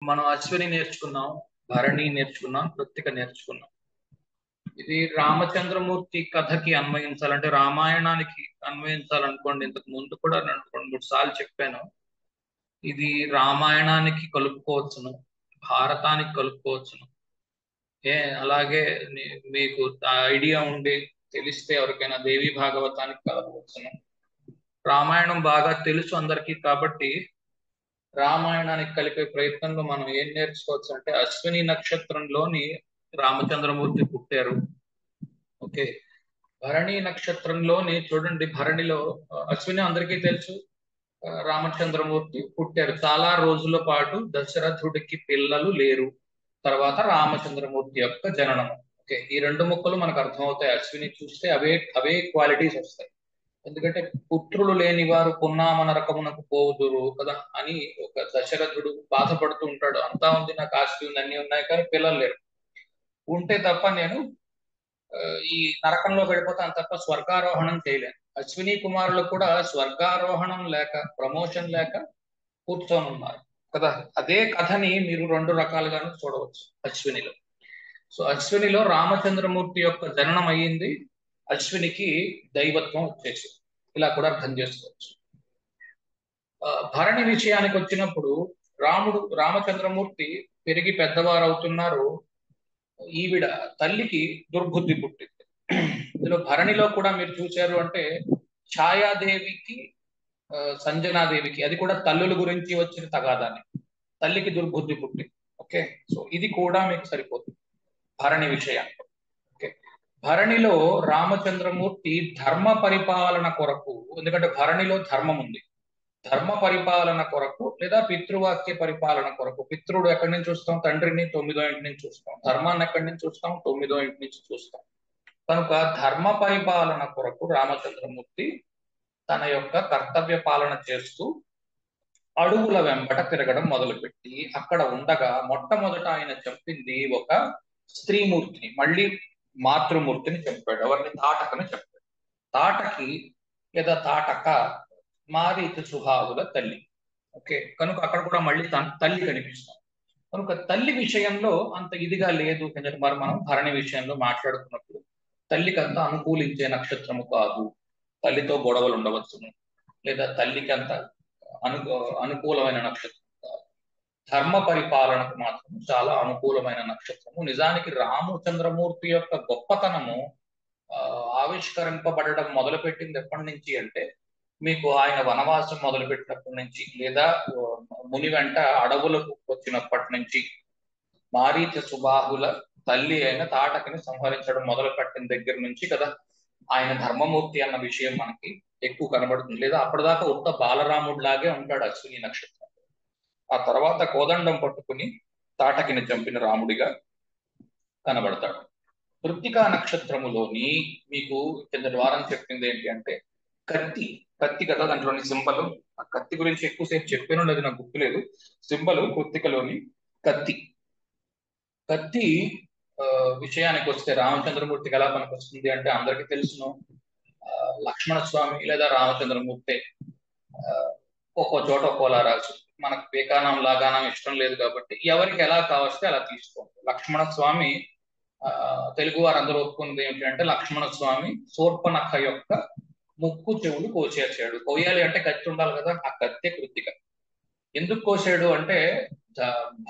మనం అశ్విని నేర్చుకున్నాం, భరణి నేర్చుకున్నాం, కృత్తిక నేర్చుకున్నాం. ఇది రామచంద్రమూర్తి కథకి అన్వయించాలంటే రామాయణానికి అన్వయించాలనుకోండి. ఇంతకు ముందు కూడా నేను 2-3 సార్లు చెప్పాను. ఇది రామాయణానికి కలుపుకోవచ్చును, భారతానికి కలుపుకోవచ్చును. అలాగే మీకు ఐడియా ఉండి తెలిస్తే ఎవరికైనా దేవి భాగవతానికి కలపవచ్చును. రామాయణం బాగా తెలుసు అందరికీ కాబట్టి రామాయణానికి కలిపే ప్రయత్నంలో మనం ఏం నేర్చుకోవచ్చు అంటే అశ్విని నక్షత్రంలోని రామచంద్రమూర్తి పుట్టారు. ఓకే, భరణి నక్షత్రంలోని చూడండి, భరణిలో అశ్విని అందరికీ తెలుసు. రామచంద్రమూర్తి పుట్టారు. చాలా రోజుల పాటు దశరథుడికి పిల్లలు లేరు. తర్వాత రామచంద్రమూర్తి యొక్క జననం. ఓకే, ఈ రెండు ముక్కలు మనకు అర్థమవుతాయి. అశ్విని చూస్తే అవే అవే క్వాలిటీస్ వస్తాయి. ఎందుకంటే పుత్రులు లేని వారు పున్నామ నరకమునకు పోవుదురు కదా అని ఒక దశరథుడు బాధపడుతూ ఉంటాడు. అంతా ఉంది, నాకు ఆస్తి ఉంది, అన్ని ఉన్నాయి, కానీ పిల్లలు లేరు. ఉంటే తప్ప నేను ఈ నరకంలో వెళ్ళిపోతాను తప్ప స్వర్గారోహణం చేయలేను. అశ్విని కుమారులు కూడా స్వర్గారోహణం లేక, ప్రమోషన్ లేక కూర్చొని ఉన్నారు కదా. అదే కథని మీరు రెండు రకాలుగాను చూడవచ్చు అశ్వినిలో. సో అశ్వినిలో రామచంద్రమూర్తి యొక్క జననం అయ్యింది, అశ్వినికి దైవత్వం వచ్చేసి, ఇలా కూడా అర్థం చేసుకోవచ్చు. భరణి విషయానికి వచ్చినప్పుడు రామచంద్రమూర్తి పెరిగి పెద్దవారు అవుతున్నారు. ఈవిడ తల్లికి దుర్బుద్ధి పుట్టింది. ఇందులో భరణిలో కూడా మీరు చూశారు అంటే ఛాయాదేవికి సంజనాదేవికి, అది కూడా తల్లుల గురించి వచ్చిన తగాదాన్ని, తల్లికి దుర్బుద్ధి పుట్టింది. ఓకే, సో ఇది కూడా మీకు సరిపోతుంది భరణి విషయానికి. ఓకే, భరణిలో రామచంద్రమూర్తి ధర్మ పరిపాలన కొరకు, ఎందుకంటే భరణిలో ధర్మం ఉంది, ధర్మ పరిపాలన కొరకు లేదా పితృవాక్య పరిపాలన కొరకు. పితృడు ఎక్కడి నుంచి చూస్తాం? తండ్రిని 9వ ఇంటి నుంచి చూస్తాం. ధర్మాన్ని ఎక్కడి నుంచి చూస్తాం? 9వ ఇంటి నుంచి చూస్తాం. కనుక ధర్మ పరిపాలన కొరకు రామచంద్రమూర్తి తన యొక్క కర్తవ్య పాలన చేస్తూ అడవుల వెంబట తిరగడం మొదలుపెట్టి అక్కడ ఉండగా మొట్టమొదట ఆయన చంపింది ఒక స్త్రీమూర్తిని, మళ్ళీ మాతృమూర్తిని చంపాడు. ఎవరిని? తాటకని చంపాడు. తాటకి లేదా తాటక మారీచ సుబాహుల తల్లి. ఓకే, కనుక అక్కడ కూడా మళ్ళీ తల్లి కనిపిస్తాం. కనుక తల్లి విషయంలో అంత ఇదిగా లేదు. మరి మనం భరణి విషయంలో మాట్లాడుకున్నప్పుడు తల్లికి అంత అనుకూలించే నక్షత్రము కాదు. తల్లితో గొడవలు ఉండవచ్చును, లేదా తల్లికి అంత అనుకూలమైన నక్షత్రం కాదు. ధర్మ పరిపాలనకు మాత్రం చాలా అనుకూలమైన నక్షత్రము. నిజానికి రామచంద్రమూర్తి యొక్క గొప్పతనము ఆవిష్కరింపబడడం మొదలుపెట్టింది ఎప్పటి నుంచి అంటే మీకు ఆయన వనవాసం మొదలుపెట్టినప్పటి నుంచి, లేదా ముని వెంట అడవులకు వచ్చినప్పటి నుంచి, మారీచ సుబాహుల తల్లి అయిన తాటకిని సంహరించడం మొదలు పెట్టిన దగ్గర నుంచి కదా ఆయన ధర్మమూర్తి అన్న విషయం మనకి ఎక్కువ కనబడుతుంది. లేదా అప్పటిదాకా ఉత్త బాలరాముడు లాగే ఉంటాడు అశ్విని నక్షత్రం. ఆ తర్వాత కోదండం పట్టుకుని తాటకిని చంపిన రాముడిగా కనబడతాడు. కృత్తికా నక్షత్రములోని మీకు కింద వారం చెప్పింది ఏంటి అంటే కత్తి కదా, దాంట్లోని సింబల్. ఆ కత్తి గురించి ఎక్కువసేపు చెప్పాను, లేదు నాకు గుర్తులేదు. సింబల్ కృత్తికలోని కత్తి. కత్తి విషయానికి వస్తే రామచంద్రమూర్తికి ఎలా పనికి వస్తుంది అంటే అందరికీ తెలుసును. లక్ష్మణ స్వామి లేదా రామచంద్రమూర్తి ఒక్కో చోట ఒక్కోలా రాజు. మనకు పేకానం లాగానం ఇష్టం లేదు కాబట్టి ఎవరికి ఎలా కావస్తే అలా తీసుకోండి. లక్ష్మణ స్వామి తెలుగు వారందరూ ఒప్పుకున్నది ఏంటంటే లక్ష్మణ స్వామి శూర్పణఖ యొక్క ముక్కు చెవులు కోసేసాడు. కోయాలి అంటే కత్తి ఉండాలి కదా, ఆ కత్తి కృత్తిక. ఎందుకు కోసాడు అంటే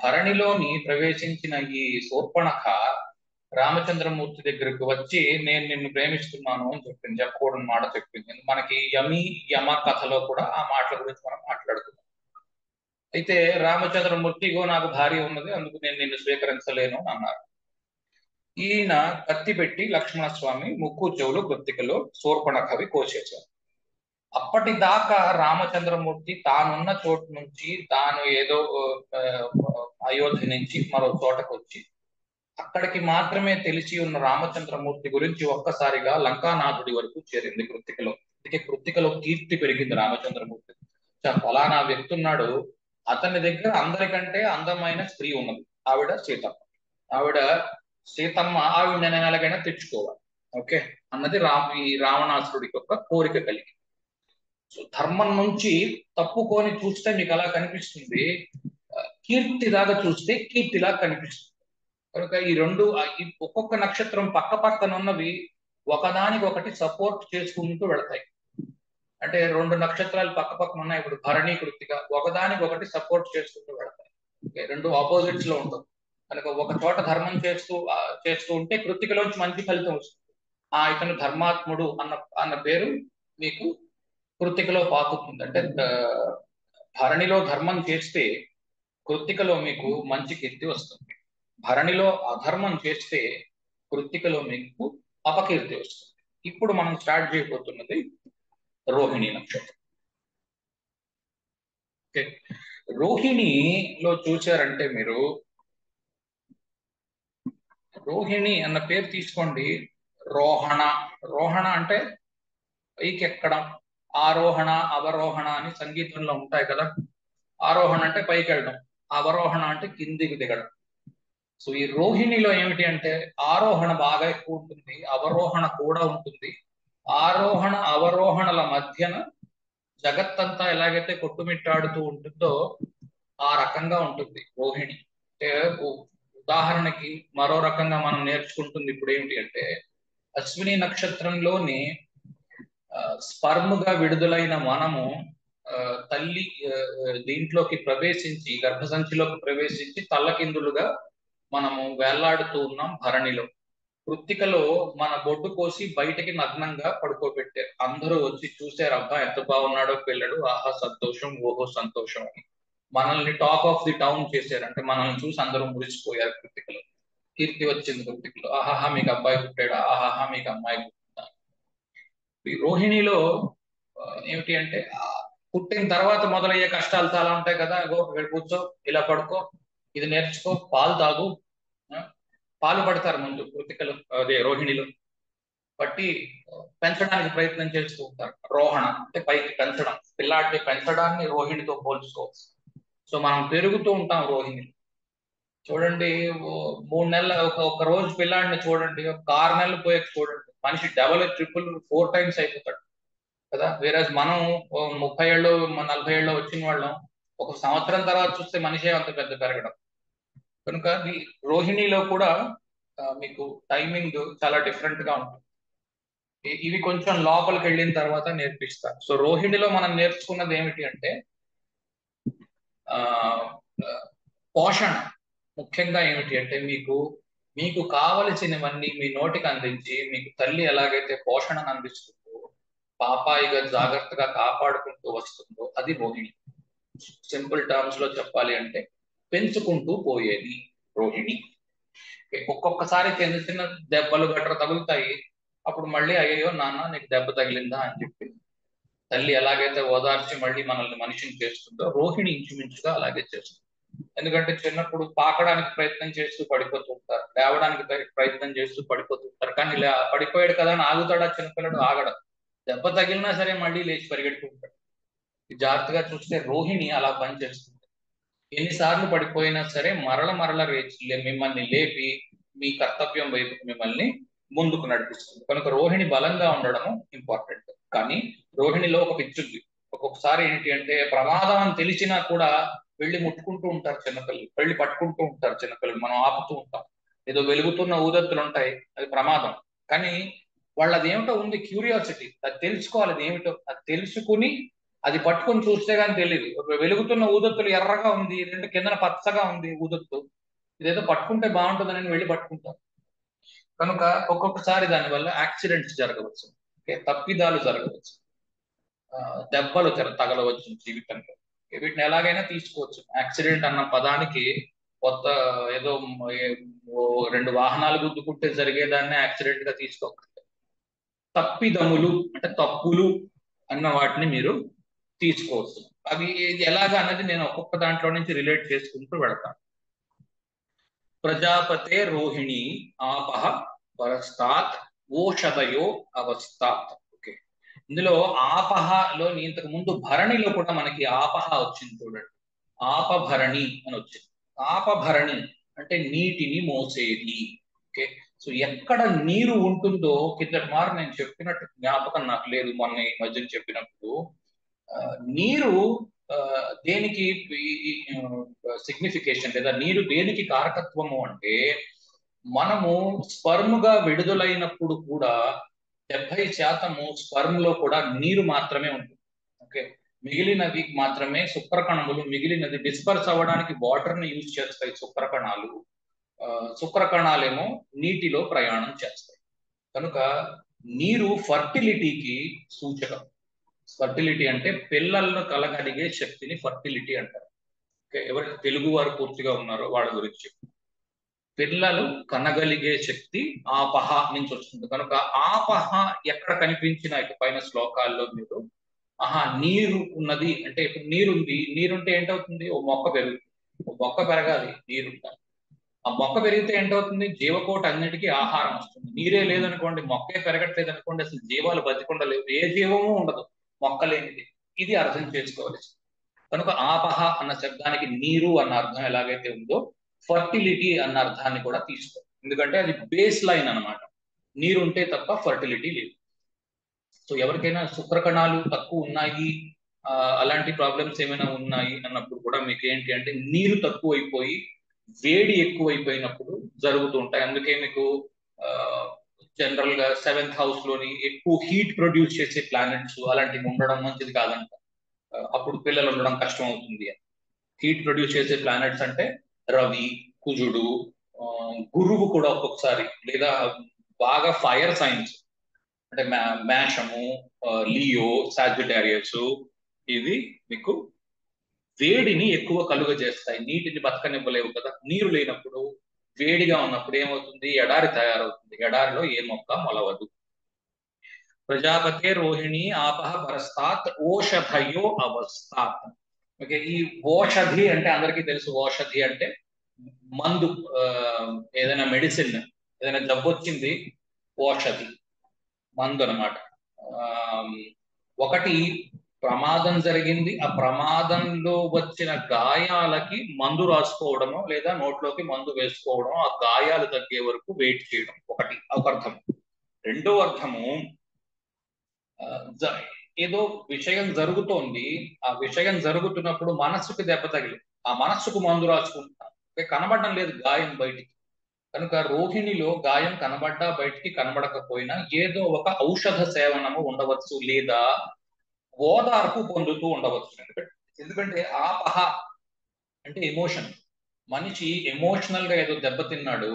భరణిలోని ప్రవేశించిన ఈ శూర్పణఖ రామచంద్రమూర్తి దగ్గరకు వచ్చి నేను నిన్ను ప్రేమిస్తున్నాను అని చెప్పింది. చెప్పకూడని మాట చెప్పింది. మనకి యమ కథలో కూడా ఆ మాటల గురించి మనం మాట్లాడుకున్నాం. అయితే రామచంద్రమూర్తి ఇగో నాకు భార్య ఉన్నది, అందుకు నేను నిన్ను స్వీకరించలేను అన్నారు. ఈయన కత్తి పెట్టి లక్ష్మణస్వామి ముక్కు చెవులు కృత్తికలో శూర్పణఖవి కోసేశారు. అప్పటిదాకా రామచంద్రమూర్తి తానున్న చోటు నుంచి తాను ఏదో అయోధ్య నుంచి మరో చోటకు వచ్చి అక్కడికి మాత్రమే తెలిసి ఉన్న రామచంద్రమూర్తి గురించి ఒక్కసారిగా లంకానాథుడి వరకు చేరింది కృత్తికలో. అందుకే కృత్తికలో కీర్తి పెరిగింది రామచంద్రమూర్తి. ఫలానా వ్యక్తి ఉన్నాడు, అతని దగ్గర అందరికంటే అందమైన స్త్రీ ఉన్నది, ఆవిడ సీతమ్మ ఆవిడ నేను ఎలాగైనా తెచ్చుకోవాలి, ఓకే అన్నది ఈ రావణాసురుడికి ఒక కోరిక కలిగి. సో ధర్మం నుంచి తప్పుకొని చూస్తే మీకు అలా కనిపిస్తుంది. కీర్తి దాకా చూస్తే కీర్తిలా కనిపిస్తుంది. కనుక ఈ రెండు ఒక్కొక్క నక్షత్రం పక్క పక్కన ఉన్నవి ఒకదానికి ఒకటి సపోర్ట్ చేసుకుంటూ వెళతాయి. అంటే రెండు నక్షత్రాలు పక్క పక్కన ఉన్నాయి, ఇప్పుడు భరణి కృత్తిక ఒకదానికి ఒకటి సపోర్ట్ చేసుకుంటూ వెళతాయి. రెండు ఆపోజిట్స్ లో ఉంటాం. కనుక ఒక చోట ధర్మం చేస్తూ ఉంటే కృత్తికలోంచి మంచి ఫలితం వస్తుంది. ఇతను ధర్మాత్ముడు అన్న పేరు మీకు కృత్తికలో పాకుతుంది. అంటే భరణిలో ధర్మం చేస్తే కృత్తికలో మీకు మంచి కీర్తి వస్తుంది. భరణిలో అధర్మం చేస్తే కృత్తికలో మీకు అపకీర్తి వస్తుంది. ఇప్పుడు మనం స్టార్ట్ చేయబోతున్నది రోహిణి నక్షత్రం. ఓకే, రోహిణిలో చూశారంటే మీరు రోహిణి అన్న పేరు తీసుకోండి. రోహణ, రోహణ అంటే పైకి ఎక్కడం, ఆరోహణ అవరోహణ అని సంగీతంలో ఉంటాయి కదా. ఆరోహణ అంటే పైకి వెళ్ళడం, అవరోహణ అంటే కిందికి దిగడం. సో ఈ రోహిణిలో ఏమిటి అంటే ఆరోహణ బాగా ఎక్కువ ఉంటుంది, అవరోహణ కూడా ఉంటుంది. ఆరోహణ అవరోహణల మధ్యన జగత్తంతా ఎలాగైతే కొట్టుమిట్టాడుతూ ఉంటుందో ఆ రకంగా ఉంటుంది రోహిణి. అంటే ఉదాహరణకి మరో రకంగా మనం నేర్చుకుంటుంది ఇప్పుడు ఏమిటి అంటే అశ్విని నక్షత్రంలోని స్పర్మ్గా విడుదలైన మనము తల్లి దీంట్లోకి ప్రవేశించి గర్భసంచిలోకి ప్రవేశించి తల్లకిందులుగా మనము వేళ్లాడుతూ ఉన్నాం భరణిలో. కృత్తికలో మన బొడ్డు కోసి బయటకి నగ్నంగా పడుకోబెట్టారు. అందరూ వచ్చి చూశారు, అబ్బా ఎంత బాగున్నాడో పిల్లడు, ఆహా సంతోషం, ఓహో సంతోషం అని మనల్ని టాక్ ఆఫ్ ది టౌన్ చేశారు. అంటే మనల్ని చూసి అందరూ మురిసిపోయారు. కృత్తికలో కీర్తి వచ్చింది. కృత్తికలో ఆహాహా మీకు అబ్బాయి పుట్టాడు, ఆహాహా మీకు అమ్మాయి పుట్టిందా. ఈ రోహిణిలో ఏమిటి అంటే పుట్టిన తర్వాత మొదలయ్యే కష్టాలు చాలా ఉంటాయి కదా. ఇక్కడ కూర్చో, ఇలా పడుకో, ఇది నేర్చుకో, పాలు తాగు. పాలు పడతారు ముందు కృత్తికలు, అదే రోహిణిలో బట్టి పెంచడానికి ప్రయత్నం చేస్తూ ఉంటారు. రోహణ అంటే పైకి పెంచడం, పిల్లాడిని పెంచడాన్ని రోహిణితో పోల్చుకోవచ్చు. సో మనం పెరుగుతూ ఉంటాం రోహిణి. చూడండి, 3 నెలల ఒక రోజు పిల్లాడిని చూడండి, ఒక 6 నెలలు పోయాక చూడండి, మనిషి డబల్ ట్రిపుల్ 4 టైమ్స్ అయిపోతాడు కదా. వేరే మనం 30 ఏళ్ళు 40 ఏళ్ళు వచ్చిన వాళ్ళం ఒక సంవత్సరం తర్వాత చూస్తే మనిషి అంత పెద్ద పెరగడం. కనుక ఈ రోహిణిలో కూడా మీకు టైమింగ్ చాలా డిఫరెంట్ గా ఉంటుంది. ఇవి కొంచెం లోపలికి వెళ్ళిన తర్వాత నేర్పిస్తారు. సో రోహిణిలో మనం నేర్చుకున్నది ఏమిటి అంటే పోషణ. ముఖ్యంగా ఏమిటి అంటే మీకు కావలసినవన్నీ మీ నోటికి అందించి మీకు తల్లి ఎలాగైతే పోషణను అందిస్తుందో, పాపాయిగా జాగ్రత్తగా కాపాడుకుంటూ వస్తుందో అది రోహిణి. సింపుల్ టర్మ్స్ లో చెప్పాలి అంటే పెంచుకుంటూ పోయేది రోహిణి. ఒక్కొక్కసారి చిన్న చిన్న దెబ్బలు గట్ర తగులుతాయి. అప్పుడు మళ్ళీ అయ్యో నాన్న నీకు దెబ్బ తగిలిందా అని చెప్పి తల్లి ఎలాగైతే ఓదార్చి మళ్ళీ మనల్ని మనిషిని చేస్తుందో రోహిణి ఇంచుమించుగా అలాగే చేస్తుంది. ఎందుకంటే చిన్నప్పుడు పాకడానికి ప్రయత్నం చేస్తూ పడిపోతూ ఉంటారు, లేవడానికి ప్రయత్నం చేస్తూ పడిపోతూ ఉంటారు. కానీ పడిపోయాడు కదా అని ఆగుతాడా చిన్నపిల్లడు? ఆగడం. దెబ్బ తగిలినా సరే మళ్ళీ లేచి పరిగెడుతూ ఉంటాడు. జాగ్రత్తగా చూస్తే రోహిణి అలా పనిచేస్తుంది. ఎన్నిసార్లు పడిపోయినా సరే మరల మిమ్మల్ని లేపి మీ కర్తవ్యం వైపు మిమ్మల్ని ముందుకు నడిపిస్తుంది. కనుక రోహిణి బలంగా ఉండడము ఇంపార్టెంట్. కానీ రోహిణిలో ఒక పిచ్చుంది. ఒక్కొక్కసారి ఏంటి అంటే ప్రమాదం అని తెలిసినా కూడా వెళ్ళి ముట్టుకుంటూ ఉంటారు చిన్నపిల్లలు, వెళ్ళి పట్టుకుంటూ ఉంటారు చిన్నపిల్లలు. మనం ఆపుతూ ఉంటాం. ఏదో వెలుగుతున్న ఊదత్తులు ఉంటాయి, అది ప్రమాదం. కానీ వాళ్ళది ఏమిటో ఉంది, క్యూరియాసిటీ. అది తెలుసుకోవాలి, అది ఏమిటో అది తెలుసుకుని అది పట్టుకొని చూస్తే కానీ తెలియదు. వెలుగుతున్న ఊదత్తులు ఎర్రగా ఉంది, రెండు కిందన పచ్చగా ఉంది ఊదత్తు, ఇదేదో పట్టుకుంటే బాగుంటుందని వెళ్ళి పట్టుకుంటాం. కనుక ఒక్కొక్కసారి దానివల్ల యాక్సిడెంట్స్ జరగవచ్చు, తప్పిదాలు జరగవచ్చు, దెబ్బలు తగలవచ్చు జీవితంలో. వీటిని ఎలాగైనా తీసుకోవచ్చు. యాక్సిడెంట్ అన్న పదానికి కొత్త ఏదో 2 వాహనాలు గుద్దుకుంటే జరిగేదాన్ని యాక్సిడెంట్ గా తీసుకోకూడదు. తప్పిదములు అంటే తప్పులు అన్న వాటిని మీరు తీసుకోవచ్చు. అవి ఎలాగా అన్నది నేను ఒక్కొక్క దాంట్లో నుంచి రిలేట్ చేసుకుంటూ వెళతాను. ప్రజాపతే రోహిణి ఆపహ పరస్తాత్ ఓషధయో అవస్థాత్. ఓకే, ఇందులో ఆపహలో ఇంతకు ముందు భరణిలో కూడా మనకి ఆపహ వచ్చింది చూడండి, ఆపభరణి అని వచ్చింది. ఆపభరణి అంటే నీటిని మోసేది. ఓకే, సో ఎక్కడ నీరు ఉంటుందో కిందటి మారు నేను చెప్పినట్టు జ్ఞాపకం నాకు లేదు, మొన్న ఈ మధ్యన చెప్పినప్పుడు నీరు దేనికి సిగ్నిఫికేషన్ లేదా నీరు దేనికి కారకత్వము అంటే, మనము స్పర్మ్ గా విడుదలైనప్పుడు కూడా 70% స్పర్మ్ లో కూడా నీరు మాత్రమే ఉంటుంది. ఓకే, మిగిలినవి మాత్రమే శుక్రకణములు, మిగిలినది డిస్పర్స్ అవ్వడానికి వాటర్ ని యూజ్ చేస్తాయి శుక్రకణాలు. శుక్రకణాలేమో నీటిలో ప్రయాణం చేస్తాయి. కనుక నీరు ఫర్టిలిటీకి సూచకం. ఫర్టిలిటీ అంటే పిల్లలను కలగలిగే శక్తిని ఫర్టిలిటీ అంటారు. ఓకే, ఎవరైతే తెలుగు వారు పూర్తిగా ఉన్నారో వాళ్ళ గురించి పిల్లలు కనగలిగే శక్తి ఆపహ నుంచి వస్తుంది. కనుక ఆపహ ఎక్కడ కనిపించిన ఇటు పైన శ్లోకాల్లో మీరు నీరు ఉన్నది అంటే, ఇప్పుడు నీరుంది, నీరుంటే ఏంటవుతుంది? ఓ మొక్క పెరుగుతుంది. ఓ మొక్క పెరగాలి, నీరుంటాలి. ఆ మొక్క పెరిగితే ఏంటవుతుంది? జీవకోటి అన్నిటికీ ఆహారం వస్తుంది. నీరే లేదనుకోండి, మొక్కే పెరగట్లేదు అనుకోండి, అసలు జీవాలు బతికుండలేవు, ఏ జీవము ఉండదు మొక్క లేనిది. ఇది అర్థం చేసుకోవాలి. కనుక ఆపహ అన్న శబ్దానికి నీరు అన్న అర్థం ఎలాగైతే ఉందో, ఫర్టిలిటీ అన్న అర్థాన్ని కూడా తీసుకో. ఎందుకంటే అది బేస్ లైన్ అనమాట. నీరు ఉంటే తప్ప ఫర్టిలిటీ లేదు. సో ఎవరికైనా శుక్రకణాలు తక్కువ ఉన్నాయి, అలాంటి ప్రాబ్లమ్స్ ఏమైనా ఉన్నాయి అన్నప్పుడు కూడా మీకు ఏంటి అంటే, నీరు తక్కువైపోయి వేడి ఎక్కువైపోయినప్పుడు జరుగుతూ ఉంటాయి. అందుకే మీకు జనరల్ గా 7th హౌస్ లోని ఎక్కువ హీట్ ప్రొడ్యూస్ చేసే ప్లానెట్స్ అలాంటివి ఉండడం మంచిది కాదంట. అప్పుడు పిల్లలు ఉండడం కష్టం అవుతుంది అని. హీట్ ప్రొడ్యూస్ చేసే ప్లానెట్స్ అంటే రవి, కుజుడు, గురువు కూడా ఒక్కొక్కసారి, లేదా బాగా ఫైర్ సైన్స్ అంటే మేషము, లియో, సాజిటేరియస్, ఇవి మీకు వేడిని ఎక్కువ కలుగ చేస్తాయి. నీటిని బతకనివ్వలేవు కదా. నీరు లేనప్పుడు, వేడిగా ఉన్నప్పుడు ఏమవుతుంది? ఎడారి తయారవుతుంది. ఎడారిలో ఏ మొక్క మొలవదు. ప్రజాపతే రోహిణి ఆపహ పరస్తాత్ ఓషధయో అవస్థాత్. ఓకే, ఈ ఓషధి అంటే అందరికీ తెలుసు. ఓషధి అంటే మందు, ఏదైనా మెడిసిన్, ఏదైనా జబ్బు వచ్చింది, ఓషధి మందు అనమాట. ఒకటి ప్రమాదం జరిగింది, ఆ ప్రమాదంలో వచ్చిన గాయాలకి మందు రాసుకోవడము, లేదా నోట్లోకి మందు వేసుకోవడం, ఆ గాయాలు తగ్గే వరకు వెయిట్ చేయడం, ఒక అర్థం. రెండో అర్థము, ఏదో విషయం జరుగుతోంది, ఆ విషయం జరుగుతున్నప్పుడు మనస్సుకు దెబ్బ తగిలి ఆ మనస్సుకు మందు రాసుకుంటున్నాం. కనబడడం లేదు గాయం బయటికి. కనుక రోహిణిలో గాయం కనబడ్డా బయటికి కనబడకపోయినా ఏదో ఒక ఔషధ సేవనము ఉండవచ్చు, లేదా ఓదార్పు పొందుతూ ఉండవచ్చు. ఎందుకంటే ఆపహ అంటే ఎమోషన్. మనిషి ఎమోషనల్ గా ఏదో దెబ్బతిన్నాడు,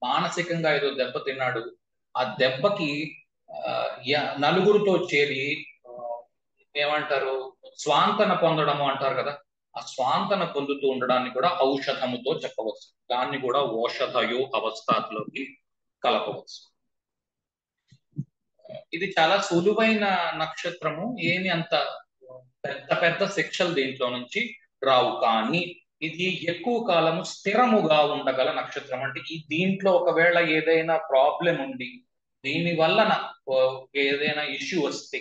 మానసికంగా ఏదో దెబ్బతిన్నాడు. ఆ దెబ్బకి నలుగురితో చేరి ఏమంటారు, స్వాంతన పొందడము అంటారు కదా. ఆ స్వాంతన పొందుతూ ఉండడాన్ని కూడా ఔషధముతో చెప్పవచ్చు. దాన్ని కూడా ఓషధయో అవస్థలోకి కలపవచ్చు. ఇది చాలా సులువైన నక్షత్రము, ఏమి అంత పెద్ద పెద్ద శిక్షలు దీంట్లో నుంచి రావు. కానీ ఇది ఎక్కువ కాలము స్థిరముగా ఉండగల నక్షత్రం. అంటే ఈ దీంట్లో ఒకవేళ ఏదైనా ప్రాబ్లం ఉండి దీని వలన ఏదైనా ఇష్యూ వస్తే,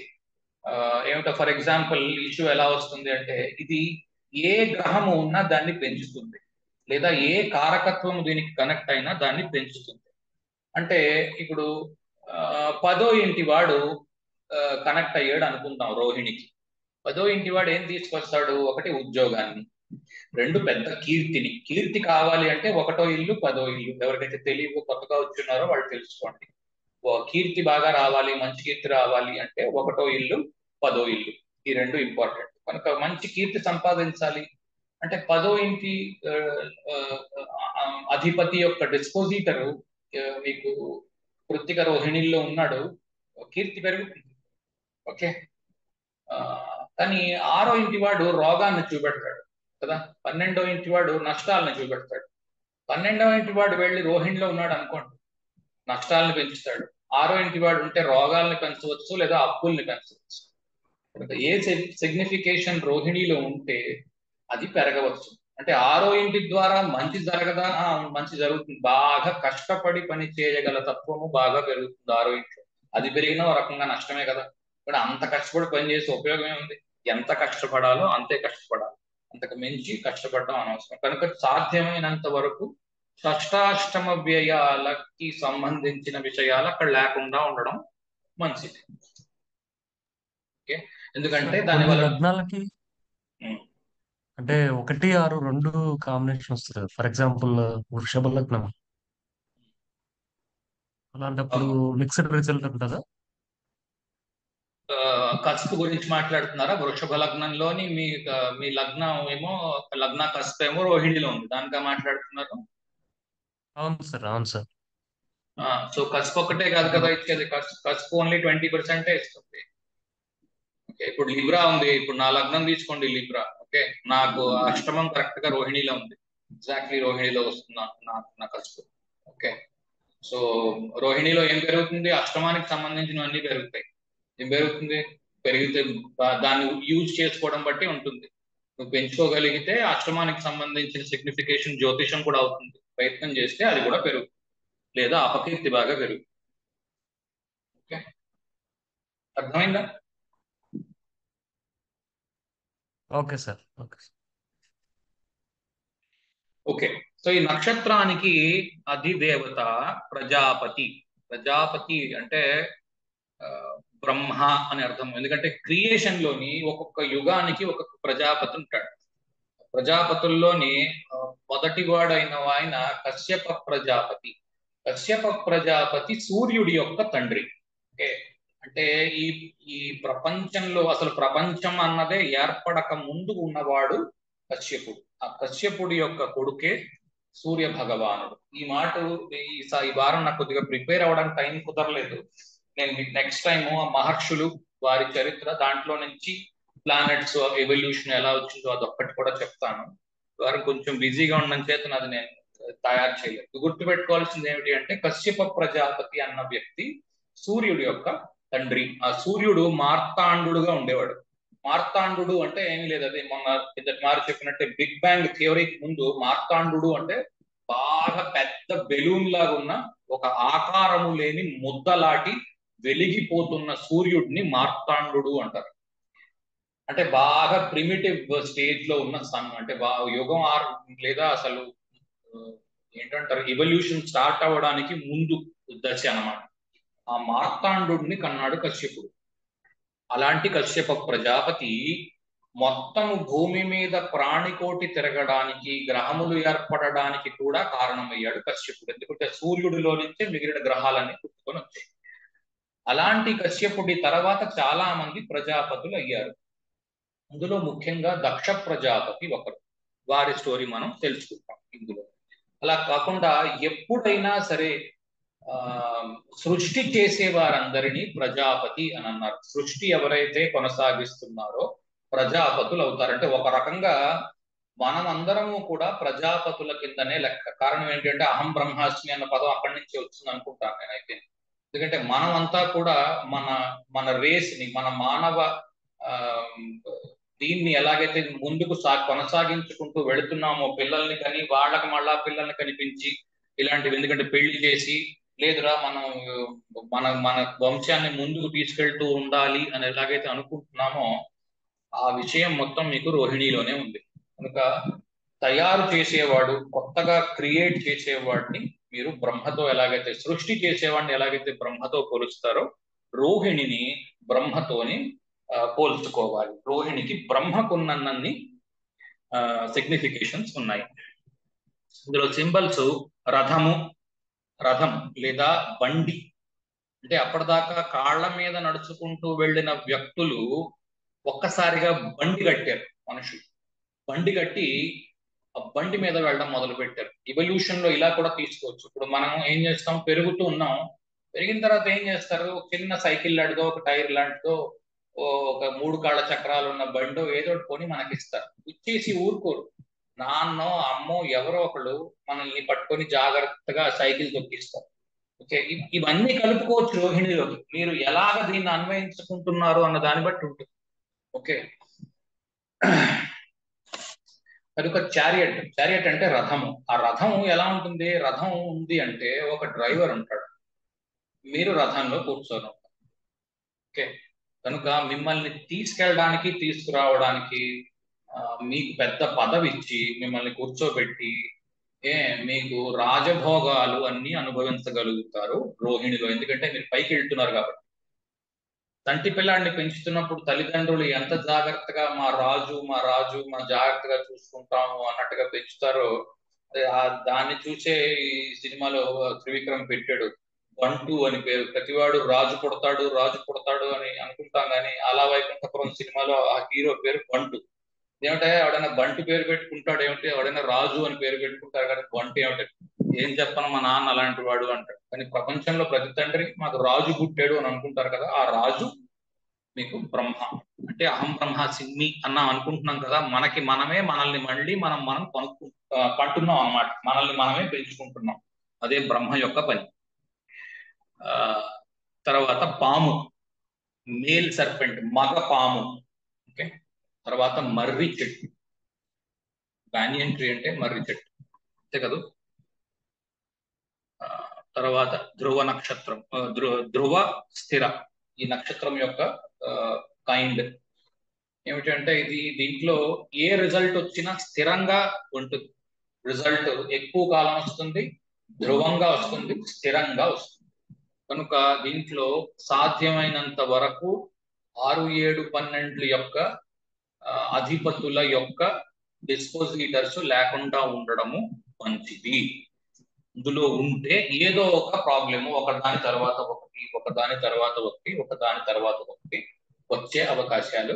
ఏమిటో ఫర్ ఎగ్జాంపుల్ ఇష్యూ ఎలా వస్తుంది అంటే, ఇది ఏ గ్రహము ఉన్నా దాన్ని పెంచుతుంది, లేదా ఏ కారకత్వం దీనికి కనెక్ట్ అయినా దాన్ని పెంచుతుంది. అంటే ఇప్పుడు 10వ ఇంటి వాడు కనెక్ట్ అయ్యాడు అనుకుందాం రోహిణికి. 10వ ఇంటి వాడు ఏం తీసుకొస్తాడు? ఒకటి ఉద్యోగాన్ని, రెండు పెద్ద కీర్తిని. కీర్తి కావాలి అంటే 1వ ఇల్లు 10వ ఇల్లు. ఎవరికైతే తెలియదు, కొత్తగా వచ్చున్నారో వాళ్ళు తెలుసుకోండి. కీర్తి బాగా రావాలి, మంచి కీర్తి రావాలి అంటే 1వ ఇల్లు 10వ ఇల్లు, ఈ రెండు ఇంపార్టెంట్. కనుక మంచి కీర్తి సంపాదించాలి అంటే 10వ ఇంటి అధిపతి యొక్క డిస్పోజిటరు మీకు కృత్తిక రోహిణిల్లో ఉన్నాడు, కీర్తి పెరుగుతుంది. ఓకే, కానీ 6వ ఇంటి వాడు రోగాన్ని చూపెడతాడు కదా, 12వ ఇంటి వాడు నష్టాలను చూపెడతాడు. 12వ ఇంటి వాడు వెళ్ళి రోహిణిలో ఉన్నాడు అనుకోండి, నష్టాలను పెంచుతాడు. 6వ ఇంటి వాడు ఉంటే రోగాల్ని పెంచవచ్చు, లేదా అప్పుల్ని పెంచవచ్చు. ఏ సిగ్నిఫికేషన్ రోహిణిలో ఉంటే అది పెరగవచ్చు. అంటే 6వ ఇంటి ద్వారా మంచి జరగదా? మంచి జరుగుతుంది. బాగా కష్టపడి పని చేయగల తత్వము బాగా పెరుగుతుంది 6వ ఇంట్లో. అది పెరిగినా ఒక రకంగా నష్టమే కదా. ఇప్పుడు అంత కష్టపడి పని చేసే ఉపయోగం ఏముంది? ఎంత కష్టపడాలో అంతే కష్టపడాలి, అంతకు మించి కష్టపడడం అనవసరం. కనుక సాధ్యమైనంత వరకు షష్టాష్టమ వ్యయాలకి సంబంధించిన విషయాలు అక్కడ లేకుండా ఉండడం మంచిది. ఓకే, ఎందుకంటే దానివల్ల లగ్నాలకి అంటే 1, 6, 2 కాంబినేషన్ వస్తుంది కదా. ఫర్ ఎగ్జాంపుల్ వృషభ లగ్నం, అలాంటప్పుడు అవును. మిక్స్డ్ రిజల్ట్ ఉంటుందా? కస్ప్ గురించి మాట్లాడుతున్నారా? వృషభ లగ్నంలోని మీ లగ్నం ఏమో, లగ్న కస్ప్ ఏమో రోహిణిలో ఉంది, దానిగా మాట్లాడుతున్నారు. అవును సార్, అవును సార్. సో కస్ప్ ఒక్కటే కాదు కదా ఇచ్చేది, కస్ప్ ఓన్లీ 20% ఇస్తుంది. ఓకే, ఇప్పుడు లిబ్రా ఉంది, ఇప్పుడు నా లగ్నం తీసుకోండి లిబ్రా. ఓకే, నాకు అష్టమం కరెక్ట్ గా రోహిణిలో ఉంది, ఎగ్జాక్ట్లీ రోహిణిలో వస్తుంది నా కస్ప్. ఓకే, సో రోహిణిలో ఏం పెరుగుతుంది? అష్టమానికి సంబంధించినవన్నీ పెరుగుతాయి. ఏం పెరుగుతుంది? పెరిగితే దాన్ని యూజ్ చేసుకోవడం బట్టి ఉంటుంది. నువ్వు పెంచుకోగలిగితే అష్టమానికి సంబంధించిన సిగ్నిఫికేషన్ జ్యోతిషం కూడా అవుతుంది. ప్రయత్నం చేస్తే అది కూడా పెరుగుతుంది, లేదా అపకీర్తి బాగా పెరుగుతుంది. ఓకే, అర్థమైందా? Okay sir, okay sir. Okay, so ఈ నక్షత్రానికి అధిదేవత ప్రజాపతి. ప్రజాపతి అంటే ఆ, బ్రహ్మ అని అర్థం. ఎందుకంటే క్రియేషన్ లోని ఒక్కొక్క యుగానికి ఒక్కొక్క ప్రజాపతి ఉంటాడు. ప్రజాపతుల్లోని మొదటి వాడైన ఆయన కశ్యప ప్రజాపతి. కశ్యప ప్రజాపతి సూర్యుడి యొక్క తండ్రి. ఓకే, అంటే ఈ ఈ ప్రపంచంలో అసలు ప్రపంచం అన్నదే ఏర్పడక ముందు ఉన్నవాడు కశ్యపుడు. ఆ కశ్యపుడి యొక్క కొడుకే సూర్య భగవానుడు. ఈ మాట ఈ వారం నాకు కొద్దిగా ప్రిపేర్ అవ్వడానికి టైం కుదరలేదు. నేను మీకు నెక్స్ట్ టైము ఆ మహర్షులు, వారి చరిత్ర, దాంట్లో నుంచి ప్లానెట్స్ ఎవల్యూషన్ ఎలా వచ్చిందో అదొక్కటి కూడా చెప్తాను. వారు కొంచెం బిజీగా ఉండడం చేత అది నేను తయారు చేయలేదు. గుర్తుపెట్టుకోవాల్సింది ఏమిటి అంటే కశ్యప ప్రజాపతి అన్న వ్యక్తి సూర్యుడి యొక్క తండ్రి. ఆ సూర్యుడు మార్తాండుగా ఉండేవాడు. మార్తాండు అంటే ఏమీ లేదు, అదే మొన్న కిందటి మారు చెప్పినట్టే బిగ్ బ్యాంగ్ థియరీకి ముందు మార్తాండు అంటే బాగా పెద్ద బెలూన్ లాగా ఉన్న ఒక ఆకారము లేని ముద్దలాటి వెలిగిపోతున్న సూర్యుడిని మార్తాండు అంటారు. అంటే బాగా ప్రిమిటివ్ స్టేజ్ లో ఉన్న సన్, అంటే యుగం లేదా అసలు ఆ, ఏంటంటారు, ఎవల్యూషన్ స్టార్ట్ అవ్వడానికి ముందు దశ అన్నమాట. ఆ మార్తాండుని కన్నాడు కశ్యపుడు. అలాంటి కశ్యప ప్రజాపతి మొత్తం భూమి మీద ప్రాణికోటి తిరగడానికి, గ్రహములు ఏర్పడడానికి కూడా కారణమయ్యాడు కశ్యపుడు. ఎందుకంటే సూర్యుడిలో నుంచే మిగిలిన గ్రహాలన్నీ పుట్టుకొని వచ్చాయి. అలాంటి కశ్యపుడి తర్వాత చాలా మంది ప్రజాపతులు అయ్యారు. అందులో ముఖ్యంగా దక్ష ప్రజాపతి ఒకరు. వారి స్టోరీ మనం తెలుసుకుంటాం ఇందులో. అలా కాకుండా ఎప్పుడైనా సరే ఆ సృష్టి చేసే వారందరినీ ప్రజాపతి అని అన్నారు. సృష్టి ఎవరైతే కొనసాగిస్తున్నారో ప్రజాపతులు అవుతారంటే ఒక రకంగా మనం అందరము కూడా ప్రజాపతుల కిందనే లెక్క. కారణం ఏంటంటే అహం బ్రహ్మాస్మి అన్న పదం అక్కడి నుంచి వచ్చింది అనుకుంటాను నేనైతే. ఎందుకంటే మనం అంతా కూడా మన మన రేస్ ని, మన మానవ ఆ దీన్ని ఎలాగైతే ముందుకు కొనసాగించుకుంటూ వెళుతున్నామో, పిల్లల్ని కని వాళ్ళకి మళ్ళా పిల్లల్ని కనిపించి ఇలాంటివి, ఎందుకంటే పెళ్లి చేసి లేదురా మనం మన మన వంశాన్ని ముందుకు తీసుకెళ్తూ ఉండాలి అని ఎలాగైతే అనుకుంటున్నామో ఆ విషయం మొత్తం మీకు రోహిణిలోనే ఉంది. కనుక తయారు చేసేవాడు, కొత్తగా క్రియేట్ చేసేవాడిని మీరు బ్రహ్మతో ఎలాగైతే, సృష్టి చేసేవాడిని ఎలాగైతే బ్రహ్మతో పోలుస్తారో రోహిణిని బ్రహ్మతోని పోల్చుకోవాలి. రోహిణికి బ్రహ్మకున్నన్ని సిగ్నిఫికేషన్స్ ఉన్నాయి. ఇందులో సింబల్స్ రథము, రథం లేదా బండి. అంటే అప్పటిదాకా కాళ్ళ మీద నడుచుకుంటూ వెళ్ళిన వ్యక్తులు ఒక్కసారిగా బండి కట్టారు. మనుషులు బండి కట్టి ఆ బండి మీద వెళ్ళడం మొదలు పెట్టారు. ఇవల్యూషన్ లో ఇలా కూడా తీసుకోవచ్చు. ఇప్పుడు మనం ఏం చేస్తాం, పెరుగుతూ ఉన్నాం, పెరిగిన తర్వాత ఏం చేస్తారు, ఒక చిన్న సైకిల్ లాంటిదో, ఒక టైర్ లాంటిదో, ఒక 3 కాళ్ళ చక్రాలు ఉన్న బండో ఏదో ఒకటి కొని మనకి ఇస్తారు. ఇచ్చేసి ఊరుకోరు. నాన్నో అమ్మో ఎవరో ఒకళ్ళు మనల్ని పట్టుకొని జాగ్రత్తగా సైకిల్ తొక్కిస్తారు. ఓకే, ఇవన్నీ కలుపుకోవచ్చు రోహిణిలోకి. మీరు ఎలాగ దీన్ని అన్వయించుకుంటున్నారు అన్న దాన్ని బట్టి ఉంటుంది. ఓకే, కనుక చారియట్, చారియట్ అంటే రథము. ఆ రథము ఎలా ఉంటుంది? రథం ఉంది అంటే ఒక డ్రైవర్ ఉంటాడు, మీరు రథంలో కూర్చొని ఉంటారు. ఓకే, కనుక మిమ్మల్ని తీసుకెళ్ళడానికి తీసుకురావడానికి మీకు పెద్ద పదవి ఇచ్చి మిమ్మల్ని కూర్చోబెట్టి ఏ మీకు రాజభోగాలు అన్ని అనుభవించగలుగుతారు రోహిణిలో. ఎందుకంటే మీరు పైకి వెళ్తున్నారు కాబట్టి. తంటి పిల్లాడిని పెంచుతున్నప్పుడు తల్లిదండ్రులు ఎంత జాగ్రత్తగా మా జాగ్రత్తగా చూసుకుంటాము అన్నట్టుగా పెంచుతారో దాన్ని చూసే ఈ సినిమాలో త్రివిక్రమ్ పెట్టాడు బంటు అని పేరు. ప్రతివాడు రాజు పుడతాడు అని అనుకుంటాం కానీ అలా వైకుంఠపురం సినిమాలో ఆ హీరో పేరు బంటు. ఏమిటంటే ఎవడైనా బంటు పేరు పెట్టుకుంటాడు ఏమిటి, ఎవడైనా రాజు అని పేరు పెట్టుకుంటారు కానీ బంటు ఏమిటి, ఏం చెప్పను మా నాన్న అలాంటి వాడు అంటాడు. కానీ ప్రపంచంలో ప్రతి తండ్రి మాకు రాజు పుట్టాడు అని అనుకుంటారు కదా, ఆ రాజు మీకు బ్రహ్మ. అంటే అహం బ్రహ్మాస్మి అన్నాం అనుకుంటున్నాం కదా, మనల్ని మళ్ళీ మనం పంటున్నాం అన్నమాట, మనల్ని మనమే పెంచుకుంటున్నాం. అదే బ్రహ్మ యొక్క పని. తర్వాత పాము, మేల్ సర్పెంట్, మగ పాము. ఓకే. తర్వాత మర్రి చెట్టు, బ్యానియన్ ట్రీ అంటే మర్రి చెట్టు, అంతే కదా. తర్వాత ధ్రువ నక్షత్రం, ధ్రువ స్థిర, ఈ నక్షత్రం యొక్క కైండ్ ఏమిటంటే దీంట్లో ఏ రిజల్ట్ వచ్చినా స్థిరంగా ఉంటుంది. రిజల్ట్ ఎక్కువ కాలం వస్తుంది, ధ్రువంగా వస్తుంది, స్థిరంగా వస్తుంది. కనుక దీంట్లో సాధ్యమైనంత వరకు 6, 7, 12 యొక్క అధిపతుల యొక్క డిస్పోజిటర్స్ లేకుండా ఉండడము మంచిది. ఇందులో ఉంటే ఏదో ఒక ప్రాబ్లము ఒకదాని తర్వాత ఒకటి వచ్చే అవకాశాలు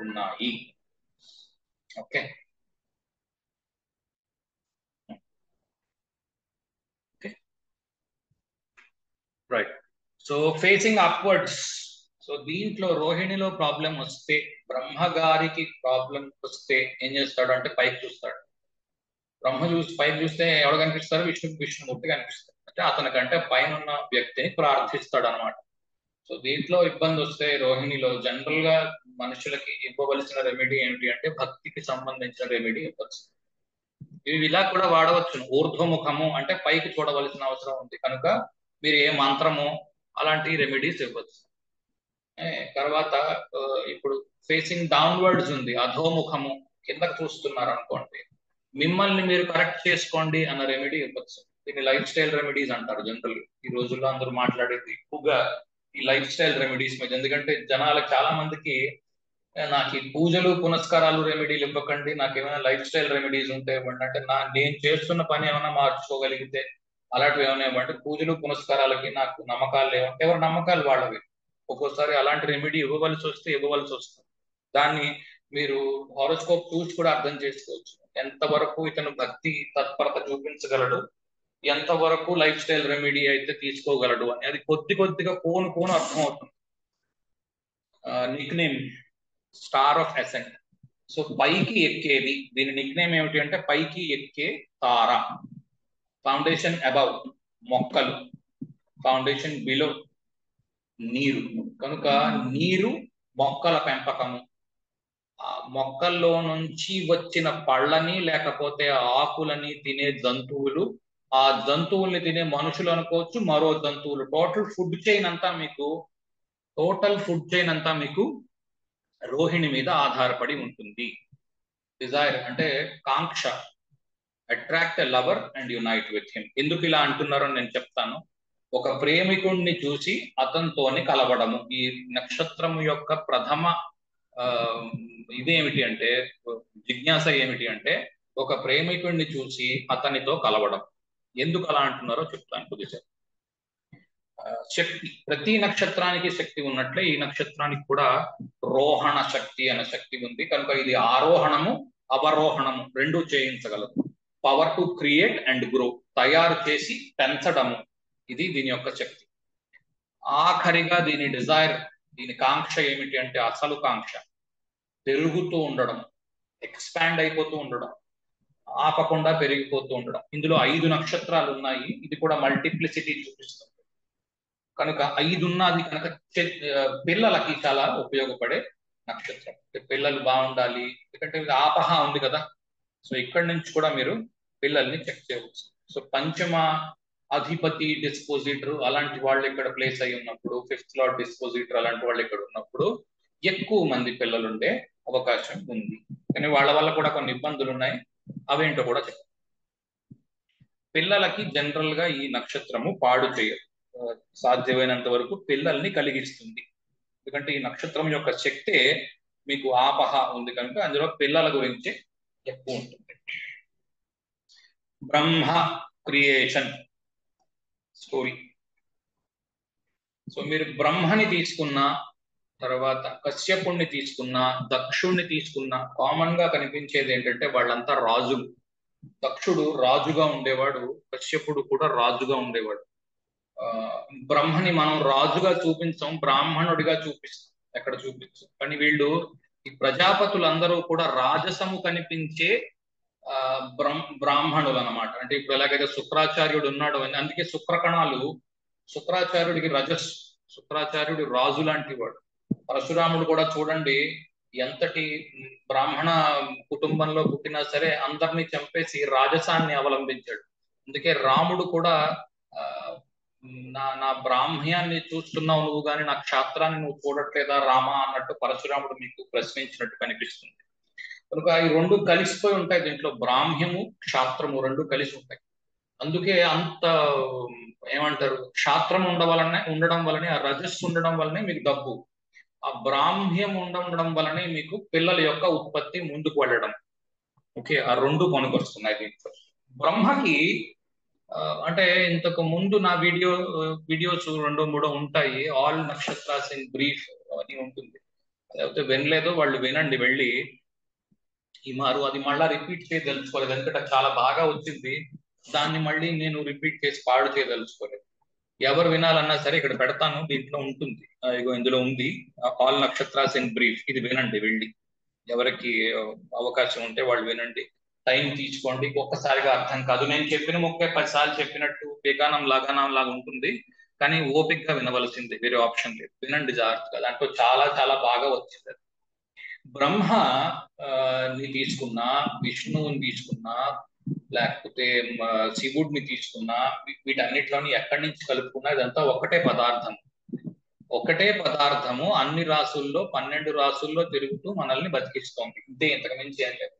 ఉన్నాయి. Okay. Right. So facing upwards. So దీంట్లో రోహిణిలో ప్రాబ్లం వస్తే, బ్రహ్మగారికి ప్రాబ్లం వస్తే ఏం చేస్తాడు అంటే పైకి చూస్తాడు. పైకి చూస్తే ఎవరు కనిపిస్తారు? విష్ణుమూర్తి కనిపిస్తారు. అంటే అతనికంటే పైన ఉన్న వ్యక్తిని ప్రార్థిస్తాడు అనమాట. సో దీంట్లో ఇబ్బంది వస్తే రోహిణిలో జనరల్ గా మనుషులకి ఇవ్వవలసిన రెమెడీ ఏమిటి అంటే భక్తికి సంబంధించిన రెమెడీ ఇవ్వచ్చు. ఇవి ఇలా కూడా వాడవచ్చు. ఊర్ధ్వముఖము అంటే పైకి చూడవలసిన అవసరం ఉంది కనుక మీరు ఏ మంత్రము అలాంటి రెమెడీస్ ఇవ్వచ్చు. తర్వాత ఇప్పుడు ఫేసింగ్ డౌన్వర్డ్స్ ఉంది, అధోముఖము, కిందకు చూస్తున్నారు అనుకోండి, మిమ్మల్ని మీరు కరెక్ట్ చేసుకోండి అన్న రెమెడీ ఇవ్వచ్చు. దీన్ని లైఫ్ స్టైల్ రెమెడీస్ అంటారు. జనరల్ ఈ రోజుల్లో అందరూ మాట్లాడేది ఎక్కువగా ఈ లైఫ్ స్టైల్ రెమెడీస్ మీద. ఎందుకంటే జనాలకు చాలా మందికి నాకు ఈ పూజలు పునస్కారాలు రెమెడీలు ఇవ్వకండి, నాకు ఏమైనా లైఫ్ స్టైల్ రెమెడీస్ ఉంటే ఇవ్వండి అంటే, నేను చేస్తున్న పని ఏమైనా మార్చుకోగలిగితే అలాంటివి ఏమైనా ఇవ్వండి. పూజలు పునస్కారాలకి నాకు నమ్మకాలు లేవంటే ఎవరి నమ్మకాలు వాళ్ళవి. ఒక్కోసారి అలాంటి రెమెడీ ఇవ్వవలసి వస్తుంది. దాన్ని మీరు హారోస్కోప్ చూసి కూడా అర్థం చేసుకోవచ్చు. ఎంతవరకు ఇతను భక్తి తత్పరత చూపించగలడు, ఎంతవరకు లైఫ్ స్టైల్ రెమెడీ అయితే తీసుకోగలడు అని అది కొద్దిగా కోను అర్థమవుతుంది. Nick name star of ascent. So పైకి ఎక్కేది, దీని నిక్ నేమ్ ఏమిటి అంటే పైకి ఎక్కే తార. ఫౌండేషన్ అబౌవ్ మొక్కలు, ఫౌండేషన్ బిలో నీరు. కనుక నీరు మొక్కల పెంపకము, ఆ మొక్కల్లో నుంచి వచ్చిన పళ్ళని లేకపోతే ఆకులని తినే జంతువులు, ఆ జంతువుల్ని తినే మనుషులు అనుకోవచ్చు, మరో జంతువులు, టోటల్ ఫుడ్ చైన్ అంతా మీకు రోహిణి మీద ఆధారపడి ఉంటుంది. డిజైర్ అంటే కాంక్ష, attract a lover and unite with him. ఎందుకు ఇలా అంటున్నారో నేను చెప్తాను. ఒక ప్రేమికుణ్ణి చూసి అతనితోని కలవడము. ఈ నక్షత్రం యొక్క ప్రథమ ఇదేమిటి అంటే జిజ్ఞాస ఏమిటి అంటే ఒక ప్రేమికుణ్ణి చూసి అతనితో కలవడం. ఎందుకు అలా అంటున్నారో చెప్తాను కొద్దిసేపు. శక్తి, ప్రతి నక్షత్రానికి శక్తి ఉన్నట్లే ఈ నక్షత్రానికి కూడా రోహణ శక్తి అనే శక్తి ఉంది. కనుక ఇది ఆరోహణము అవరోహణము రెండూ చేయించగలదు. Power to create and grow, తయారు చేసి పెంచడము, ఇది దీని యొక్క శక్తి. ఆఖరిగా దీని డిజైర్, దీని కాంక్ష ఏమిటి అంటే అసలు కాంక్ష పెరుగుతూ ఉండడం, ఎక్స్పాండ్ అయిపోతూ ఉండడం, ఆపకుండా పెరిగిపోతూ ఉండడం. ఇందులో 5 నక్షత్రాలు ఉన్నాయి. ఇది కూడా మల్టిప్లిసిటీ చూపిస్తుంది. కనుక 5 ఉన్నది కనుక పిల్లలకి చాలా ఉపయోగపడే నక్షత్రం. పిల్లలు బాగుండాలి, ఎందుకంటే ఇది ఆపహ ఉంది కదా. సో ఇక్కడి నుంచి కూడా మీరు పిల్లల్ని చెక్ చేయవచ్చు. సో పంచమ అధిపతి డిస్పోజిటర్ అలాంటి వాళ్ళు ఇక్కడ ప్లేస్ అయి ఉన్నప్పుడు, 5th లార్డ్ డిస్పోజిటర్ అలాంటి వాళ్ళు ఇక్కడ ఉన్నప్పుడు ఎక్కువ మంది పిల్లలు ఉండే అవకాశం ఉంది. కానీ వాళ్ళ వల్ల కూడా కొన్ని ఇబ్బందులు ఉన్నాయి, అవేంటో కూడా చెప్తాను. పిల్లలకి జనరల్ గా ఈ నక్షత్రము పాడు చేయదు, సాధ్యమైనంత వరకు పిల్లల్ని కలిగిస్తుంది. ఎందుకంటే ఈ నక్షత్రం యొక్క శక్తే మీకు ఆపహ ఉంది కనుక అందులో పిల్లల గురించి ఎక్కువ ఉంటుంది. బ్రహ్మ క్రియేషన్ స్టోరీ. సో మీరు బ్రహ్మని తీసుకున్న తర్వాత కశ్యపుణ్ణి తీసుకున్న దక్షుణ్ణి తీసుకున్న కామన్ గా కనిపించేది ఏంటంటే వాళ్ళంతా రాజులు. దక్షుడు రాజుగా ఉండేవాడు, కశ్యపుడు కూడా రాజుగా ఉండేవాడు. బ్రహ్మని మనం రాజుగా చూపించాం, బ్రాహ్మణుడిగా చూపిస్తాం, ఎక్కడ చూపించాం. కానీ వీళ్ళు ఈ ప్రజాపతులందరూ కూడా రాజసము కనిపించే బ్రాహ్మణులు అన్నమాట. అంటే ఇప్పుడు ఎలాగైతే శుక్రాచార్యుడు ఉన్నాడు అని, అందుకే శుక్రకణాలు, శుక్రాచార్యుడికి రజస్సు, శుక్రాచార్యుడు రాజు లాంటి వాడు. పరశురాముడు కూడా చూడండి ఎంతటి బ్రాహ్మణ కుటుంబంలో పుట్టినా సరే అందరినీ చంపేసి రాజసాన్ని అవలంబించాడు. అందుకే రాముడు కూడా నా బ్రాహ్మ్యాన్ని చూస్తున్నావు నువ్వు కానీ నా క్షాత్రాన్ని నువ్వు చూడట్లేదా రామా అన్నట్టు పరశురాముడు మీకు ప్రశ్నించినట్టు కనిపిస్తుంది. కనుక ఈ రెండు కలిసిపోయి ఉంటాయి దీంట్లో, బ్రాహ్మ్యము క్షాత్రము రెండు కలిసి ఉంటాయి. అందుకే అంత ఏమంటారు, క్షాత్రం ఉండడం వలనే ఆ రజస్సు ఉండడం వలనే మీకు డబ్బు, ఆ బ్రాహ్మ్యం ఉండడం వలనే మీకు పిల్లల యొక్క ఉత్పత్తి ముందుకు వెళ్ళడం. ఓకే, ఆ రెండు పనికొస్తున్నాయి దీంట్లో. బ్రహ్మకి అంటే ఇంతకు ముందు నా వీడియోస్ 2-3 ఉంటాయి, ఆల్ నక్షత్రాస్ ఇన్ బ్రీఫ్ అని ఉంటుంది. లేకపోతే వినలేదు వాళ్ళు వినండి వెళ్ళి. ఈ మారు అది మళ్ళా రిపీట్ చేయదలుచుకోలేదు, ఎందుకంటే చాలా బాగా వచ్చింది, దాన్ని మళ్ళీ నేను రిపీట్ చేసి పాడు చేయదలుచుకోలేదు. ఎవరు వినాలన్నా సరే ఇక్కడ పెడతాను, దీంట్లో ఉంటుంది, ఇగో ఇందులో ఉంది ఆల్ నక్షత్రాస్ ఇన్ బ్రీఫ్. ఇది వినండి వెళ్ళి, ఎవరికి అవకాశం ఉంటే వాళ్ళు వినండి, టైం తీసుకోండి. ఒక్కసారిగా అర్థం కాదు, నేను చెప్పిన 10 సార్లు చెప్పినట్టు బేగానం లాగానం లాగా ఉంటుంది, కానీ ఓపికగా వినవలసింది, వేరే ఆప్షన్ లేదు. వినండి జాగ్రత్తగా, దాంట్లో చాలా చాలా బాగా వచ్చింది. బ్రహ్మ ని తీసుకున్నా, విష్ణువుని తీసుకున్నా, లేకపోతే శివుడిని తీసుకున్నా, వీటన్నిటిలోని ఎక్కడి నుంచి కలుపుకున్నా ఇదంతా ఒకటే పదార్థం. ఒకటే పదార్థము అన్ని రాసుల్లో 12 రాసుల్లో తిరుగుతూ మనల్ని బతికిస్తోంది. ఇంతే, ఇంతకు మించి ఏం లేదు.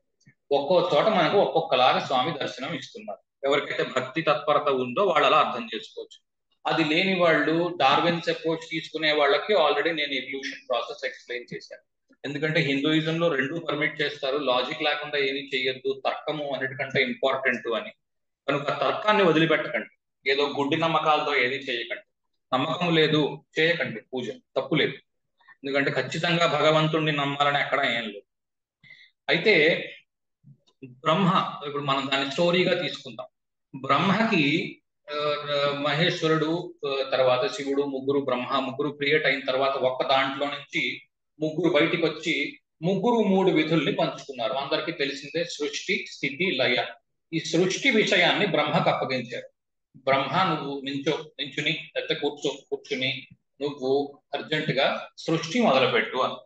ఒక్కో చోట మనకు ఒక్కొక్కలాగా స్వామి దర్శనం ఇస్తున్నారు. ఎవరికైతే భక్తి తత్పరత ఉందో వాళ్ళు అలా అర్థం చేసుకోవచ్చు. అది లేని వాళ్ళు డార్విన్స్ అప్రోచ్ తీసుకునే వాళ్ళకి ఆల్రెడీ నేను ఎవల్యూషన్ ప్రాసెస్ ఎక్స్ప్లెయిన్ చేశాను. ఎందుకంటే హిందూయిజంలో రెండు పర్మిట్ చేస్తారు, లాజిక్ లేకుండా ఏమీ చేయొద్దు, తర్కము అన్నిటికంటే ఇంపార్టెంట్ అని. కనుక తర్కాన్ని వదిలిపెట్టకండి, ఏదో గుడ్డి నమ్మకాలతో ఏది చేయకండి. నమ్మకం లేదు చేయకండి పూజ, తప్పు లేదు, ఎందుకంటే ఖచ్చితంగా భగవంతుణ్ణి నమ్మాలని ఎక్కడ ఏం లేదు. అయితే బ్రహ్మ, ఇప్పుడు మనం దాన్ని స్టోరీగా తీసుకుందాం. బ్రహ్మకి మహేశ్వరుడు తర్వాత శివుడు ముగ్గురు క్రియేట్ అయిన తర్వాత ఒక్క దాంట్లో నుంచి ముగ్గురు బయటికి వచ్చి ముగ్గురు 3 విధుల్ని పంచుకున్నారు. అందరికీ తెలిసిందే, సృష్టి స్థితి లయ. ఈ సృష్టి విషయాన్ని బ్రహ్మకు అప్పగించారు. బ్రహ్మ నువ్వు నించుని లేకపోతే కూర్చుని నువ్వు అర్జెంట్ గా సృష్టి మొదలుపెట్టు అని.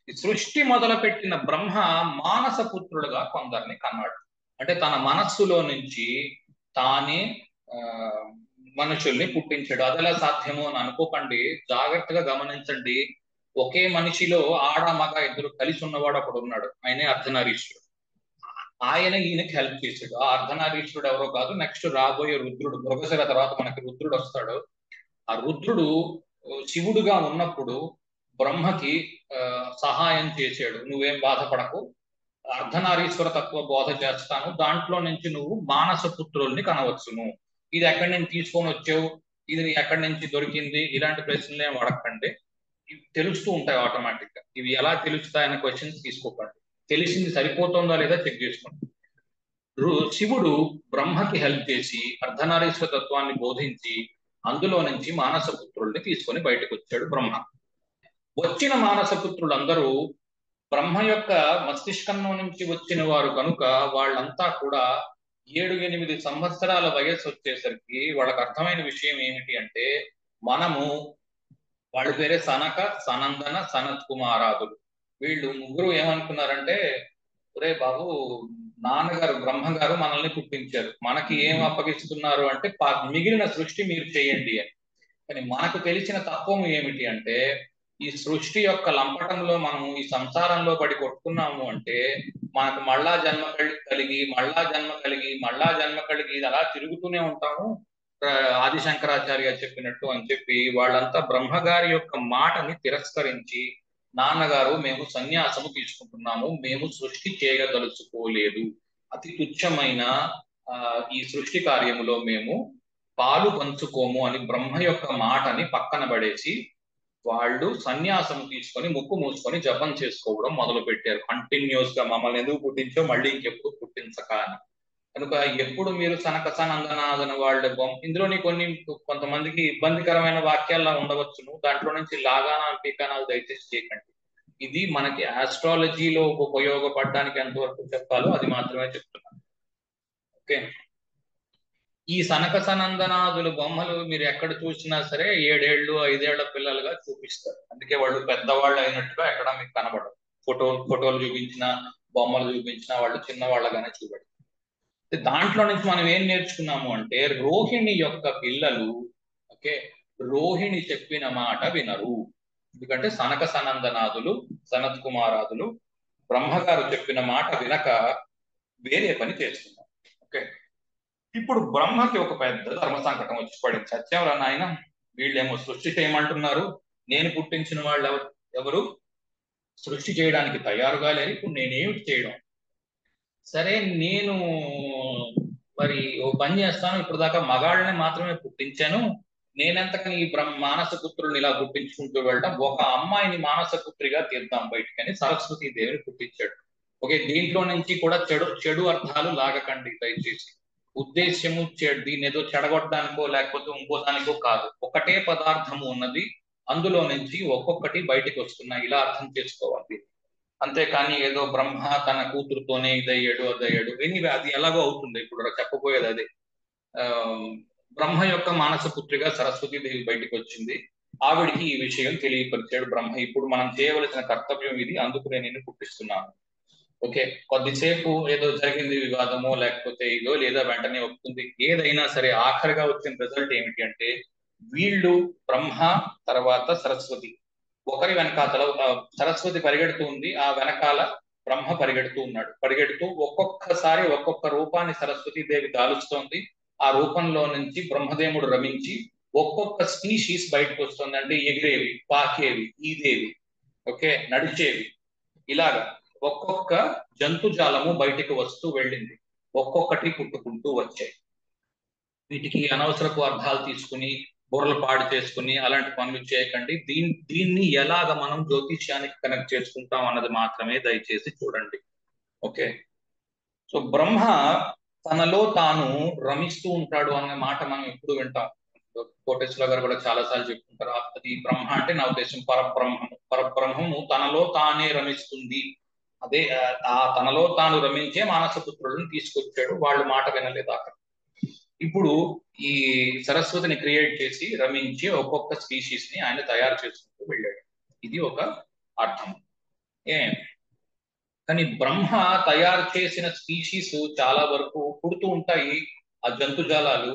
ఈ సృష్టి మొదలుపెట్టిన బ్రహ్మ మానస పుత్రుడుగా కొందరిని కన్నాడు. అంటే తన మనస్సులో నుంచి తానే మనుషుల్ని పుట్టించాడు. అదెలా సాధ్యమో అని అనుకోకండి, జాగ్రత్తగా గమనించండి. ఒకే మనిషిలో ఆడ మగ ఇద్దరు కలిసి ఉన్నవాడు ఒకడు ఉన్నాడు, ఆయనే అర్ధనారీశ్వరుడు. ఆయన ఈయనకి హెల్ప్ చేశాడు. ఆ అర్ధనారీశ్వరుడు ఎవరో కాదు, నెక్స్ట్ రాబోయే రుద్రుడు, మృగశిర తర్వాత మనకి రుద్రుడు వస్తాడు. ఆ రుద్రుడు శివుడుగా ఉన్నప్పుడు బ్రహ్మకి సహాయం చేశాడు. నువ్వేం బాధపడకు, అర్ధనారీశ్వర తత్వ బోధ చేస్తాను, దాంట్లో నుంచి నువ్వు మానస పుత్రుల్ని కనవచ్చును. ఇది ఎక్కడి నుంచి తీసుకొని వచ్చావు, ఇది ఎక్కడి నుంచి దొరికింది, ఇలాంటి ప్రశ్నలు ఏం అడగకండి. ఇవి తెలుస్తూ ఉంటాయి ఆటోమేటిక్ గా. ఇవి ఎలా తెలుస్తాయనే క్వశ్చన్స్ తీసుకోకండి, తెలిసింది సరిపోతుందా లేదా చెక్ చేసుకోండి. శివుడు బ్రహ్మకి హెల్ప్ చేసి అర్ధనారీశ్వర తత్వాన్ని బోధించి అందులో నుంచి మానస పుత్రుల్ని తీసుకొని బయటకు వచ్చాడు బ్రహ్మ. వచ్చిన మానస పుత్రులందరూ బ్రహ్మ యొక్క మస్తిష్కంలో నుంచి వచ్చిన వారు కనుక వాళ్ళంతా కూడా 7-8 సంవత్సరాల వయస్సు వచ్చేసరికి వాళ్ళకి అర్థమైన విషయం ఏమిటి అంటే, మనము, వాళ్ళ పేరే సనక, సనందన, సనత్ కుమారాదులు. వీళ్ళు ముగ్గురు ఏమనుకున్నారంటే, ఒరే బాబు, నాన్నగారు బ్రహ్మగారు మనల్ని పుట్టించారు, మనకి ఏం అప్పగిస్తున్నారు అంటే మిగిలిన సృష్టి మీరు చేయండి అని. కానీ మనకు తెలిసిన తత్వం ఏమిటి అంటే, ఈ సృష్టి యొక్క లంపటంలో మనము ఈ సంసారంలో పడి కొట్టుకున్నాము అంటే మనకు మళ్ళా జన్మ కలిగి ఇది అలా తిరుగుతూనే ఉంటాము. ఆదిశంకరాచార్య చెప్పినట్టు అని చెప్పి వాళ్ళంతా బ్రహ్మగారి యొక్క మాటని తిరస్కరించి, నాన్నగారు మేము సన్యాసము తీసుకుంటున్నాము, మేము సృష్టి చేయదలుచుకోలేదు, అతి తుచ్చమైన ఈ సృష్టి కార్యములో మేము పాలు పంచుకోము అని బ్రహ్మ యొక్క మాటని పక్కన పడేసి వాళ్ళు సన్యాసం తీసుకొని ముక్కు మూసుకొని జపం చేసుకోవడం మొదలు పెట్టారు. కంటిన్యూస్ గా మమ్మల్ని ఎందుకు పుట్టించో మళ్ళీ ఇంకెప్పుడు పుట్టించక అని. కనుక ఎప్పుడు మీరు సనక సనందనాదన వాళ్ళ ఇందులోని కొంతమందికి ఇబ్బందికరమైన వాక్యాల్లో ఉండవచ్చును, దాంట్లో నుంచి లాగానాలు పీకానాలు దయచేసి చేయకండి. ఇది మనకి ఆస్ట్రాలజీలో ఉపయోగపడడానికి ఎంతవరకు చెప్పాలో అది మాత్రమే చెప్తున్నాను. ఓకే, ఈ సనక సనందనాదులు బొమ్మలు మీరు ఎక్కడ చూసినా సరే 7 ఏళ్ళు 5 ఏళ్ల పిల్లలుగా చూపిస్తారు. అందుకే వాళ్ళు పెద్దవాళ్ళు అయినట్టుగా ఎక్కడ మీకు కనబడరు. ఫోటోలు చూపించిన, బొమ్మలు చూపించిన వాళ్ళు చిన్నవాళ్ళగానే చూపెడతారు. దాంట్లో నుంచి మనం ఏం నేర్చుకున్నాము అంటే, రోహిణి యొక్క పిల్లలు ఓకే రోహిణి చెప్పిన మాట వినరు. ఎందుకంటే సనక సనందనాదులు, సనత్ కుమారాదులు బ్రహ్మగారు చెప్పిన మాట వినక వేరే పని చేస్తున్నారు. ఓకే, ఇప్పుడు బ్రహ్మకి ఒక పెద్ద ధర్మ సంకటం వచ్చి పడింది. సత్యం రా నాయన, వీళ్ళేమో సృష్టి చేయమంటున్నారు, నేను పుట్టించిన వాళ్ళు ఎవరు సృష్టి చేయడానికి తయారుగా లేరు, ఇప్పుడు నేనేమిటి చేయడం? సరే, నేను మరి ఓ పని చేస్తాను, ఇప్పుడు దాకా మగాళ్ళని మాత్రమే పుట్టించాను, నేనెంతకని ఈ మానస పుత్రుల్ని ఇలా పుట్టించుకుంటూ వెళ్ళటం, ఒక అమ్మాయిని మానస పుత్రిగా తీద్దాం బయటికని సరస్వతీ దేవిని పుట్టించాడు. ఓకే, దీంట్లో నుంచి కూడా చెడు అర్థాలు లాగకండి దయచేసి. ఉద్దేశ్యము దీన్ని ఏదో చెడగొట్టడానికో లేకపోతే ఇంకోదానికో కాదు. ఒకటే పదార్థము ఉన్నది, అందులో నుంచి ఒక్కొక్కటి బయటికి వస్తున్నాయి, ఇలా అర్థం చేసుకోవాలి. అంతేకాని ఏదో బ్రహ్మ తన కూతురుతోనే ఇదయ్యాడు అదయ్యాడు అది ఎలాగో అవుతుంది. ఇప్పుడు చెప్పబోయేది అదే. బ్రహ్మ యొక్క మానస పుత్రిగా సరస్వతీదేవి బయటికి వచ్చింది. ఆవిడికి ఈ విషయం తెలియపరిచాడు బ్రహ్మ. ఇప్పుడు మనం చేయవలసిన కర్తవ్యం ఇది, అందుకు నేను నిన్ను పుట్టిస్తున్నాను. ఓకే, కొద్దిసేపు ఏదో జరిగింది వివాదమో లేకపోతే ఇదో, లేదా వెంటనే వస్తుంది, ఏదైనా సరే ఆఖరిగా వచ్చిన రిజల్ట్ ఏమిటి అంటే, వీళ్ళు బ్రహ్మ తర్వాత సరస్వతి ఒకరి వెనకాతల సరస్వతి పరిగెడుతూ ఉంది, ఆ వెనకాల బ్రహ్మ పరిగెడుతూ ఉన్నాడు. పరిగెడుతూ ఒక్కొక్కసారి ఒక్కొక్క రూపాన్ని సరస్వతీదేవి దాలుస్తోంది. ఆ రూపంలో నుంచి బ్రహ్మదేవుడు రమించి ఒక్కొక్క స్పీషీస్ బయటకు వస్తుంది. అంటే ఎగిరేవి, పాకేవి, ఈదేవి, ఓకే, నడిచేవి, ఇలాగా ఒక్కొక్క జంతుజాలము బయటికి వస్తూ వెళ్ళింది. ఒక్కొక్కటి పుట్టుకుంటూ వచ్చాయి. వీటికి అనవసరపు అర్థాలు తీసుకుని బుర్రలు పాడు చేసుకుని అలాంటి పనులు చేయకండి. దీన్ని ఎలాగ మనం జ్యోతిష్యానికి కనెక్ట్ చేసుకుంటాం అన్నది మాత్రమే దయచేసి చూడండి. ఓకే, సో బ్రహ్మ తనలో తాను రమిస్తూ ఉంటాడు అన్న మాట మనం ఎప్పుడు వింటాం. కోటేశ్వర గారు కూడా చాలా సార్లు చెప్పుకుంటారు. అది బ్రహ్మ అంటే నా ఉద్దేశం పరబ్రహ్మము తనలో తానే రమిస్తుంది. అదే ఆ తనలో తాను రమించే మానసపుత్రులను తీసుకొచ్చాడు. వాళ్ళు మాట వినలేదు అక్కడ. ఇప్పుడు ఈ సరస్వతిని క్రియేట్ చేసి రమించి ఒక్కొక్క స్పీషీస్ ని ఆయన తయారు చేసుకుంటూ వెళ్ళాడు. ఇది ఒక అర్థం. కానీ బ్రహ్మ తయారు చేసిన స్పీషీస్ చాలా వరకు పుడుతూ ఉంటాయి. ఆ జంతుజాలాలు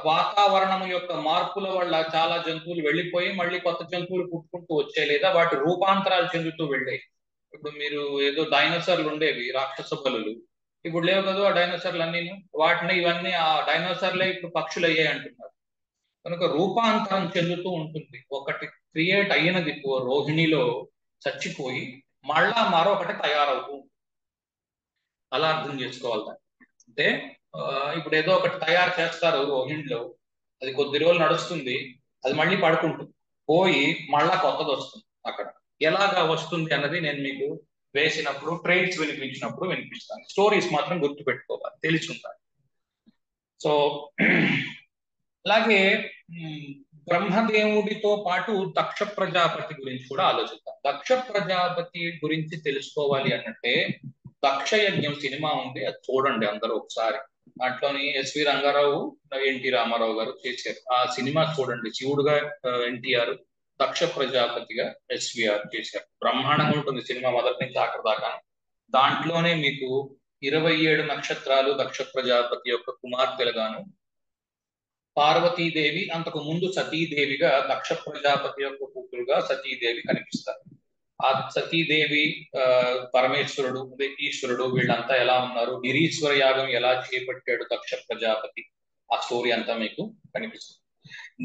వాతావరణం యొక్క మార్పుల వల్ల చాలా జంతువులు వెళ్ళిపోయి మళ్ళీ కొత్త జంతువులు పుట్టుకుంటూ వచ్చాయి, లేదా వాటి రూపాంతరాలు చెందుతూ వెళ్ళాయి. ఇప్పుడు మీరు ఏదో డైనోసార్లు ఉండేవి, రాక్షస బలులు, ఇప్పుడు లేవు కదా ఆ డైనోసార్లు అన్ని. వాటిని ఇవన్నీ ఆ డైనోసార్లే ఇప్పుడు పక్షులు అయ్యాయి అంటున్నారు. కనుక రూపాంతరం చెందుతూ ఉంటుంది. ఒకటి క్రియేట్ అయినది రోహిణిలో చచ్చిపోయి మళ్ళా మరొకటి తయారవుతూ, అలా అర్థం చేసుకోవాలి దాన్ని. అంటే ఇప్పుడు ఏదో ఒకటి తయారు చేస్తారు రోహిణిలో, అది కొద్ది రోజులు నడుస్తుంది, అది మళ్ళీ పడుకుంటుంది, పోయి మళ్ళా కొత్తది వస్తుంది. అక్కడ ఎలాగా వస్తుంది అన్నది నేను మీకు వేసినప్పుడు ట్రైట్స్ వినిపించినప్పుడు వినిపిస్తాను. స్టోరీస్ మాత్రం గుర్తుపెట్టుకోవాలి, తెలిసి ఉండాలి. సో అలాగే బ్రహ్మదేవుడితో పాటు దక్ష ప్రజాపతి గురించి కూడా ఆలోచిద్దాం. దక్ష ప్రజాపతి గురించి తెలుసుకోవాలి అన్నట్టే దక్ష యజ్ఞం సినిమా ఉంది, అది చూడండి అందరూ ఒకసారి. దాంట్లోని ఎస్వి రంగారావు, ఎన్టీ రామారావు గారు చేశారు. ఆ సినిమా చూడండి. శివుడుగా ఎన్టీఆర్, దక్ష ప్రజాపతిగా ఎస్విఆర్ చేశారు. బ్రహ్మాండంగా ఉంటుంది సినిమా మొదటి నుంచి ఆఖరి దాకా. దాంట్లోనే మీకు 27 నక్షత్రాలు దక్ష ప్రజాపతి యొక్క కుమార్తెలుగాను, పార్వతీదేవి అంతకు ముందు సతీదేవిగా, దక్ష ప్రజాపతి యొక్క కూతురుగా సతీదేవి కనిపిస్తారు. ఆ సతీదేవి పరమేశ్వరుడు ఈశ్వరుడు వీళ్ళంతా ఎలా ఉన్నారు, గిరీశ్వర యాగం ఎలా చేపట్టాడు దక్ష ప్రజాపతి, ఆ స్టోరీ అంతా మీకు కనిపిస్తుంది.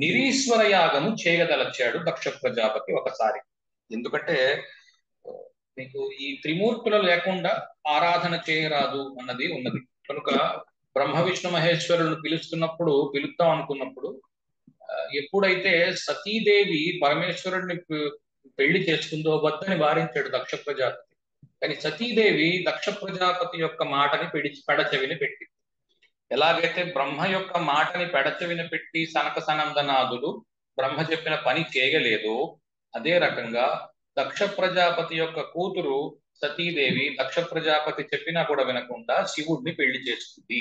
నిరీశ్వర యాగము చేయదలచాడు దక్ష ప్రజాపతి ఒకసారి. ఎందుకంటే మీకు ఈ త్రిమూర్తులు లేకుండా ఆరాధన చేయరాదు అన్నది ఉన్నది కనుక బ్రహ్మ విష్ణు మహేశ్వరులను పిలుద్దాం అనుకున్నప్పుడు ఎప్పుడైతే సతీదేవి పరమేశ్వరుడిని పెళ్లి చేసుకుందో వద్దని వారించాడు దక్ష ప్రజాపతి. కానీ సతీదేవి దక్ష ప్రజాపతి యొక్క మాటని పెడచెవిని పెట్టి, ఎలాగైతే బ్రహ్మ యొక్క మాటని పెడచెవిన పెట్టి సనక సనందనాథులు బ్రహ్మ చెప్పిన పని చేయలేదో, అదే రకంగా దక్ష ప్రజాపతి యొక్క కూతురు సతీదేవి దక్ష ప్రజాపతి చెప్పినా కూడా వినకుండా శివుడిని పెళ్లి చేసుకుంది.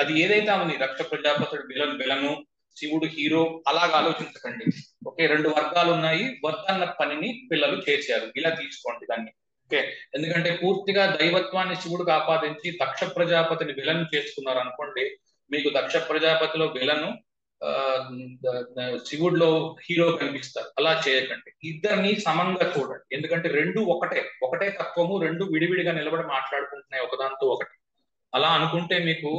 అది ఏదైతే ఉంది, దక్ష ప్రజాపతుడు విలను, శివుడు హీరో, అలాగా ఆలోచించకండి. ఓకే, రెండు వర్గాలు ఉన్నాయి, వద్దన్న పనిని పిల్లలు చేశారు, ఇలా తీసుకోండి దాన్ని. ఓకే, ఎందుకంటే పూర్తిగా దైవత్వాన్ని శివుడికి ఆపాదించి దక్ష ప్రజాపతిని విలను చేసుకున్నారు అనుకోండి, మీకు దక్ష ప్రజాపతిలో విలను శివుడిలో హీరో కనిపిస్తారు. అలా చేయకండి, ఇద్దరిని సమంగా చూడండి. ఎందుకంటే రెండు ఒకటే తత్వము, రెండు విడివిడిగా నిలబడి మాట్లాడుకుంటున్నాయి ఒకదాంతో ఒకటి. అలా అనుకుంటే మీకు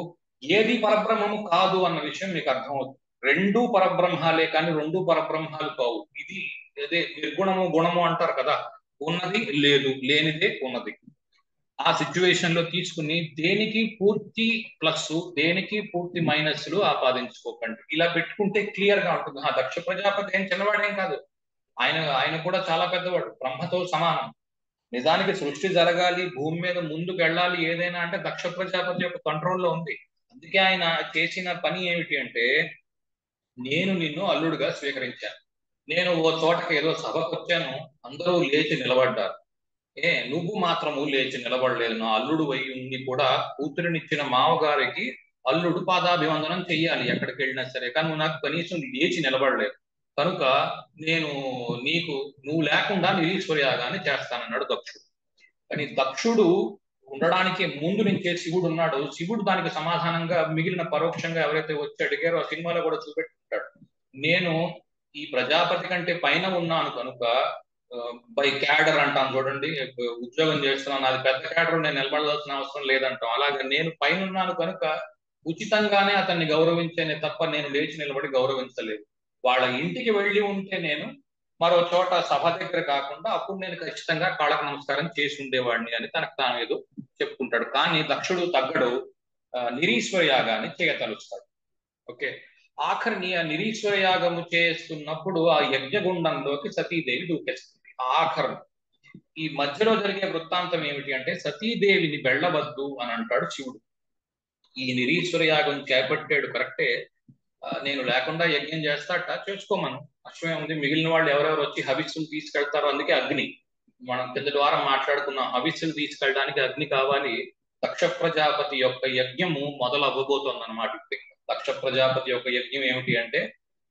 ఏది పరబ్రహ్మము కాదు అన్న విషయం మీకు అర్థమవుతుంది. రెండు పరబ్రహ్మాలే కానీ రెండు పరబ్రహ్మాలు కావు. ఇది అదే నిర్గుణము గుణము అంటారు కదా, ఉన్నది లేదు, లేనిదే ఉన్నది. ఆ సిచ్యువేషన్ లో తీసుకుని దేనికి పూర్తి ప్లస్ దేనికి పూర్తి మైనస్లు ఆపాదించుకోకండి. ఇలా పెట్టుకుంటే క్లియర్ గా ఉంటుంది. ఆ దక్ష ప్రజాపతి ఏం చిన్నవాడేం కాదు, ఆయన కూడా చాలా పెద్దవాడు, బ్రహ్మతో సమానం. నిజానికి సృష్టి జరగాలి, భూమి మీద ముందుకు వెళ్ళాలి ఏదైనా అంటే దక్ష ప్రజాపతి యొక్క కంట్రోల్లో ఉంది. అందుకే ఆయన చేసిన పని ఏమిటి అంటే, నేను నిన్ను అల్లుడుగా స్వీకరించాను. నేను ఓ చోటకి ఏదో సభకు వచ్చాను, అందరూ లేచి నిలబడ్డారు. నువ్వు మాత్రము లేచి నిలబడలేదు. నా అల్లుడు అయి ఉండి కూడా కూతురినిచ్చిన మామగారికి అల్లుడు పాదాభివందనం చెయ్యాలి ఎక్కడికి వెళ్ళినా సరే, కానీ నువ్వు నాకు కనీసం లేచి నిలబడలేదు. కనుక నేను నువ్వు లేకుండా నిరీశ్వర యాగాన్ని చేస్తానన్నాడు దక్షుడు. కానీ దక్షుడు ఉండడానికి ముందు నుంచే శివుడు ఉన్నాడు. శివుడు దానికి సమాధానంగా మిగిలిన పరోక్షంగా ఎవరైతే వచ్చి అడిగారో ఆ సినిమాలో కూడా చూపెట్టాడు, నేను ఈ ప్రజాపతి కంటే పైన ఉన్నాను కనుక, బై క్యాడర్ అంటాం చూడండి, ఉద్యోగం చేస్తున్నాను, అది పెద్ద క్యాడర్, నేను నిలబడాల్సిన అవసరం లేదంటాం. అలాగే నేను పైన ఉన్నాను కనుక ఉచితంగానే అతన్ని గౌరవించేనే తప్ప నేను లేచి నిలబడి గౌరవించలేదు. వాళ్ళ ఇంటికి వెళ్ళి ఉంటే నేను మరో చోట సభ దగ్గర కాకుండా అప్పుడు నేను ఖచ్చితంగా కాళ్ళకు నమస్కారం చేసి ఉండేవాడిని అని తనకు తాను ఏదో చెప్పుకుంటాడు. కానీ దక్షుడు తగ్గడు, నిరీశ్వర యాగాన్ని చేయతలుస్తాడు. ఓకే, ఆఖరిని ఆ నిరీశ్వర యాగము చేస్తున్నప్పుడు ఆ యజ్ఞగుండంలోకి సతీదేవి దూకేస్తుంది. ఆఖరు ఈ మధ్యలో జరిగే వృత్తాంతం ఏమిటి అంటే, సతీదేవిని వెళ్ళవద్దు అని అంటాడు శివుడు. ఈ నిరీశ్వర యాగం చేపట్టాడు కరెక్టే, నేను లేకుండా యజ్ఞం చేస్తాట, చేసుకోమను, అశ్వమే ఉంది. మిగిలిన వాళ్ళు ఎవరెవరు వచ్చి హవిస్సులు తీసుకెళ్తారో, అందుకే అగ్ని, మనం కిందటి వారం మాట్లాడుకున్నాం, హవిస్సులు తీసుకెళ్ళడానికి అగ్ని కావాలి. దక్ష ప్రజాపతి యొక్క యజ్ఞము మొదలు అవ్వబోతోంది అన్నమాట. దక్ష ప్రజాపతి యొక్క యజ్ఞం ఏమిటి అంటే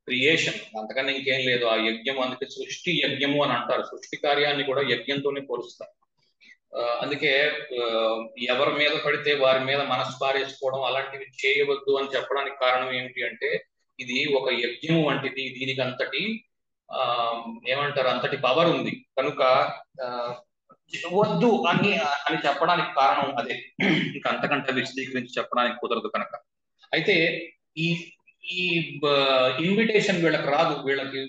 క్రియేషన్, అంతకన్నా ఇంకేం లేదు ఆ యజ్ఞం. అందుకే సృష్టి యజ్ఞము అని అంటారు. సృష్టి కార్యాన్ని కూడా యజ్ఞంతోనే పోలుస్తారు. అందుకే ఎవరి మీద పడితే వారి మీద మనసు పారేసుకోవడం అలాంటివి చేయవద్దు అని చెప్పడానికి కారణం ఏమిటి అంటే, ఇది ఒక యజ్ఞం వంటిది, దీనికి అంతటి ఏమంటారు, అంతటి పవర్ ఉంది కనుక వద్దు అని చెప్పడానికి కారణం అదే. ఇంకా అంతకంటే విశదీకరించి చెప్పడానికి కుదరదు కనుక. అయితే ఈ ఈ ఇన్విటేషన్ వీళ్ళకి రాదు, వీళ్ళకి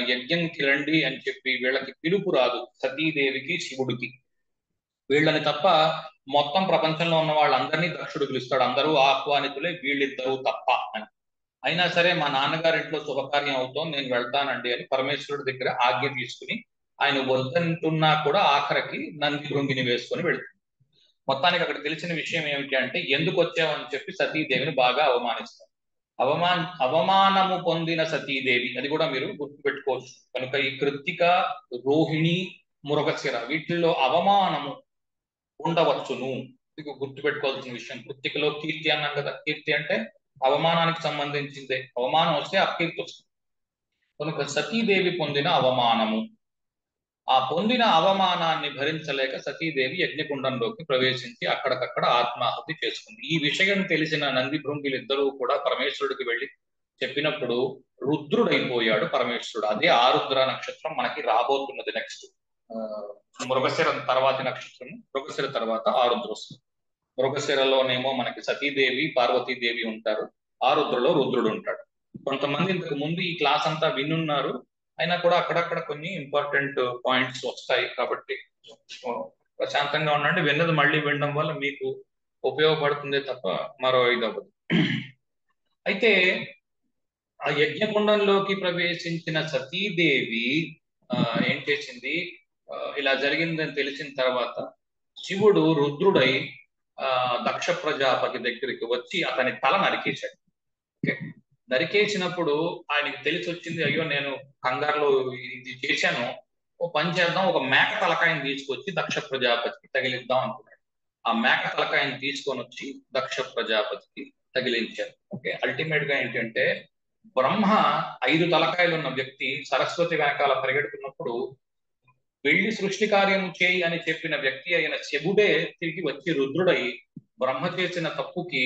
యజ్ఞంకి రండి అని చెప్పి వీళ్ళకి పిలుపు రాదు సతీదేవికి శివుడికి. వీళ్ళని తప్ప మొత్తం ప్రపంచంలో ఉన్న వాళ్ళందరినీ దక్షుడు పిలుస్తాడు, అందరూ ఆహ్వానితులే, వీళ్ళిద్దరూ తప్ప అని. అయినా సరే మా నాన్నగారింట్లో శుభకార్యం అవుతోంది, నేను వెళ్తానండి అని పరమేశ్వరుడి దగ్గర ఆజ్ఞ తీసుకుని ఆయన వద్దంటున్నా కూడా ఆఖరికి నంది భృంగిని వేసుకొని వెళ్తుంది. మొత్తానికి అక్కడ తెలిసిన విషయం ఏమిటి అంటే, ఎందుకు వచ్చావని చెప్పి సతీదేవిని బాగా అవమానిస్తారు. అవమానము పొందిన సతీదేవి, అది కూడా మీరు గుర్తుపెట్టుకోవచ్చు. కనుక ఈ కృత్తిక, రోహిణి, మృగశిర వీటిల్లో అవమానము ఉండవచ్చును, ఇది గుర్తుపెట్టుకోవాల్సిన విషయం. కృత్తికలో కీర్తి అన్నాం కదా, కీర్తి అంటే అవమానానికి సంబంధించిందే, అవమానం వస్తే అకీర్తి వస్తుంది. కనుక సతీదేవి పొందిన అవమానము, ఆ పొందిన అవమానాన్ని భరించలేక సతీదేవి యజ్ఞకుండంలోకి ప్రవేశించి అక్కడికక్కడ ఆత్మాహుతి చేసుకుంది. ఈ విషయం తెలిసిన నంది భృంగులిద్దరూ కూడా పరమేశ్వరుడికి వెళ్ళి చెప్పినప్పుడు రుద్రుడైపోయాడు పరమేశ్వరుడు. అదే ఆరుద్ర నక్షత్రం మనకి రాబోతున్నది నెక్స్ట్. మృగశిర తర్వాతి నక్షత్రం, మృగశిర తర్వాత ఆరుద్ర వస్తుంది. మృగశిరలోనేమో మనకి సతీదేవి పార్వతీదేవి ఉంటారు, ఆరుద్రలో రుద్రుడు ఉంటాడు. కొంతమంది ఇంతకు ముందు ఈ క్లాస్ అంతా వినున్నారు, అయినా కూడా అక్కడక్కడ కొన్ని ఇంపార్టెంట్ పాయింట్స్ వస్తాయి కాబట్టి ప్రశాంతంగా ఉండండి. విన్నది మళ్ళీ వినడం వల్ల మీకు ఉపయోగపడుతుందే తప్ప మరో ఇది అవ్వదు. అయితే ఆ యజ్ఞకుండంలోకి ప్రవేశించిన సతీదేవి ఏం చేసింది, ఇలా జరిగిందని తెలిసిన తర్వాత శివుడు రుద్రుడై దక్ష ప్రజాపతి దగ్గరికి వచ్చి అతని తల నరికేశాడు. ఓకే, నరికేసినప్పుడు ఆయనకి తెలిసి వచ్చింది, అయ్యో నేను కంగారులో ఇది చేశాను, ఓ పని చేద్దాం, ఒక మేక తలకాయని తీసుకొచ్చి దక్ష ప్రజాపతికి తగిలిద్దాం అనుకున్నాడు. ఆ మేక తలకాయని తీసుకొని వచ్చి దక్ష ప్రజాపతికి తగిలించారు. ఓకే, అల్టిమేట్ గా ఏంటంటే బ్రహ్మ 5 తలకాయలు ఉన్న వ్యక్తి సరస్వతి వెనకాల పరిగెడుతున్నప్పుడు వెళ్ళి సృష్టి కార్యము చేయి అని చెప్పిన వ్యక్తి అయిన శివుడే తిరిగి వచ్చి రుద్రుడై బ్రహ్మ చేసిన తప్పుకి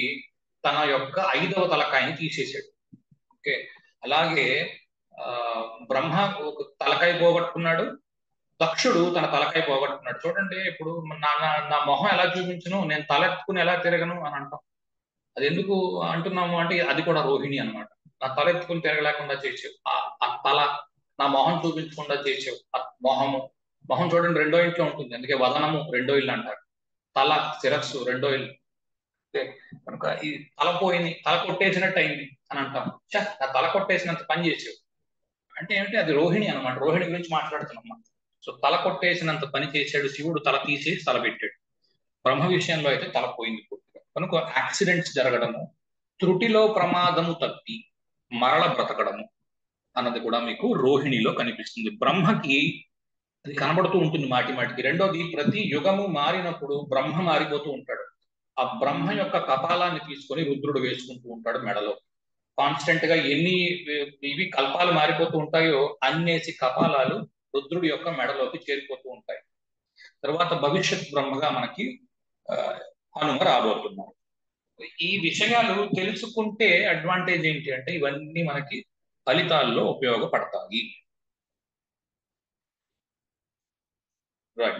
తన యొక్క 5వ తలకాయని తీసేశాడు. ఓకే, అలాగే బ్రహ్మ ఒక తలకాయ పోగొట్టుకున్నాడు, దక్షుడు తన తలకాయ పోగొట్టుకున్నాడు. చూడండి, ఇప్పుడు నా మొహం ఎలా చూపించను, నేను తలెత్తుకుని ఎలా తిరగను అని అంటాం. అది ఎందుకు అంటున్నాము అంటే అది కూడా రోహిణి అనమాట. నా తల ఎత్తుకుని తిరగలేకుండా చేసావు, ఆ తల నా మొహం చూపించకుండా చేసావు. ఆ మొహం చూడండి రెండో ఇంట్లో ఉంటుంది, అందుకే వదనము రెండో ఇల్లు అంటారు, తల శిరస్సు రెండో ఇల్లు. కనుక ఈ తల పోయింది, తల కొట్టేసినట్టు అయింది అని అంటాం. నా తల కొట్టేసినంత పని చేసావు అంటే ఏమిటి, అది రోహిణి అనమాట. రోహిణి గురించి మాట్లాడుతున్నాం. సో తల కొట్టేసినంత పని చేశాడు శివుడు, తల తీసేసి తల పెట్టాడు. బ్రహ్మ విషయంలో అయితే తల పోయింది పూర్తిగా. కనుక యాక్సిడెంట్స్ జరగడము, త్రుటిలో ప్రమాదము తప్పి మరల బ్రతకడము అన్నది కూడా మీకు రోహిణిలో కనిపిస్తుంది. బ్రహ్మకి అది కనబడుతూ ఉంటుంది మాటి మాటికి. రెండోది, ప్రతి యుగము మారినప్పుడు బ్రహ్మ మారిపోతూ ఉంటాడు. ఆ బ్రహ్మ యొక్క కపాలాన్ని తీసుకొని రుద్రుడు వేసుకుంటూ ఉంటాడు మెడలో. కాన్స్టెంట్ గా ఎన్ని ఇవి కల్పాలు మారిపోతూ ఉంటాయో అన్నేసి కపాలాలు రుద్రుడి యొక్క మెడలోకి చేరిపోతూ ఉంటాయి. తర్వాత భవిష్యత్ బ్రహ్మగా మనకి హనుమ రాబోతున్నారు. ఈ విషయాలు తెలుసుకుంటే అడ్వాంటేజ్ ఏంటి అంటే ఇవన్నీ మనకి ఫలితాల్లో ఉపయోగపడతాయి. రైట్.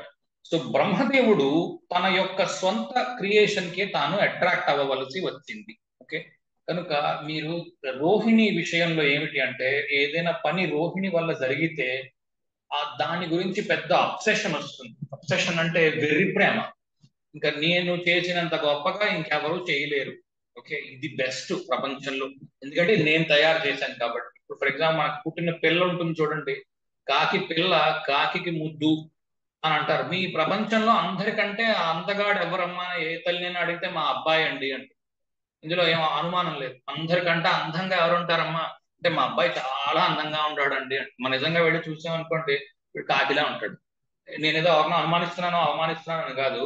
సో బ్రహ్మదేవుడు తన యొక్క సొంత క్రియేషన్ కి తాను అట్రాక్ట్ అవ్వవలసి వచ్చింది. ఓకే, కనుక మీరు రోహిణి విషయంలో ఏమిటి అంటే ఏదైనా పని రోహిణి వల్ల జరిగితే దాని గురించి పెద్ద అబ్సెషన్ వస్తుంది. అబ్సెషన్ అంటే వెర్రి ప్రేమ. ఇంకా నేను చేసినంత గొప్పగా ఇంకెవరూ చేయలేరు. ఓకే, ఇది బెస్ట్ ప్రపంచంలో, ఎందుకంటే నేను తయారు చేశాను కాబట్టి. ఇప్పుడు ఫర్ ఎగ్జాంపుల్ మనకు పుట్టిన పిల్ల ఉంటుంది చూడండి, కాకి పిల్ల కాకి ముద్దు అని అంటారు. మీ ప్రపంచంలో అందరికంటే అందగాడు ఎవరమ్మా ఏ తల్లిని అడిగితే మా అబ్బాయి అండి అంటే ఇందులో ఏమో అనుమానం లేదు. అందరికంటే అందంగా ఎవరు ఉంటారమ్మా అంటే మా అబ్బాయి చాలా అందంగా ఉంటాడండి అంటే. మనం నిజంగా వెళ్ళి చూసామనుకోండి ఇప్పుడు కాకిలా ఉంటాడు. నేనేదో ఎవరినో అవమానిస్తున్నాను అని కాదు,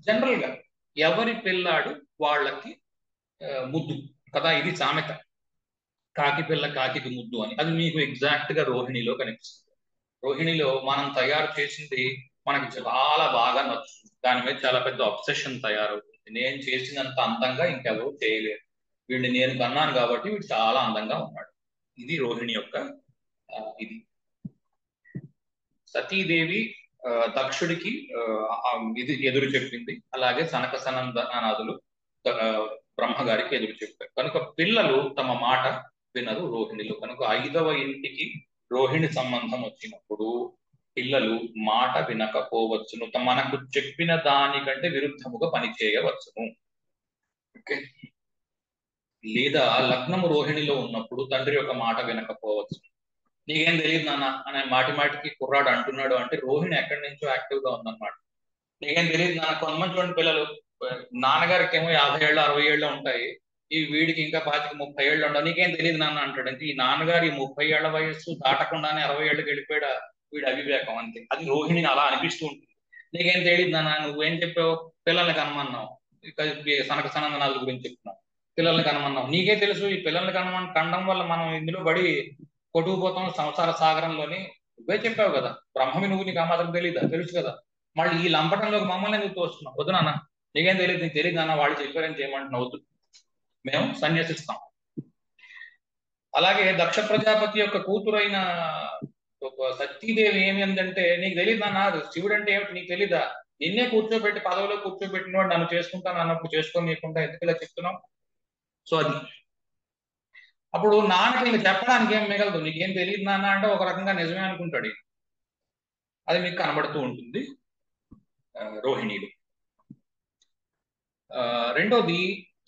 జనరల్ గా ఎవరి పిల్లాడు వాళ్ళకి ముద్దు కదా, ఇది సామెత. కాకి పిల్ల కాకి ముద్దు అని. అది మీకు ఎగ్జాక్ట్ గా రోహిణిలో కనిపిస్తుంది. రోహిణిలో మనం తయారు చేసింది మనకి చాలా బాగా నచ్చుతుంది, దాని మీద చాలా పెద్ద అబ్సెషన్ తయారవుతుంది. నేను చేసినంత అందంగా ఇంకెవరు చేయలేరు, వీడిని నేను కన్నాను కాబట్టి వీడు చాలా అందంగా ఉన్నాడు. ఇది రోహిణి యొక్క ఇది. సతీదేవి దక్షుడికి ఇది ఎదురు చెప్పింది, అలాగే సనక సనందనాదులు బ్రహ్మగారికి ఎదురు చెప్పారు. కనుక పిల్లలు తమ మాట వినరు రోహిణిలో. కనుక 5వ ఇంటికి రోహిణి సంబంధం వచ్చినప్పుడు పిల్లలు మాట వినకపోవచ్చును, మనకు చెప్పిన దానికంటే విరుద్ధముగా పనిచేయవచ్చును. ఓకే, లేదా లగ్నము రోహిణిలో ఉన్నప్పుడు తండ్రి యొక్క మాట వినకపోవచ్చు. నీకేం తెలియదు నాన్న అనే మాటి మాటికి కుర్రాడు అంటున్నాడు అంటే రోహిణి ఎక్కడి నుంచో యాక్టివ్ గా ఉందన్నమాట. నీకేం తెలియదు నాన్న, కొంతమంది చూడండి పిల్లలు, నాన్నగారికి ఏమో 50 ఏళ్ళు 60 ఏళ్ళు ఉంటాయి, ఈ వీడికి ఇంకా 25 30 ఏళ్ళు ఉండవు, నీకేం తెలియదు నాన్న అంటాడు. అంటే ఈ నాన్నగారి 30 ఏళ్ల వయస్సు దాటకుండానే 60 ఏళ్ళకి వెళ్ళిపోయాడు వీడి అవివేకం అంతే. అది రోహిణిని అలా అనిపిస్తూ ఉంటుంది. నీకేం తెలియదు నాన్న, నువ్వేం చెప్పావు, పిల్లల్ని కనమన్నావు, ఇక సనక సనందనాల గురించి చెప్తున్నావు, పిల్లల్ని కనమన్నావు, నీకే తెలుసు ఈ పిల్లల్ని కనడం వల్ల మనం ఇందులో పడి కొట్టుకుపోతాం సంసార సాగరంలోని, నువ్వే చెప్పావు కదా, బ్రహ్మవి నువ్వు, నీకు ఆ మాత్రం తెలియదా, తెలుసు కదా, మళ్ళీ ఈ లంపటంలోకి మమ్మల్ని ఎందుకు తోస్తున్నావు, వద్దు నాన్న, నీకేం తెలియదు, నీకు తెలియదు నాన్న, వాళ్ళు చెప్పారని చేయమంటున్నావు, వద్దు, మేము సన్యసిస్తాం. అలాగే దక్ష ప్రజాపతి యొక్క కూతురైన సతీదేవి ఏమి అందంటే, నీకు తెలియదు నాన్న శివుడు అంటే ఏమిటి నీకు తెలీదా, నిన్నే కూర్చోబెట్టి పదవిలో కూర్చోబెట్టిన వాడు నన్ను చేసుకుంటాను అన్నప్పుడు చేసుకోనీయకుండా ఎందుకు ఇలా చెప్తున్నావు. సో అది అప్పుడు నాన్నకి ఇంక చెప్పడానికి ఏం మిగలదు, నీకేం తెలియదు నాన్న అంటే ఒక రకంగా నిజమే అనుకుంటాడు. అది మీకు కనబడుతూ ఉంటుంది రోహిణిలో. రెండోది,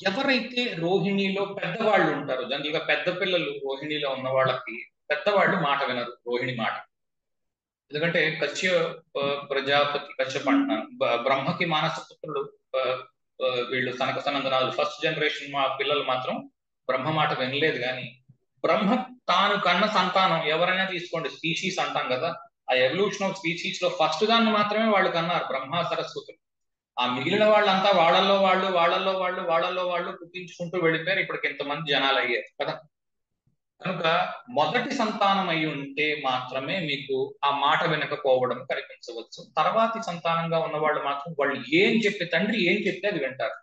ఎవరైతే రోహిణిలో పెద్దవాళ్ళు ఉంటారో, జనరల్గా పెద్ద పిల్లలు రోహిణిలో ఉన్న వాళ్ళకి పెద్దవాళ్ళు మాట వినరు రోహిణి మాట. ఎందుకంటే ప్రజాపతి కశ్యప బ్రహ్మకి మానస పుత్రుడు వీళ్ళు సనక సనందనాలు ఫస్ట్ జనరేషన్ మా పిల్లలు మాత్రం బ్రహ్మ మాట వినలేదు. కానీ బ్రహ్మ తాను కన్న సంతానం ఎవరైనా తీసుకోండి, స్పీషీస్ అంటాం కదా, ఆ ఎవల్యూషన్ ఆఫ్ స్పీషీస్ లో ఫస్ట్ దాన్ని మాత్రమే వాళ్ళు కన్నారు, బ్రహ్మ సరస్వతులు. ఆ మిగిలిన వాళ్ళంతా వాళ్ళల్లో వాళ్ళు పుట్టించుకుంటూ వెళ్ళిపోయారు. ఇప్పటికి ఎంతమంది జనాలు అయ్యారు కదా. కనుక మొదటి సంతానం అయి ఉంటే మాత్రమే మీకు ఆ మాట వినకపోవడం కనిపించవచ్చు. తర్వాతి సంతానంగా ఉన్నవాళ్ళు మాత్రం వాళ్ళు తండ్రి ఏం చెప్తే అది వింటారు.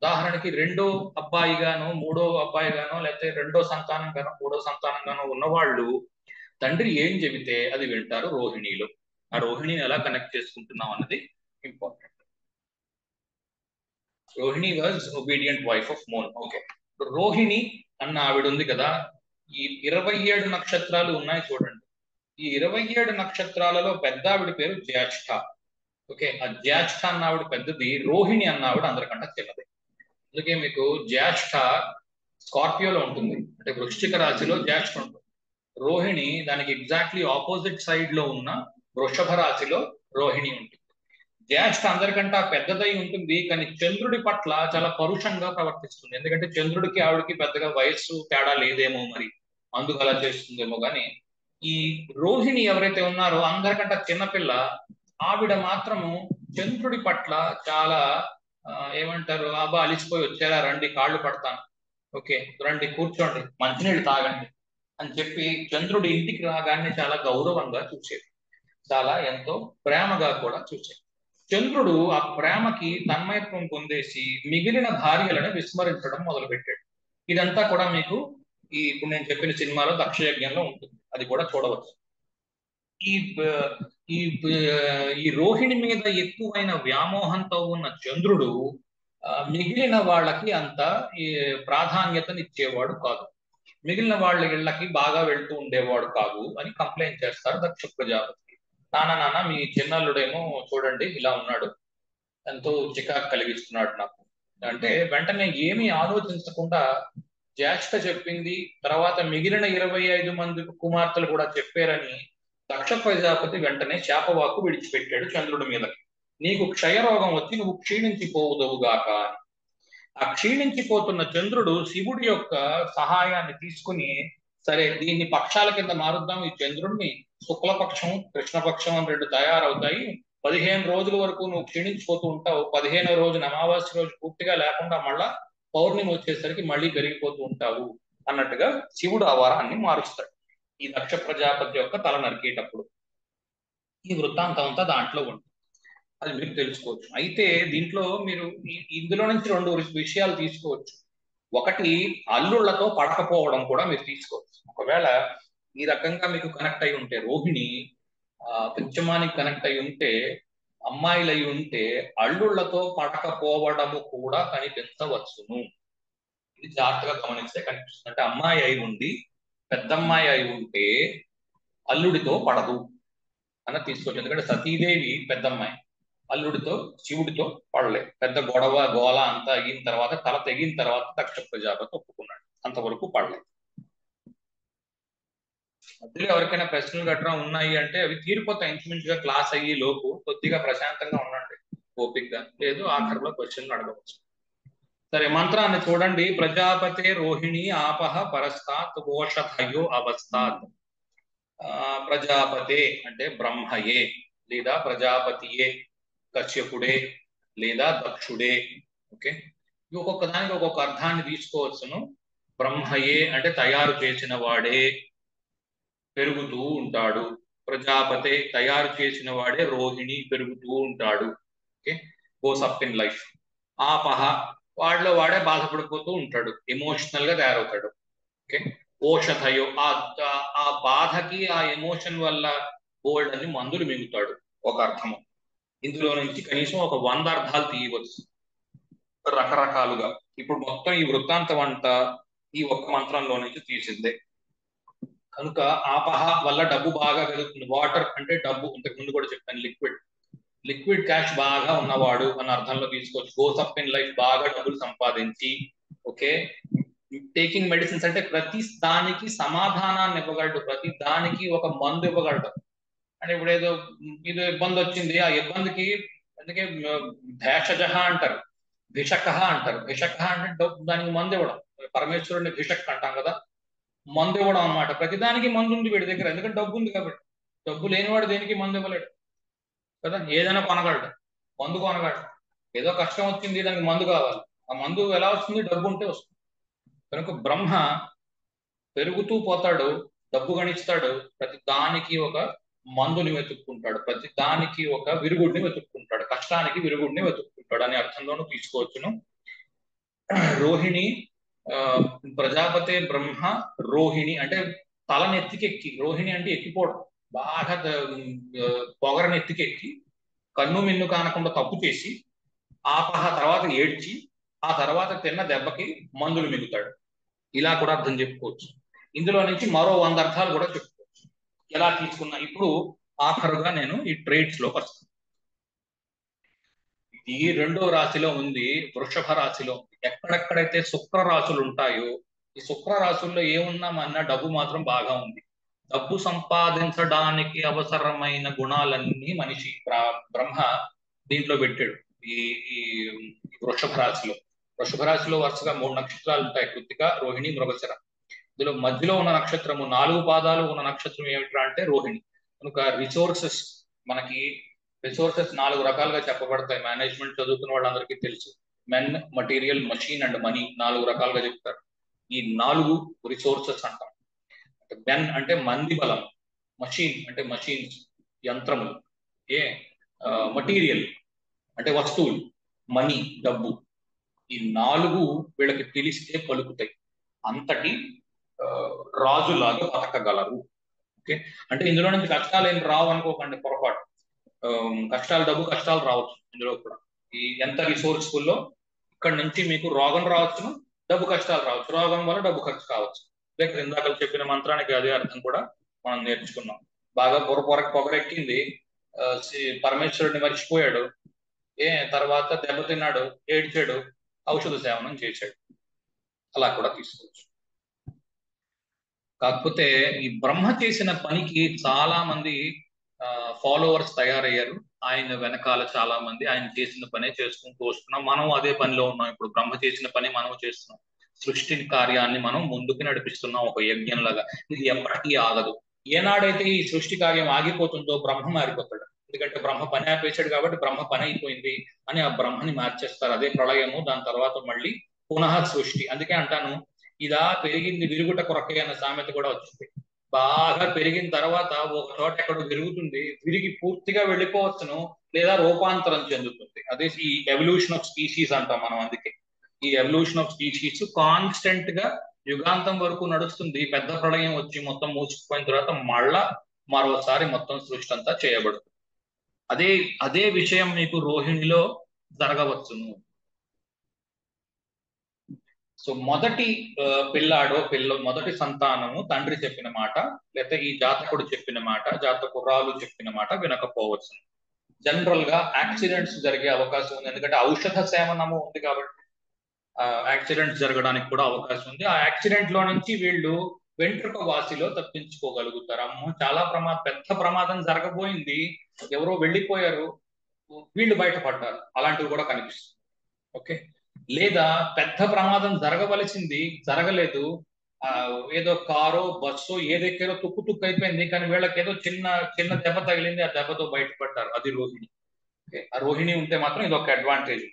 ఉదాహరణకి రెండో అబ్బాయిగానో మూడో అబ్బాయిగానో లేకపోతే రెండో సంతానంగానో మూడో సంతానంగానో ఉన్నవాళ్ళు తండ్రి ఏం చెబితే అది వింటారు రోహిణిలో. ఆ రోహిణిని ఎలా కనెక్ట్ చేసుకుంటున్నాం అన్నది important. Rohini was obedient wife of moon. Okay, Rohini అన్న ఆవిడ ఉంది కదా, ఈ 27 నక్షత్రాలు ఉన్నాయి చూడండి. ఈ 27 నక్షత్రాలలో పెద్ద ఆవిడ పేరు జ్యేష్ఠ. ఓకే, ఆ జ్యేష్ఠ అన్న ఆవిడ పెద్దది, రోహిణి అన్న ఆవిడ అందరికంటే చిన్నది. అందుకే మీకు జ్యేష్ఠ స్కార్పియోలో ఉంటుంది, అంటే వృశ్చిక రాశిలో జ్యేష్ఠ ఉంటుంది. రోహిణి దానికి ఎగ్జాక్ట్లీ ఆపోజిట్ సైడ్ లో ఉన్న వృషభ రాశిలో రోహిణి ఉంటుంది. జ్యేష్ఠ అందరికంటే పెద్దదై ఉంటుంది, కానీ చంద్రుడి పట్ల చాలా పరుషంగా ప్రవర్తిస్తుంది. ఎందుకంటే చంద్రుడికి ఆవిడకి పెద్దగా వయస్సు తేడా లేదేమో, మరి అందుకు అలా చేస్తుందేమో. కానీ ఈ రోహిణి ఎవరైతే ఉన్నారో అందరికంటే చిన్నపిల్ల, ఆవిడ మాత్రము చంద్రుడి పట్ల చాలా ఏమంటారు, అబ్బా అలిసిపోయి వచ్చారా, రండి కాళ్ళు పడతాను, ఓకే రండి కూర్చోండి మంచినీళ్ళు తాగండి అని చెప్పి చంద్రుడి ఇంటికి రాగానే చాలా గౌరవంగా చూసేది, చాలా ఎంతో ప్రేమగా కూడా చూసేది. చంద్రుడు ఆ ప్రేమకి తన్మయత్వం పొందేసి మిగిలిన భార్యలను విస్మరించడం మొదలుపెట్టాడు. ఇదంతా కూడా మీకు ఇప్పుడు నేను చెప్పిన సినిమాలో దక్షయజ్ఞంలో ఉంటుంది, అది కూడా చూడవచ్చు. ఈ రోహిణి మీద ఎక్కువైన వ్యామోహంతో ఉన్న చంద్రుడు మిగిలిన వాళ్ళకి అంత ప్రాధాన్యతనిచ్చేవాడు కాదు, మిగిలిన వాళ్ళ ఇళ్ళకి బాగా వెళ్తూ ఉండేవాడు కాదు అని కంప్లైంట్ చేస్తారు దక్ష ప్రజాపతి. నాన్న మీ చిన్నల్లుడేమో చూడండి ఇలా ఉన్నాడు, ఎంతో చికాకు కలిగిస్తున్నాడు నాకు అంటే, వెంటనే ఏమీ ఆలోచించకుండా జ్యేష్ఠ చెప్పింది, తర్వాత మిగిలిన 25 మంది కుమార్తెలు కూడా చెప్పారని దక్ష ప్రజాపతి వెంటనే శాపవాకు విడిచిపెట్టాడు చంద్రుడి మీదకి. నీకు క్షయరోగం వచ్చి నువ్వు క్షీణించిపోవుదవుగాక అని. ఆ క్షీణించిపోతున్న చంద్రుడు శివుడి యొక్క సహాయాన్ని తీసుకుని, సరే దీన్ని పక్షాల కింద మారుద్దాం, ఈ చంద్రుడిని శుక్లపక్షం కృష్ణపక్షం అని 2 తయారవుతాయి, 15 రోజుల వరకు నువ్వు క్షీణించిపోతూ ఉంటావు, 15వ రోజున అమావాస్య రోజు పూర్తిగా లేకుండా మళ్ళా పౌర్ణమి వచ్చేసరికి మళ్ళీ పెరిగిపోతూ ఉంటావు అన్నట్టుగా శివుడు ఆ వారాన్ని మారుస్తాడు ఈ దక్ష ప్రజాపతి యొక్క తల నరికేటప్పుడు. ఈ వృత్తాంతం అంతా దాంట్లో ఉంటుంది, అది మీరు తెలుసుకోవచ్చు. అయితే దీంట్లో మీరు ఇందులో నుంచి 2 విషయాలు తీసుకోవచ్చు. ఒకటి, అల్లుళ్లతో పడకపోవడం కూడా మీరు తీసుకోవచ్చు. ఒకవేళ ఈ రకంగా మీకు కనెక్ట్ అయి ఉంటే, రోహిణి పంచమానికి కనెక్ట్ అయి ఉంటే, అమ్మాయిలు అయి ఉంటే అల్లుళ్లతో పడకపోవడము కూడా కనిపించవచ్చును. ఇది జాగ్రత్తగా గమనిస్తే కనిపిస్తుంది. అంటే అమ్మాయి అయి ఉండి పెద్దమ్మాయి అయి ఉంటే అల్లుడితో పడదు అన్న తీసుకోవచ్చు. ఎందుకంటే సతీదేవి పెద్దమ్మాయి, అల్లుడితో శివుడితో పడలేదు. పెద్ద గొడవ గోల అంతా అయిన తర్వాత, తల తెగిన తర్వాత దక్ష ప్రజాపతి ఒప్పుకున్నాడు, అంతవరకు పడలేదు. మధ్యలో ఎవరికైనా ప్రశ్నలు గట్రా ఉన్నాయి అంటే అవి తీరిపోతాయి ఇంచుమించుగా క్లాస్ అయ్యి లోపు. కొద్దిగా ప్రశాంతంగా ఉండండి, ఓపికగా, లేదు ఆఖరిలో క్వశ్చన్లు అడగవచ్చు. సరే, మంత్రాన్ని చూడండి. ప్రజాపతే రోహిణి ఆపహ పరస్తాత్ ఓషధయో అవస్థాత్. ప్రజాపతే అంటే బ్రహ్మయే లేదా ప్రజాపతియే, కశ్యపుడే లేదా దక్షుడే. ఓకే, ఒక్కొక్క దానికి ఒక్కొక్క అర్థాన్ని తీసుకోవచ్చును. బ్రహ్మయే అంటే తయారు చేసిన వాడే పెరుగుతూ ఉంటాడు, ప్రజాపతే తయారు చేసిన వాడే రోహిణి పెరుగుతూ ఉంటాడు. Okay, goes up in life. ఆపహ వాడిలో వాడే బాధపడిపోతూ ఉంటాడు, ఎమోషనల్ గా తయారవుతాడు. ఓకే, ఓషధయో ఆ బాధకి ఆ ఎమోషన్ వల్ల బోల్డ్ అని మందులు మింగుతాడు ఒక అర్థము. ఇందులో నుంచి కనీసం ఒక 100 అర్థాలు తీయవచ్చు రకరకాలుగా. ఇప్పుడు మొత్తం ఈ వృత్తాంతం అంతా ఈ ఒక్క మంత్రంలో నుంచి తీసిందే. కనుక ఆపహ వల్ల డబ్బు బాగా పెరుగుతుంది. వాటర్ అంటే డబ్బు, ఇంతకు ముందు కూడా చెప్పాను, లిక్విడ్ క్యాష్ బాగా ఉన్నవాడు అన్న అర్థంలో తీసుకోవచ్చు. గోస్ అప్ ఇన్ లైఫ్, బాగా డబ్బులు సంపాదించి. ఓకే, టేకింగ్ మెడిసిన్స్ అంటే ప్రతి దానికి సమాధానాన్ని ఇవ్వగలడు, ప్రతి దానికి ఒక మందు ఇవ్వగలడు. అంటే ఇప్పుడు ఏదో ఇబ్బంది వచ్చింది, ఆ ఇబ్బందికి అందుకే భేషజ అంటారు, భిషక అంటారు. భిషక అంటే దానికి మందు ఇవ్వడం. పరమేశ్వరుడిని భిషక్ అంటాం కదా, మందు ఇవ్వడం అనమాట. ప్రతిదానికి మందు ఉంది వీడి దగ్గర, ఎందుకంటే డబ్బు ఉంది కాబట్టి. డబ్బు లేనివాడు దేనికి మందు ఇవ్వలేడు కదా. ఏదైనా కొనగలడు, మందు కొనగలడు. ఏదో కష్టం వచ్చింది, దానికి మందు కావాలి, ఆ మందు ఎలా వస్తుంది? డబ్బు ఉంటే వస్తుంది. కనుక బ్రహ్మ పెరుగుతూ పోతాడు, డబ్బు గణిస్తాడు, ప్రతి దానికి ఒక మందుని వెతుక్కుంటాడు, ప్రతి దానికి ఒక విరుగుడిని వెతుక్కుంటాడు, కష్టానికి విరుగుడిని వెతుక్కుంటాడు అనే అర్థంలోనూ తీసుకోవచ్చును. రోహిణి, ప్రజాపతే బ్రహ్మ రోహిణి అంటే తలనెత్తికెక్కి, రోహిణి అంటే ఎక్కిపోవడం, బాగా పొగరనెత్తికెక్కి కన్ను మిన్ను కానకుండా తప్పు చేసి ఆపహ తర్వాత ఏడ్చి ఆ తర్వాత తిన్న దెబ్బకి మందులు మిగుతాడు. ఇలా కూడా అర్థం చెప్పుకోవచ్చు. ఇందులో నుంచి మరో 100 అర్థాలు కూడా చెప్పుకోవచ్చు ఎలా తీసుకున్నా. ఇప్పుడు ఆఖరుగా నేను ఈ ట్రేడ్స్ లోకి వస్తాను. ఈ 2వ రాశిలో ఉంది, వృషభ రాశిలో. ఎక్కడెక్కడైతే శుక్ర రాశులు ఉంటాయో, ఈ శుక్ర రాశుల్లో ఏమున్నా మన డబ్బు మాత్రం బాగా ఉంది. డబ్బు సంపాదించడానికి అవసరమైన గుణాలన్నీ మనిషి బ్రహ్మ దీంట్లో పెట్టాడు. ఈ ఈ వృషభ రాశిలో. వృషభ రాశిలో వరుసగా 3 నక్షత్రాలు ఉంటాయి, కృత్తిక, రోహిణి, మృగశిర. ఇందులో మధ్యలో ఉన్న నక్షత్రము, 4 పాదాలు ఉన్న నక్షత్రం ఏమిట్రా అంటే రోహిణి. కనుక రిసోర్సెస్, మనకి రిసోర్సెస్ 4 రకాలుగా చెప్పబడతాయి. మేనేజ్మెంట్ చదువుకున్న వాళ్ళందరికీ తెలుసు. Men, material, machine and money 4 రకాలుగా చెప్తారు. ఈ 4 రిసోర్సెస్ అంటాం. మెన్ అంటే మంది బలం, మషీన్ అంటే మషీన్స్ యంత్రములు, మటీరియల్ అంటే వస్తువులు, మనీ డబ్బు. ఈ 4 వీళ్ళకి పిలిస్తే పలుకుతాయి, అంతటి రాజులాగా బతకగలరు. ఓకే, అంటే ఇందులో నుంచి కష్టాలు ఏం రావు అనుకోకండి, పొరపాటు. కష్టాలు, డబ్బు కష్టాలు రావచ్చు ఇందులో కూడా. ఈ ఎంత రిసోర్స్ఫుల్లో ఇక్కడ నుంచి మీకు రోగం రావచ్చును, డబ్బు కష్టాలు రావచ్చు. రోగం వల్ల డబ్బు ఖర్చు కావచ్చు. లేక ఇందాక చెప్పిన మంత్రానికి అదే అర్థం కూడా మనం నేర్చుకున్నాం. బాగా పొగరెక్కింది, పరమేశ్వరుడిని మర్చిపోయాడు, తర్వాత దెబ్బతిన్నాడు, ఏడ్చాడు, ఔషధ సేవనం చేశాడు. అలా కూడా తీసుకోవచ్చు. కాకపోతే ఈ బ్రహ్మ చేసిన పనికి చాలా మంది ఫాలోవర్స్ తయారయ్యారు. ఆయన వెనకాల చాలా మంది ఆయన చేసిన పనే చేసుకుంటూ వస్తున్నాం. మనం అదే పనిలో ఉన్నాం. ఇప్పుడు బ్రహ్మ చేసిన పని మనం చేస్తున్నాం. సృష్టి కార్యాన్ని మనం ముందుకు నడిపిస్తున్నాం ఒక యజ్ఞంలాగా. ఇది ఎప్పటికీ ఆగదు. ఏనాడైతే ఈ సృష్టి కార్యం ఆగిపోతుందో బ్రహ్మ మారిపోతాడు. ఎందుకంటే బ్రహ్మ పని ఆపేశాడు కాబట్టి బ్రహ్మ పని అయిపోయింది అని ఆ బ్రహ్మని మార్చేస్తారు. అదే ప్రళయము, దాని తర్వాత మళ్ళీ పునః సృష్టి. అందుకే అంటాను, ఇదా పెరిగింది విరుగుట కొరకే అన్న సామెత కూడా వచ్చింది. బాగా పెరిగిన తర్వాత ఒక చోట ఎక్కడో విరుగుతుంది, విరిగి పూర్తిగా వెళ్ళిపోవచ్చును, లేదా రూపాంతరం చెందుతుంది. అదే ఈ ఎవల్యూషన్ ఆఫ్ స్పీషీస్ అంటాం మనం. అందుకే ఈ ఎవల్యూషన్ ఆఫ్ స్పీషీస్ కాన్స్టెంట్ గా యుగాంతం వరకు నడుస్తుంది. పెద్ద ప్రళయం వచ్చి మొత్తం మూసుకుపోయిన తర్వాత మళ్ళా మరోసారి మొత్తం సృష్టి అంతా చేయబడుతుంది. అదే అదే విషయం మీకు రోహిణిలో జరగవచ్చును. సో మొదటి మొదటి సంతానము తండ్రి చెప్పిన మాట, లేకపోతే ఈ జాతకుడు చెప్పిన మాట, జాతకురాలు చెప్పిన మాట వినకపోవచ్చు. జనరల్ గా యాక్సిడెంట్స్ జరిగే అవకాశం ఉంది. ఎందుకంటే ఔషధ సేవనము ఉంది కాబట్టి యాక్సిడెంట్స్ జరగడానికి కూడా అవకాశం ఉంది. ఆ యాక్సిడెంట్ లో నుంచి వీళ్ళు వెంట్రుక వాసిలో తప్పించుకోగలుగుతారు. అమ్మో, చాలా పెద్ద ప్రమాదం జరగబోయింది, ఎవరో వెళ్ళిపోయారు, వీళ్ళు బయటపడ్డారు, అలాంటివి కూడా కనిపిస్తుంది. ఓకే, లేదా పెద్ద ప్రమాదం జరగవలసింది జరగలేదు, ఏదో కారో బస్సో ఏదెక్కారో తుక్కు అయిపోయింది, కానీ వీళ్ళకి ఏదో చిన్న చిన్న దెబ్బ తగిలింది, ఆ దెబ్బతో బయటపడ్డారు. అది రోహిణి. ఆ రోహిణి ఉంటే మాత్రం ఇది ఒక అడ్వాంటేజ్.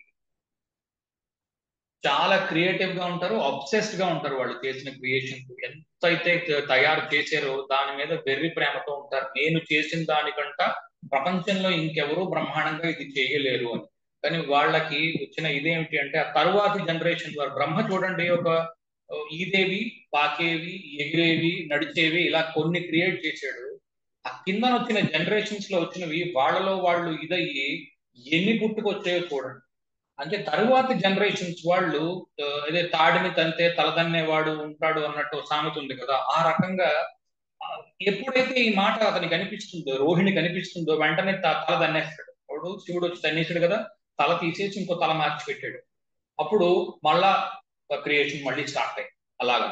చాలా క్రియేటివ్ గా ఉంటారు, అబ్సెస్డ్ గా ఉంటారు. వాళ్ళు చేసిన క్రియేషన్ ఎంత అయితే తయారు చేశారో దాని మీద వెర్రి ప్రేమతో ఉంటారు. నేను చేసిన దానికంట ప్రపంచంలో ఇంకెవరూ బ్రహ్మాండంగా ఇది చేయలేరు అని. కానీ వాళ్ళకి వచ్చిన ఇదేమిటి అంటే, ఆ తరువాతి జనరేషన్ వారు బ్రహ్మ చూడండి, ఒక ఈదేవి, పాకేవి, ఎగిరేవి, నడిచేవి, ఇలా కొన్ని క్రియేట్ చేశాడు. ఆ కింద వచ్చిన జనరేషన్స్ లో వచ్చినవి వాళ్ళలో వాళ్ళు ఇదయ్యి ఎన్ని పుట్టుకొచ్చాయో చూడండి. అంటే తరువాతి జనరేషన్స్ వాళ్ళు అదే తాడిని తంతే తలదన్నేవాడు ఉంటాడు అన్నట్టు సామెత ఉంది కదా, ఆ రకంగా ఆ, ఎప్పుడైతే ఈ మాట అతనికి కనిపిస్తుందో, రోహిణి కనిపిస్తుందో, వెంటనే తల దన్నేస్తాడు. వాడు శివుడు వచ్చి తన్నేసాడు కదా, తల తీసేసి ఇంకో తల మార్చి పెట్టాడు. అప్పుడు మళ్ళా క్రియేషన్ మళ్ళీ స్టార్ట్ అయ్యింది. అలాగా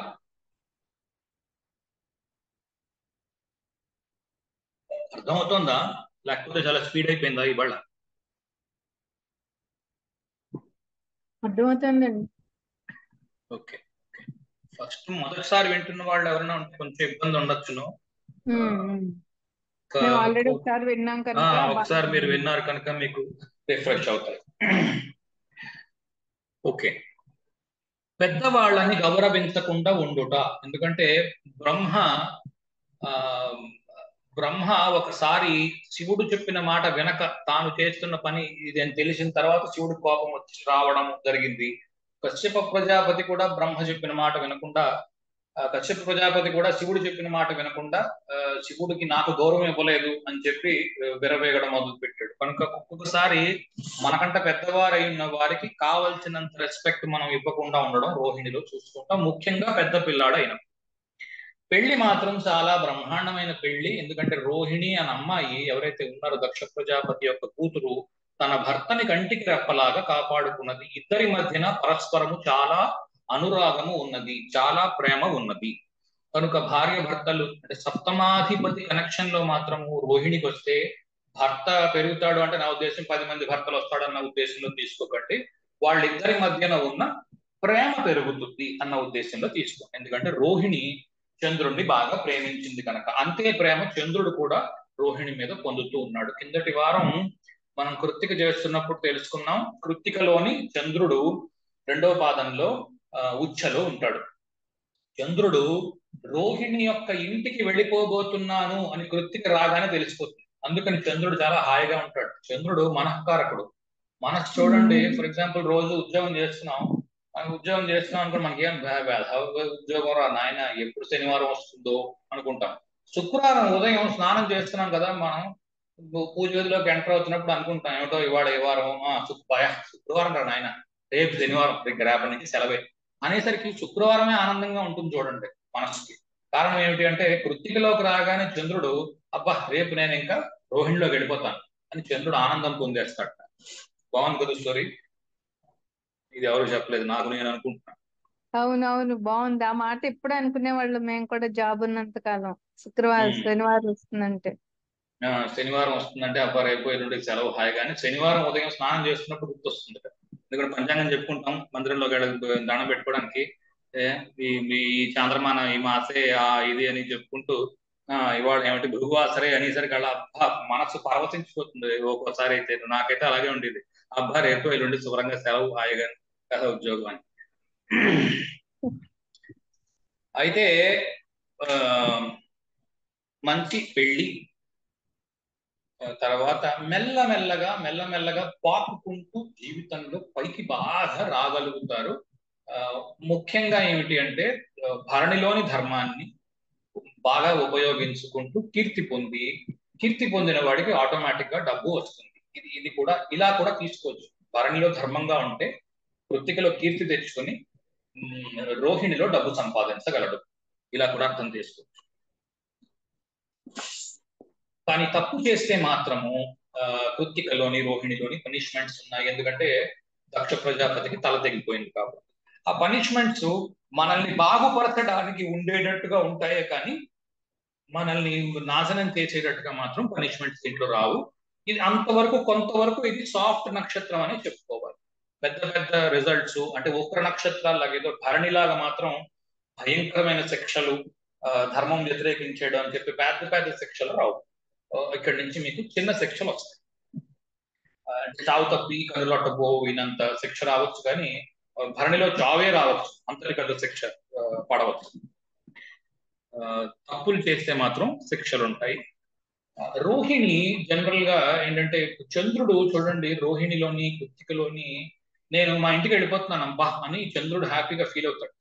అర్థమవుతోందా? లేకపోతే చాలా స్పీడ్ అయిపోయిందా ఇవాళ? అర్థమవుతుందండి. ఓకే. ఫస్ట్ మొదటిసారి వింటున్న వాళ్ళు ఎవరైనా ఉంటే కొంచెం ఇబ్బంది ఉండొచ్చును. మేము ఆల్రెడీ ఒకసారి విన్నాం కనుక ఒకసారి మీరు విన్నారు కనుక మీకు రిఫ్రెష్ అవుతాయి. ఓకే. పెద్దవాళ్ళని గౌరవించకుండా ఉండుట. ఎందుకంటే బ్రహ్మ ఆ బ్రహ్మ ఒకసారి శివుడు చెప్పిన మాట వినక తాను చేస్తున్న పని ఇది అని తెలిసిన తర్వాత శివుడి కోపం వచ్చి రావడం జరిగింది. కశ్యప ప్రజాపతి కూడా బ్రహ్మ చెప్పిన మాట వినకుండా, కశ్యప ప్రజాపతి కూడా శివుడు చెప్పిన మాట వినకుండా శివుడికి నాకు గౌరవం ఇవ్వలేదు అని చెప్పి విరవేగడం మొదలు పెట్టాడు. కనుక ఒక్కొక్కసారి మనకంట పెద్దవారు అయిన వారికి కావలసినంత రెస్పెక్ట్ మనం ఇవ్వకుండా ఉండడం రోహిణిలో చూసుకుంటాం, ముఖ్యంగా పెద్ద పిల్లాడు అయిన. పెళ్లి మాత్రం చాలా బ్రహ్మాండమైన పెళ్లి. ఎందుకంటే రోహిణి అనే అమ్మాయి ఎవరైతే ఉన్నారో దక్ష ప్రజాపతి యొక్క కూతురు, తన భర్తని కంటికి రెప్పలాగా కాపాడుకున్నది. ఇద్దరి మధ్యన పరస్పరము చాలా అనురాగము ఉన్నది, చాలా ప్రేమ ఉన్నది. కనుక భార్య భర్తలు అంటే సప్తమాధిపతి కనెక్షన్ లో మాత్రము రోహిణికి వస్తే భర్త పెరుగుతాడు అంటే నా ఉద్దేశం 10 మంది భర్తలు వస్తాడన్న ఉద్దేశంలో తీసుకోకండి. వాళ్ళిద్దరి మధ్యన ఉన్న ప్రేమ పెరుగుతుంది అన్న ఉద్దేశంలో తీసుకోండి. ఎందుకంటే రోహిణి చంద్రుడిని బాగా ప్రేమించింది కనుక. అంతే ప్రేమ చంద్రుడు కూడా రోహిణి మీద పొందుతూ ఉన్నాడు. కిందటి వారం మనం కృత్తిక చేస్తున్నప్పుడు తెలుసుకున్నాం, కృత్తికలోని చంద్రుడు 2వ పాదంలో ఉచ్చలో ఉంటాడు. చంద్రుడు రోహిణి యొక్క ఇంటికి వెళ్ళిపోబోతున్నాను అని కృత్తిక రాగానే తెలిసిపోతుంది. అందుకని చంద్రుడు చాలా హాయిగా ఉంటాడు. చంద్రుడు మనఃకారకుడు. మనసు చూడండి, ఫర్ ఎగ్జాంపుల్ రోజు ఉద్యోగం చేస్తున్నాం అనుకో, మనకి ఏం ఉద్యోగం రా నాయన, ఎప్పుడు శనివారం వస్తుందో అనుకుంటాం. శుక్రవారం ఉదయం స్నానం చేస్తున్నాం కదా మనం, పూజ గదిలోకి ఎంటర్ అవుతున్నప్పుడు అనుకుంటాం ఏమిటో ఇవాళ ఏ వారం, శుక్రవారం రా నాయన, రేపు శనివారం, రేపటి నుంచి సెలవే అనేసరికి శుక్రవారమే ఆనందంగా ఉంటుంది చూడండి మనసుకి. కారణం ఏమిటి అంటే కృత్తికలోకి రాగానే చంద్రుడు అబ్బా రేపు నేను ఇంకా రోహిణిలోకి వెళ్ళిపోతాను అని చంద్రుడు ఆనందం పొందేస్తాడు. బాగుంది కదా స్టోరీ? ఇది ఎవరు చెప్పలేదు, నాకు నేను అనుకుంటున్నాను. అవునవును, బాగుంది ఆ మాట. ఎప్పుడు అనుకునేవాళ్ళం మేము కూడా, జాబ్ ఉన్నంత కాలం శుక్రవారం శనివారం వస్తుందంటే. శనివారం వస్తుందంటే అబ్బా రేపు ఎల్లుండి సెలవు హాయిగానే. శనివారం ఉదయం స్నానం చేస్తున్నప్పుడు గుర్తొస్తుంది. ఎందుకంటే పంచాంగం చెప్పుకుంటాం మందిరంలోకి దండం పెట్టుకోవడానికి, ఈ చాంద్రమాన ఈ మాసే ఇది అని చెప్పుకుంటూ ఇవాళ ఏమంటే భృగువాసరే అనేసరికి అలా అబ్బా మనసు పరవశించిపోతుంది. ఒక్కోసారి అయితే నాకైతే అలాగే ఉండేది, అబ్బా రేపు ఎల్లుండి శుభ్రంగా సెలవు హాయిగా కదా ఉద్యోగం అని. అయితే మంచి పెళ్లి తర్వాత మెల్లమెల్లగా పాకుకుంటూ జీవితంలో పైకి బాగా రాగలుగుతారు. ముఖ్యంగా ఏమిటి అంటే భరణిలోని ధర్మాన్ని బాగా ఉపయోగించుకుంటూ కీర్తి పొందిన వాడికి ఆటోమేటిక్ గా డబ్బు వస్తుంది. ఇది కూడా ఇలా కూడా తీసుకోవచ్చు. భరణిలో ధర్మంగా ఉంటే కృత్తికలో కీర్తి తెచ్చుకొని రోహిణిలో డబ్బు సంపాదించగలడు. ఇలా కూడా అర్థం చేసుకోవచ్చు. కానీ తప్పు చేస్తే మాత్రము కృత్తికలోని రోహిణిలోని పనిష్మెంట్స్ ఉన్నాయి. ఎందుకంటే దక్ష ప్రజాపతికి తల తెగిపోయింది కాబట్టి. ఆ పనిష్మెంట్స్ మనల్ని బాగుపరచడానికి ఉండేటట్టుగా ఉంటాయే కానీ మనల్ని నాశనం చేసేటట్టుగా మాత్రం పనిష్మెంట్స్ దీంట్లో రావు. ఇది అంతవరకు కొంతవరకు ఇది సాఫ్ట్ నక్షత్రం అని చెప్పుకోవాలి. పెద్ద పెద్ద రిజల్ట్స్ అంటే ఉగ్ర నక్షత్రాలాగా ఏదో భరణిలాగా మాత్రం భయంకరమైన శిక్షలు, ధర్మం వ్యతిరేకించేయడం అని చెప్పి పెద్ద పెద్ద శిక్షలు రావు. ఇక్కడి నుంచి మీకు చిన్న శిక్షలు వస్తాయి. చావు తప్పి కనులొట్టబో వినంత శిక్ష రావచ్చు, కానీ భరణిలో చావే రావచ్చు, అంతరికత శిక్ష పడవచ్చు. తప్పులు చేస్తే మాత్రం శిక్షలు ఉంటాయి. రోహిణి జనరల్ గా ఏంటంటే చంద్రుడు చూడండి, రోహిణిలోని కృత్తికలోని నేను మా ఇంటికి వెళ్ళిపోతున్నాను అబ్బా అని చంద్రుడు హ్యాపీగా ఫీల్ అవుతాడు.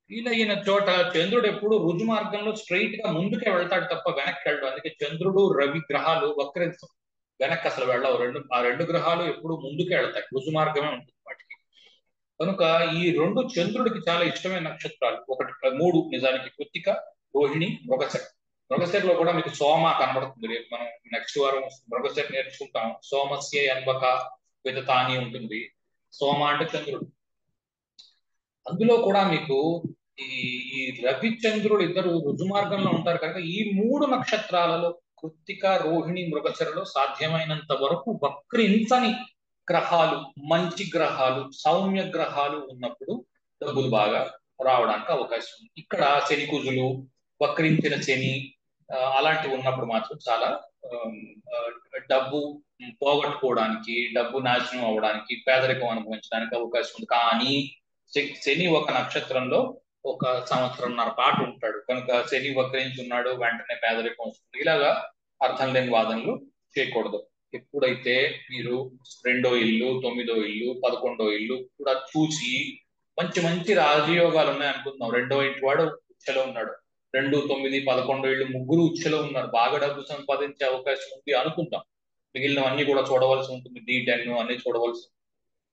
ఫీల్ అయిన చోట చంద్రుడు ఎప్పుడు రుజు మార్గంలో స్ట్రైట్ గా ముందుకే వెళ్తాడు తప్ప వెనక్కి వెళ్ళడు. అందుకే చంద్రుడు రవి గ్రహాలు వక్రించవు, వెనక్కి అసలు వెళ్ళవు. ఆ రెండు గ్రహాలు ఎప్పుడు ముందుకే వెళ్తాయి, రుజు మార్గమే ఉంటుంది. కనుక ఈ రెండు చంద్రుడికి చాలా ఇష్టమైన నక్షత్రాలు. ఒకటి మూడు నిజానికి: కృత్తిక, రోహిణి, మృగశిర. మృగశిరలో కూడా మీకు సోమ కనబడుతుంది. రేపు మనం నెక్స్ట్ వారం మృగశిర నేర్చుకుంటాం. సోమస్య అన్వక విదతాని ఉంటుంది. సోమ అంటే చంద్రుడు. అందులో కూడా మీకు ఈ ఈ రవిచంద్రుడు ఇద్దరు రుజుమార్గంలో ఉంటారు కనుక ఈ మూడు నక్షత్రాలలో కృత్తిక, రోహిణి, మృగశిరలో సాధ్యమైనంత వరకు వక్రించని గ్రహాలు, మంచి గ్రహాలు, సౌమ్య గ్రహాలు ఉన్నప్పుడు డబ్బులు బాగా రావడానికి అవకాశం ఉంది. ఇక్కడ శని కుజులు, వక్రించిన శని అలాంటివి ఉన్నప్పుడు మాత్రం చాలా డబ్బు పోగొట్టుకోవడానికి, డబ్బు నాశనం అవ్వడానికి, పేదరికం అనుభవించడానికి అవకాశం ఉంది. కానీ శని ఒక నక్షత్రంలో ఒక సంవత్సరంన్నర పాటు ఉంటాడు కనుక శని వక్రించి ఉన్నాడు, వెంటనే పేదరికం వస్తుంది. ఇలాగా అర్థం లేని వాదనలు చేయకూడదు. ఎప్పుడైతే మీరు 2వ ఇల్లు, 9వ ఇల్లు, 11వ ఇల్లు కూడా చూసి మంచి మంచి రాజయోగాలు ఉన్నాయి అనుకుందాం. 2వ ఇంటి వాడు ఉచ్చలో ఉన్నాడు, 2, 9, 11 ఇళ్ళు ముగ్గురు ఉచ్చలో ఉన్నారు, బాగా డబ్బు సంపాదించే అవకాశం ఉంది అనుకుందాం. మిగిలినవన్నీ కూడా చూడవలసి ఉంటుంది, D10 అన్ని చూడవలసి,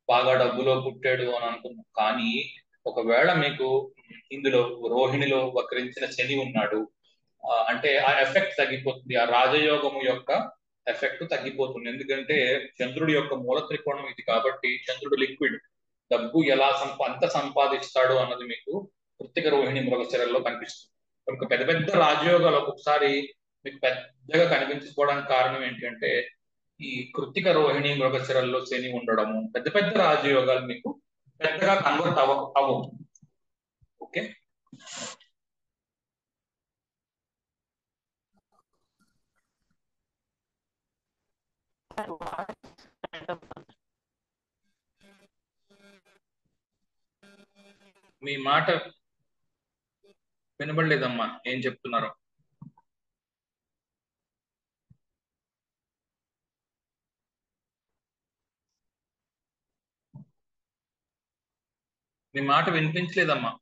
బాగా డబ్బులో పుట్టాడు అని అనుకుందాం. కానీ ఒకవేళ మీకు ఇందులో రోహిణిలో వక్రించిన శని ఉన్నాడు అంటే ఆ ఎఫెక్ట్ తగ్గిపోతుంది, ఆ రాజయోగము యొక్క ఎఫెక్ట్ తగ్గిపోతుంది. ఎందుకంటే చంద్రుడి యొక్క మూల త్రికోణం ఇది కాబట్టి చంద్రుడు లిక్విడ్, డబ్బు ఎలా ఎంత సంపాదిస్తాడు అన్నది మీకు కృత్తిక, రోహిణి, మృగశిరల్లో కనిపిస్తుంది. కనుక పెద్ద పెద్ద రాజయోగాలు ఒక్కొక్కసారి మీకు పెద్దగా కనిపించుకోవడానికి కారణం ఏంటంటే ఈ కృత్తిక, రోహిణి, మృగశిరల్లో శని ఉండడము, పెద్ద పెద్ద రాజయోగాలు మీకు పెద్దగా కన్వర్ట్ అవ్వవు. ఓకే, మీ మాట వినబడలేదమ్మా, ఏం చెప్తున్నారు? మీ మాట వినిపించలేదమ్మా.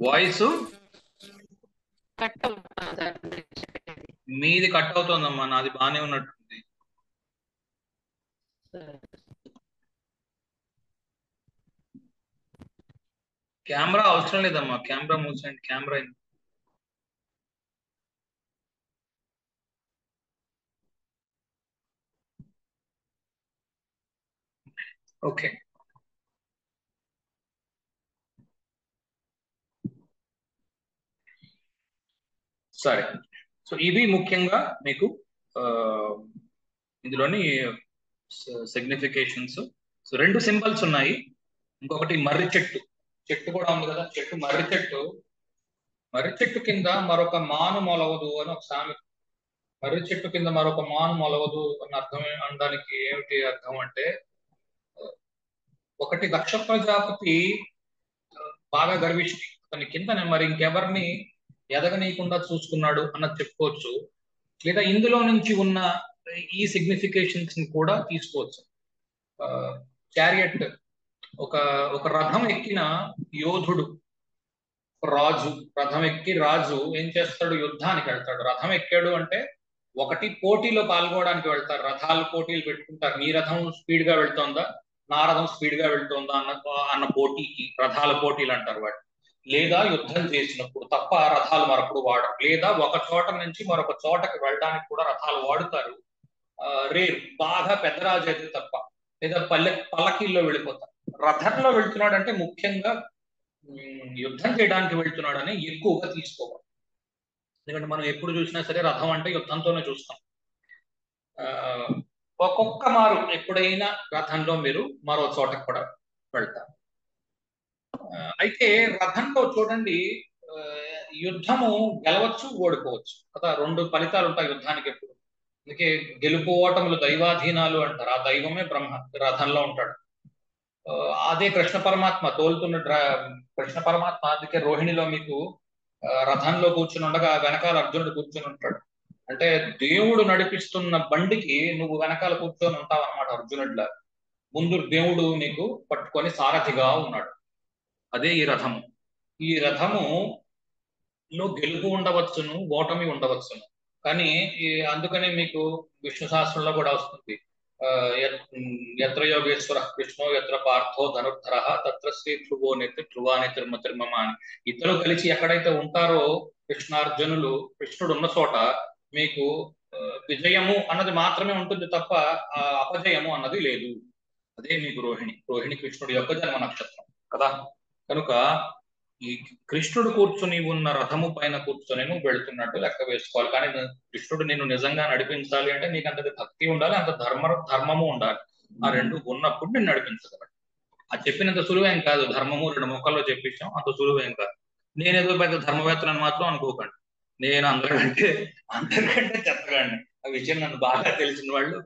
వాయిస్ మీది కట్ అవుతోందమ్మా, నాది బాగానే ఉన్నట్టుంది. కెమెరా అవసరం లేదమ్మా, కెమెరా మూసేయండి. Camera okay. సరే, సో ఇవి ముఖ్యంగా మీకు ఇందులోని సిగ్నిఫికేషన్స్. సో 2 సింబల్స్ ఉన్నాయి. ఇంకొకటి మర్రి చెట్టు, చెట్టు కూడా ఉంది కదా, చెట్టు మర్రి చెట్టు. మర్రి చెట్టు కింద మరొక మాను మొలవదు అని ఒక సామెత. మర్రి చెట్టు కింద మరొక మాను మొలవదు అని అర్థం అనడానికి ఏమిటి అర్థం అంటే, ఒకటి దక్ష ప్రజాపతి బాగా గర్విష్టి, అతని కింద మరి ఇంకెవరిని ఎదగనీయకుండా చూసుకున్నాడు అన్నది చెప్పుకోవచ్చు. లేదా ఇందులో నుంచి ఉన్న ఈ సిగ్నిఫికేషన్స్ ని కూడా తీసుకోవచ్చు. చారియట్, ఒక రథం ఎక్కిన యోధుడు, రాజు, రథం ఎక్కి రాజు ఏం చేస్తాడు? యుద్ధానికి వెళ్తాడు. రథం ఎక్కాడు అంటే ఒకటి పోటీలో పాల్గొనడానికి వెళ్తారు, రథాలు పోటీలు పెట్టుకుంటారు. నీ రథం స్పీడ్ గా వెళ్తోందా, నా రథం స్పీడ్ గా వెళ్తోందా అన్న పోటీకి రథాల పోటీలు అంటారు వాటి. లేదా యుద్ధం చేసినప్పుడు తప్ప రథాలు మరొకడు వాడరు. లేదా ఒక చోట నుంచి మరొక చోటకి వెళ్ళడానికి కూడా రథాలు వాడుతారు, రేరు, బాగా పెద్ద రాజు అయితే తప్ప. లేదా పల్లకీల్లో వెళ్ళిపోతారు. రథంలో వెళ్తున్నాడు అంటే ముఖ్యంగా యుద్ధం చేయడానికి వెళ్తున్నాడని ఎక్కువగా తీసుకోవాలి. ఎందుకంటే మనం ఎప్పుడు చూసినా సరే రథం అంటే యుద్ధంతోనే చూస్తాం. ఒక్కొక్క మారు ఎప్పుడైనా రథంలో మీరు మరో చోటకు కూడా వెళ్తారు. అయితే రథంలో చూడండి, యుద్ధము గెలవచ్చు, ఓడిపోవచ్చు కదా, 2 ఫలితాలు ఉంటాయి యుద్ధానికి ఎప్పుడు. అందుకే గెలుపు ఓటములు దైవాధీనాలు అంటారు. ఆ దైవమే బ్రహ్మ రథంలో ఉంటాడు. అదే కృష్ణ పరమాత్మ తోలుతున్న కృష్ణ పరమాత్మ. అందుకే రోహిణిలో మీకు రథంలో కూర్చుని ఉండగా వెనకాల అర్జునుడు కూర్చుని ఉంటాడు. అంటే దేవుడు నడిపిస్తున్న బండికి నువ్వు వెనకాల కూర్చొని ఉంటావు అన్నమాట అర్జునుడిలా. ముందు దేవుడు నీకు పట్టుకొని సారథిగా ఉన్నాడు. అదే ఈ రథము. ఈ రథము లో గెలుపు ఉండవచ్చును, ఓటమి ఉండవచ్చును. కానీ అందుకనే మీకు విష్ణు సహస్రంలో కూడా వస్తుంది. ఎత్ర యోగేశ్వర కృష్ణో ఎత్ర పార్థో ధనుర్ధర తత్ర శ్రీ ధ్రువో నెత్తి ధ్రువాని తిరుమ అని. ఇద్దరు కలిసి ఎక్కడైతే ఉంటారో కృష్ణార్జునులు, కృష్ణుడు ఉన్న చోట మీకు విజయము అన్నది మాత్రమే ఉంటుంది తప్ప అపజయము అన్నది లేదు. అదే మీకు రోహిణి కృష్ణుడి యొక్క జన్మ నక్షత్రం కదా. కనుక ఈ కృష్ణుడు కూర్చుని ఉన్న రథము పైన కూర్చొని నువ్వు వెళుతున్నట్టు లెక్క వేసుకోవాలి. కానీ కృష్ణుడు నిన్ను నిజంగా నడిపించాలి అంటే నీకు అంత భక్తి ఉండాలి, అంత ధర్మము ఉండాలి. ఆ రెండు ఉన్నప్పుడు నేను నడిపించగలను. అది చెప్పినంత సులువేం కాదు. ధర్మము 2 ముక్కల్లో చెప్పించాం, అంత సులువేం కాదు. నేనేదో పెద్ద ధర్మవేత్తలను మాత్రం అనుకోకండి. నేను అందరికంటే చెత్తగాడిని. ఆ విషయం నన్ను బాగా తెలిసిన వాళ్ళు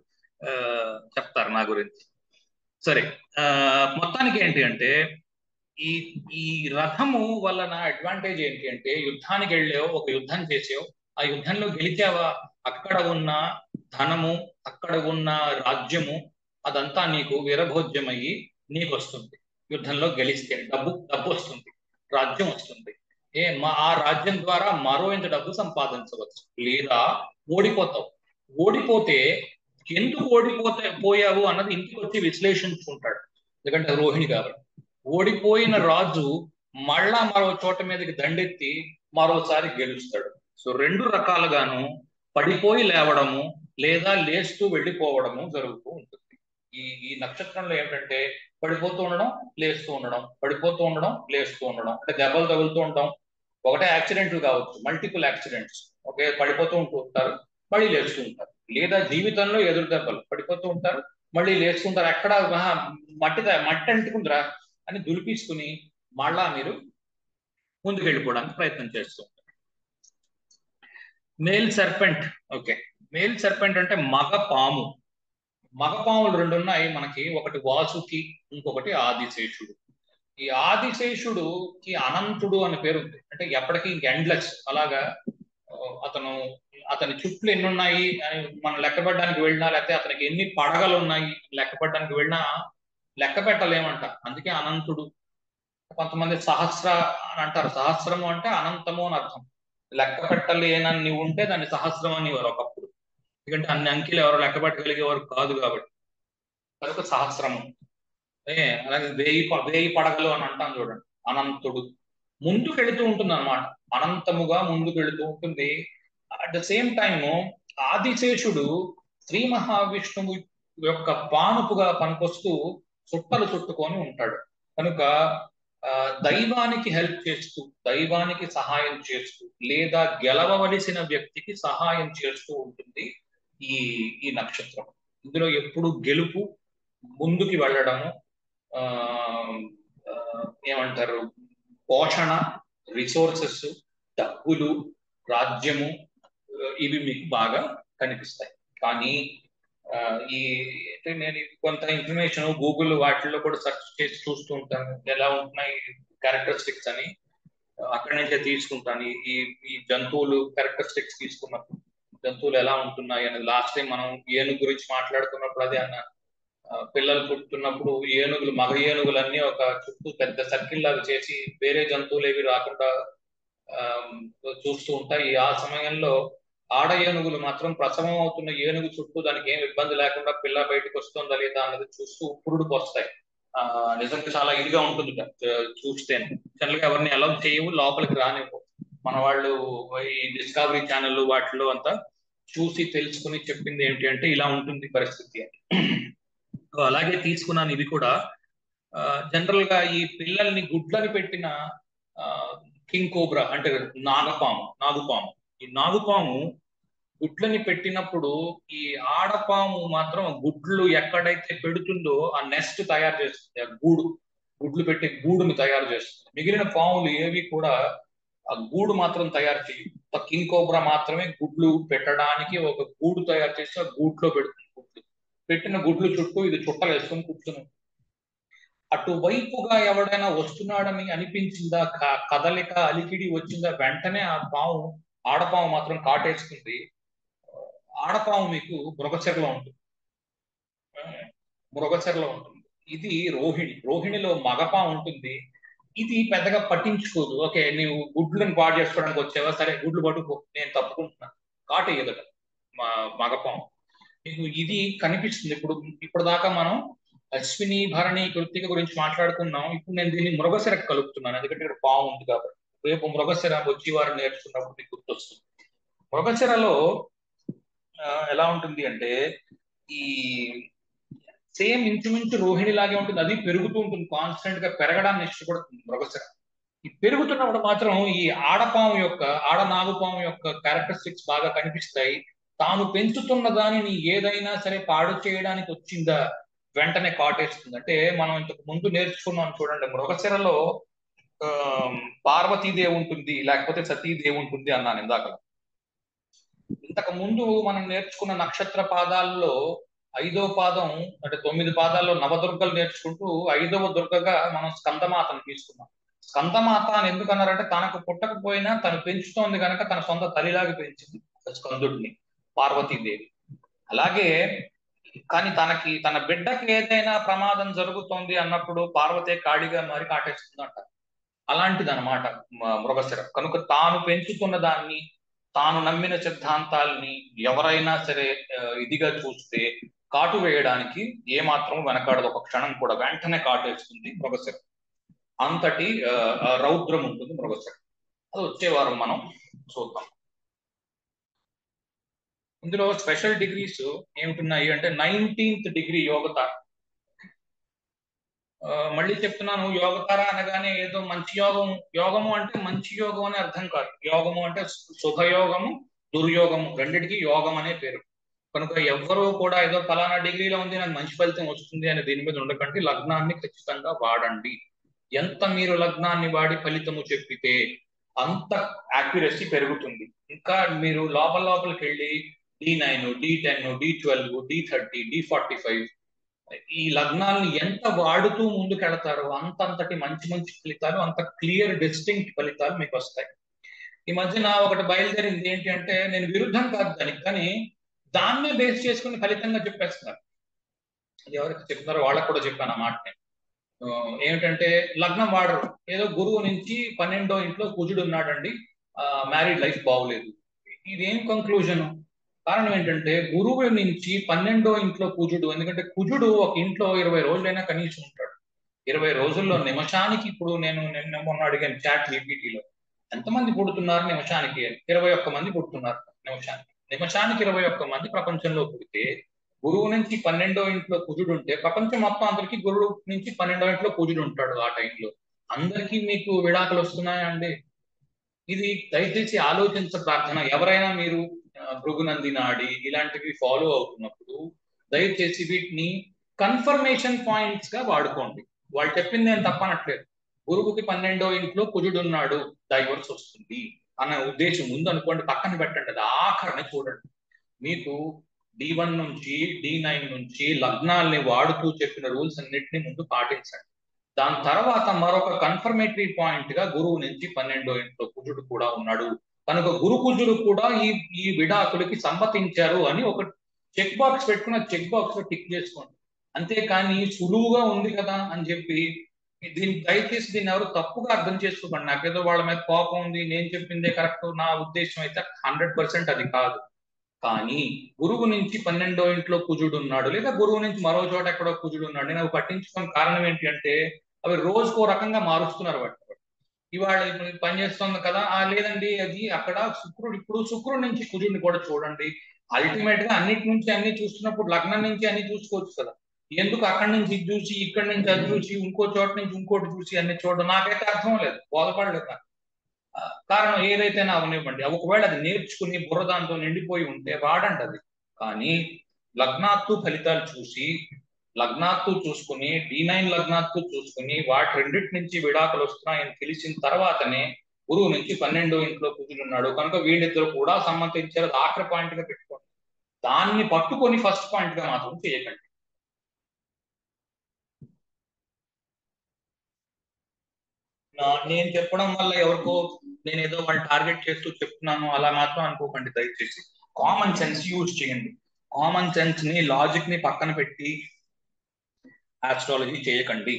చెప్తారు నా గురించి. సరే, మొత్తానికి ఏంటి అంటే ఈ ఈ రథము వలన అడ్వాంటేజ్ ఏంటి అంటే, యుద్ధానికి వెళ్ళావు, ఒక యుద్ధం చేసావు, ఆ యుద్ధంలో గెలిచావా, అక్కడ ఉన్న ధనము, అక్కడ ఉన్న రాజ్యము అదంతా నీకు వీరభోజ్యమయ్యి నీకు వస్తుంది. యుద్ధంలో గెలిస్తే డబ్బు వస్తుంది, రాజ్యం వస్తుంది. ఆ రాజ్యం ద్వారా మరో ఇంత డబ్బు సంపాదించవచ్చు. లేదా ఓడిపోతావు. ఓడిపోతే ఎందుకు పోయావు అన్నది ఇంటికి వచ్చి విశ్లేషించుకుంటాడు. ఎందుకంటే రోహిణి కాబట్టి. ఓడిపోయిన రాజు మళ్ళా మరో చోట మీదకి దండెత్తి మరోసారి గెలుస్తాడు. సో 2 రకాలుగాను పడిపోయి లేవడము లేదా లేస్తూ వెళ్ళిపోవడము జరుగుతూ ఉంటుంది. ఈ నక్షత్రంలో ఏంటంటే పడిపోతూ ఉండడం, లేస్తూ ఉండడం, పడిపోతూ ఉండడం, లేస్తూ ఉండడం. అంటే దెబ్బలు తగులుతూ ఉండడం. ఒకటే యాక్సిడెంట్లు కావచ్చు, మల్టిపుల్ యాక్సిడెంట్స్. ఓకే, పడిపోతూ ఉంటారు, మళ్ళీ లేస్తూ ఉంటారు. లేదా జీవితంలో ఎదురు దెబ్బలు, పడిపోతూ ఉంటారు, మళ్ళీ లేస్తుంటారు. ఎక్కడ మట్టి అంటుకుందిరా అని దులిపించుకుని మళ్ళా మీరు ముందుకు వెళ్ళిపోవడానికి ప్రయత్నం చేస్తూ ఉంటారు. Male serpent. Okay, male serpent అంటే మగ పాము. మగ పాములు 2 ఉన్నాయి మనకి. ఒకటి వాసుకి, ఇంకొకటి ఆదిశేషుడు. ఈ ఆదిశేషుడుకి అనంతుడు అని పేరు ఉంది. అంటే ఎప్పటికీ ఎండ్లెస్. అలాగా అతని చుట్లు ఎన్ని ఉన్నాయి అని మనం లెక్క పెట్టడానికి వెళ్ళినా, లేకపోతే అతనికి ఎన్ని పడగలు ఉన్నాయి లెక్క పెట్టడానికి వెళ్ళినా లెక్క పెట్టలేమంట. అందుకే అనంతుడు. కొంతమంది సహస్ర అని అంటారు. సహస్రము అంటే అనంతము అని అర్థం. లెక్క పెట్టలేనని ఉంటే దాన్ని సహస్రం అనేవారు ఒకప్పుడు. ఎందుకంటే అన్ని అంకెలు ఎవరు లెక్క పెట్టగలిగేవారు కాదు కాబట్టి. కనుక సహస్రము. అలాగే 1000 పడగలు అని అంటాం చూడండి. అనంతుడు ముందుకు వెళుతూ ఉంటుంది అనమాట. అనంతముగా ముందుకు వెళుతూ ఉంటుంది. అట్ ద సేమ్ టైము ఆదిశేషుడు శ్రీ మహావిష్ణువు యొక్క పానుపుగా పనికొస్తూ చుట్టలు చుట్టుకొని ఉంటాడు. కనుక దైవానికి హెల్ప్ చేస్తూ, దైవానికి సహాయం చేస్తూ, లేదా గెలవవలసిన వ్యక్తికి సహాయం చేస్తూ ఉంటుంది ఈ నక్షత్రం. ఇందులో ఎప్పుడు గెలుపు, ముందుకి వెళ్ళడము, ఏమంటారు, పోషణ, రిసోర్సెస్, డబ్బులు, రాజ్యము, ఇవి మీకు బాగా కనిపిస్తాయి. కానీ నేను కొంత ఇన్ఫర్మేషన్ గూగుల్ వాటిల్లో కూడా సెర్చ్ చేసి చూస్తూ ఉంటాను, ఎలా ఉంటున్నాయి క్యారెక్టరిస్టిక్స్ అని. అక్కడి నుంచే తీసుకుంటాను ఈ జంతువులు క్యారెక్టరిస్టిక్స్ తీసుకున్నప్పుడు జంతువులు ఎలా ఉంటున్నాయి అనేది. లాస్ట్ టైం మనం ఏనుగు గురించి మాట్లాడుకున్నప్పుడు అదే అన్న, పిల్లలు పుట్టుతున్నప్పుడు ఏనుగులు, మగ ఏనుగులన్నీ ఒక చుట్టూ పెద్ద సర్కిల్ లాగా చేసి వేరే జంతువులు ఏవి రాకుండా చూస్తూ ఉంటాయి. ఆ సమయంలో ఆడ ఏనుగులు మాత్రం ప్రసవం అవుతున్న ఏనుగు చుట్టూ దానికి ఏం ఇబ్బంది లేకుండా పిల్ల బయటకు వస్తుందా లేదా అన్నది చూస్తూ పురుడుకు వస్తాయి. నిజంగా చాలా ఇదిగా ఉంటుంది చూస్తే. జనరల్ గా ఎవరిని అలౌ చేయవు, లోపలికి రానివ్వు. మన వాళ్ళు ఈ డిస్కవరీ ఛానల్ వాటిలో అంతా చూసి తెలుసుకుని చెప్పింది ఏంటి అంటే ఇలా ఉంటుంది పరిస్థితి అని. అలాగే తీసుకున్నాను ఇవి కూడా. జనరల్ గా ఈ పిల్లల్ని గుడ్లని పెట్టిన కింగ్ కోబ్రా అంటే నాగుపాము. ఈ నాగుపాము గుడ్లని పెట్టినప్పుడు ఈ ఆడపాము మాత్రం గుడ్లు ఎక్కడైతే పెడుతుందో ఆ నెస్ట్ తయారు చేస్తుంది, ఆ గుడ్లు పెట్టే గూడుని తయారు చేస్తుంది. మిగిలిన పాములు ఏవి కూడా ఆ గూడు మాత్రం తయారు చేయవు. కింగ్ కోబ్రా మాత్రమే గుడ్లు పెట్టడానికి ఒక గూడు తయారు చేసి ఆ గూట్లో పెడుతుంది. పెట్టిన గుడ్లు చుట్టూ ఇది చుట్టలు వేసుకొని కూర్చుని, అటువైపుగా ఎవడైనా వస్తున్నాడని అనిపించిందా, కదలిక అలికిడి వచ్చిందా, వెంటనే ఆ ఆడపాము మాత్రం కాటేసుకుంది. ఆడపాము మీకు మృగశిరలో ఉంటుంది. ఇది రోహిణిలో మగపాము ఉంటుంది. ఇది పెద్దగా పట్టించుకోదు. ఓకే, నీవు గుడ్లను పాడు చేసుకోవడానికి వచ్చావా, సరే గుడ్లు పట్టుకో, నేను తప్పుకుంటున్నాను. కాటేయదట మా మగపాము. మీకు ఇది కనిపిస్తుంది. ఇప్పుడు దాకా మనం అశ్విని భరణి కృత్తిక గురించి మాట్లాడుకున్నాం. ఇప్పుడు నేను దీన్ని మృగశిర కలుపుతున్నాను, ఎందుకంటే ఇక్కడ పాము ఉంది కాబట్టి. రేపు మృగశిర వచ్చి వారు నేర్చుకున్నప్పుడు మీకు గుర్తొస్తుంది. మృగశిరలో ఎలా ఉంటుంది అంటే ఈ సేమ్ ఇంచుమించు రోహిణి లాగే ఉంటుంది. అది పెరుగుతూ ఉంటుంది, కాన్స్టెంట్ గా పెరగడాన్ని ఇష్టపడుతుంది మృగశిర. ఈ పెరుగుతున్నప్పుడు మాత్రం ఈ ఆడ నాగుపాము యొక్క క్యారెక్టరిస్టిక్స్ బాగా కనిపిస్తాయి. తాను పెంచుతున్న దానిని ఏదైనా సరే పాడు చేయడానికి వచ్చిందా వెంటనే కాటేస్తుంది. అంటే మనం ఇంతకు ముందు నేర్చుకున్నాం చూడండి, మృగశిరలో ఆ పార్వతీదేవి ఉంటుంది, లేకపోతే సతీదేవి ఉంటుంది అన్నాను ఇందాక. ఇంతకు ముందు మనం నేర్చుకున్న నక్షత్ర పాదాల్లో 5వ పాదం, అంటే 9 పాదాల్లో నవదుర్గలు నేర్చుకుంటూ 5వ దుర్గగా మనం స్కందమాతను తీసుకున్నాం. స్కందమాత అని ఎందుకు అన్నారంటే తనకు పుట్టకపోయినా తను పెంచుతోంది కనుక తన సొంత తల్లిలాగా పెంచింది స్కందుడిని పార్వతీదేవి. అలాగే కానీ తన బిడ్డకి ఏదైనా ప్రమాదం జరుగుతోంది అన్నప్పుడు పార్వతే కాళిగా మారి కాటేస్తుందంట. అలాంటిది అనమాట మృగశిర. కనుక తాను పెంచుతున్న దాన్ని, తాను నమ్మిన సిద్ధాంతాల్ని ఎవరైనా సరే ఇదిగా చూస్తే కాటు వేయడానికి ఏమాత్రం వెనకాడదు. ఒక క్షణం కూడా, వెంటనే కాటేస్తుంది మృగశిర. అంతటి రౌద్రం ఉంటుంది మృగశిర. అది వచ్చే వారం మనం చూద్దాం. ఇందులో స్పెషల్ డిగ్రీస్ ఏమిటున్నాయి అంటే 19th డిగ్రీ యోగతార. మళ్ళీ చెప్తున్నాను, యోగతార అనగానే ఏదో మంచి యోగము అంటే మంచి యోగం అని అర్థం కాదు. యోగము అంటే శుభయోగము, దుర్యోగము రెండిటికి యోగం అనే పేరు. కనుక ఎవ్వరూ కూడా ఏదో ఫలానా డిగ్రీలో ఉంది నాకు మంచి ఫలితం వస్తుంది అనే దీని మీద ఉండకండి. లగ్నాన్ని ఖచ్చితంగా వాడండి. ఎంత మీరు లగ్నాన్ని వాడి ఫలితము చెప్పితే అంత యాక్యురసీ పెరుగుతుంది. ఇంకా మీరు లోపలికి వెళ్ళి D9, D10, D12, D30, D45 ఈ లగ్నాలను ఎంత వాడుతూ ముందుకెళ్తారో అంతంతటి మంచి ఫలితాలు, అంత క్లియర్ డిస్టింక్ట్ ఫలితాలు మీకు వస్తాయి. ఈ మధ్యన ఒకటి బయలుదేరింది ఏంటి అంటే, నేను విరుద్ధం కాదు దానికి, కానీ దాన్నే బేస్ చేసుకుని ఫలితంగా చెప్పేస్తున్నారు. అది ఎవరైతే చెప్తున్నారో వాళ్ళకు కూడా చెప్పాను ఆ మాటని. ఏమిటంటే లగ్నం వాడరు, ఏదో గురువు నుంచి 12వ ఇంట్లో కుజుడు ఉన్నాడండి, మ్యారీడ్ లైఫ్ బాగులేదు. ఇదేం కంక్లూజన్? కారణం ఏంటంటే గురువు నుంచి 12వ ఇంట్లో కుజుడు. ఎందుకంటే కుజుడు ఒక ఇంట్లో 20 రోజులైనా కనీసం ఉంటాడు. 20 రోజుల్లో నిమిషానికి, ఇప్పుడు నేను మొన్న అడిగాను చాట్ జీపీటీలో ఎంతమంది పుడుతున్నారు నిమిషానికి, 21 మంది పుడుతున్నారు నిమిషానికి 21 మంది ప్రపంచంలో పుడితే, గురువు నుంచి 12వ ఇంట్లో కుజుడు ఉంటే ప్రపంచం మొత్తం అందరికీ గురువు నుంచి 12వ ఇంట్లో కుజుడు ఉంటాడు. ఆ టైంలో అందరికీ మీకు విడాకులు వస్తున్నాయా అండి? ఇది దయచేసి ఆలోచించ ప్రార్థన. ఎవరైనా మీరు భృగునంది నాడి ఇలాంటివి ఫాలో అవుతున్నప్పుడు దయచేసి వీటిని కన్ఫర్మేషన్ పాయింట్స్ గా వాడుకోండి. వాళ్ళు చెప్పింది నేను తప్పనట్లేదు. గురువుకి 12వ ఇంట్లో కుజుడు ఉన్నాడు, డైవర్స్ వస్తుంది అన్న ఉద్దేశం ఉంది అనుకోండి, పక్కన పెట్టండి. అది ఆఖరణ చూడండి. మీకు D1 నుంచి D9 నుంచి లగ్నాల్ని వాడుతూ చెప్పిన రూల్స్ అన్నిటిని ముందు పాటించండి. దాని తర్వాత మరొక కన్ఫర్మేటరీ పాయింట్ గా గురువు నుంచి 12వ ఇంట్లో కుజుడు కూడా ఉన్నాడు కనుక గురు కుజుడు కూడా ఈ విడాకులకి సమ్మతించారు అని ఒక చెక్ బాక్స్ పెట్టుకున్న చెక్ బాక్స్ లో టిక్ చేసుకోండి. అంతేకాని సులువుగా ఉంది కదా అని చెప్పి దయచేసి దీన్ని ఎవరు తప్పుగా అర్థం చేసుకోకండి. నాకేదో వాళ్ళ మీద కోపం ఉంది, నేను చెప్పిందే కరెక్ట్, నా ఉద్దేశం అయితే 100% అది కాదు. కానీ గురువు నుంచి 12వ ఇంట్లో కుజుడు ఉన్నాడు, లేదా గురువు నుంచి మరో చోట ఎక్కడో కుజుడు ఉన్నాడు, నేను అవి పట్టించుకోని కారణం ఏంటి అంటే అవి రోజుకో రకంగా మారుస్తున్నారు. వాటి ఇవాళ ఇప్పుడు పనిచేస్తుంది కదా, లేదండి అది అక్కడ శుక్రుడు, ఇప్పుడు శుక్రుడు నుంచి కుజుడిని కూడా చూడండి. అల్టిమేట్ గా అన్నిటి నుంచి అన్ని చూస్తున్నప్పుడు లగ్నం నుంచి అన్ని చూసుకోవచ్చు కదా. ఎందుకు అక్కడి నుంచి ఇది చూసి, ఇక్కడి నుంచి అది చూసి, ఇంకో చోట నుంచి ఇంకోటి చూసి అన్ని చూడడం నాకైతే అర్థం లేదు, బోధపడలేదు నాకు. కారణం ఏదైతే అవనివ్వండి, ఒకవేళ అది నేర్చుకుని బుర్రదాంతో నిండిపోయి ఉంటే వాడండి అది. కానీ లగ్నాత్తు ఫలితాలు చూసి, లగ్నాత్తు చూసుకుని, D9 లగ్నాత్తు చూసుకుని వాటి రెండింటి నుంచి విడాకులు వస్తున్నాయని తెలిసిన తర్వాతనే గురువు నుంచి 12వ ఇంట్లో కుజుడు ఉన్నాడు కనుక వీళ్ళిద్దరు కూడా సమ్మతించారు. ఆఖరి పాయింట్ గా పెట్టుకోండి. దాన్ని పట్టుకొని ఫస్ట్ పాయింట్ గా మాత్రం చేయకండి. నేను చెప్పడం వల్ల ఎవరికో నేను ఏదో వాళ్ళు టార్గెట్ చేస్తూ చెప్తున్నాను అలా మాత్రం అనుకోకండి. దయచేసి కామన్ సెన్స్ యూజ్ చేయండి. కామన్ సెన్స్ ని, లాజిక్ ని పక్కన పెట్టి ఆస్ట్రాలజీ చేయకండి.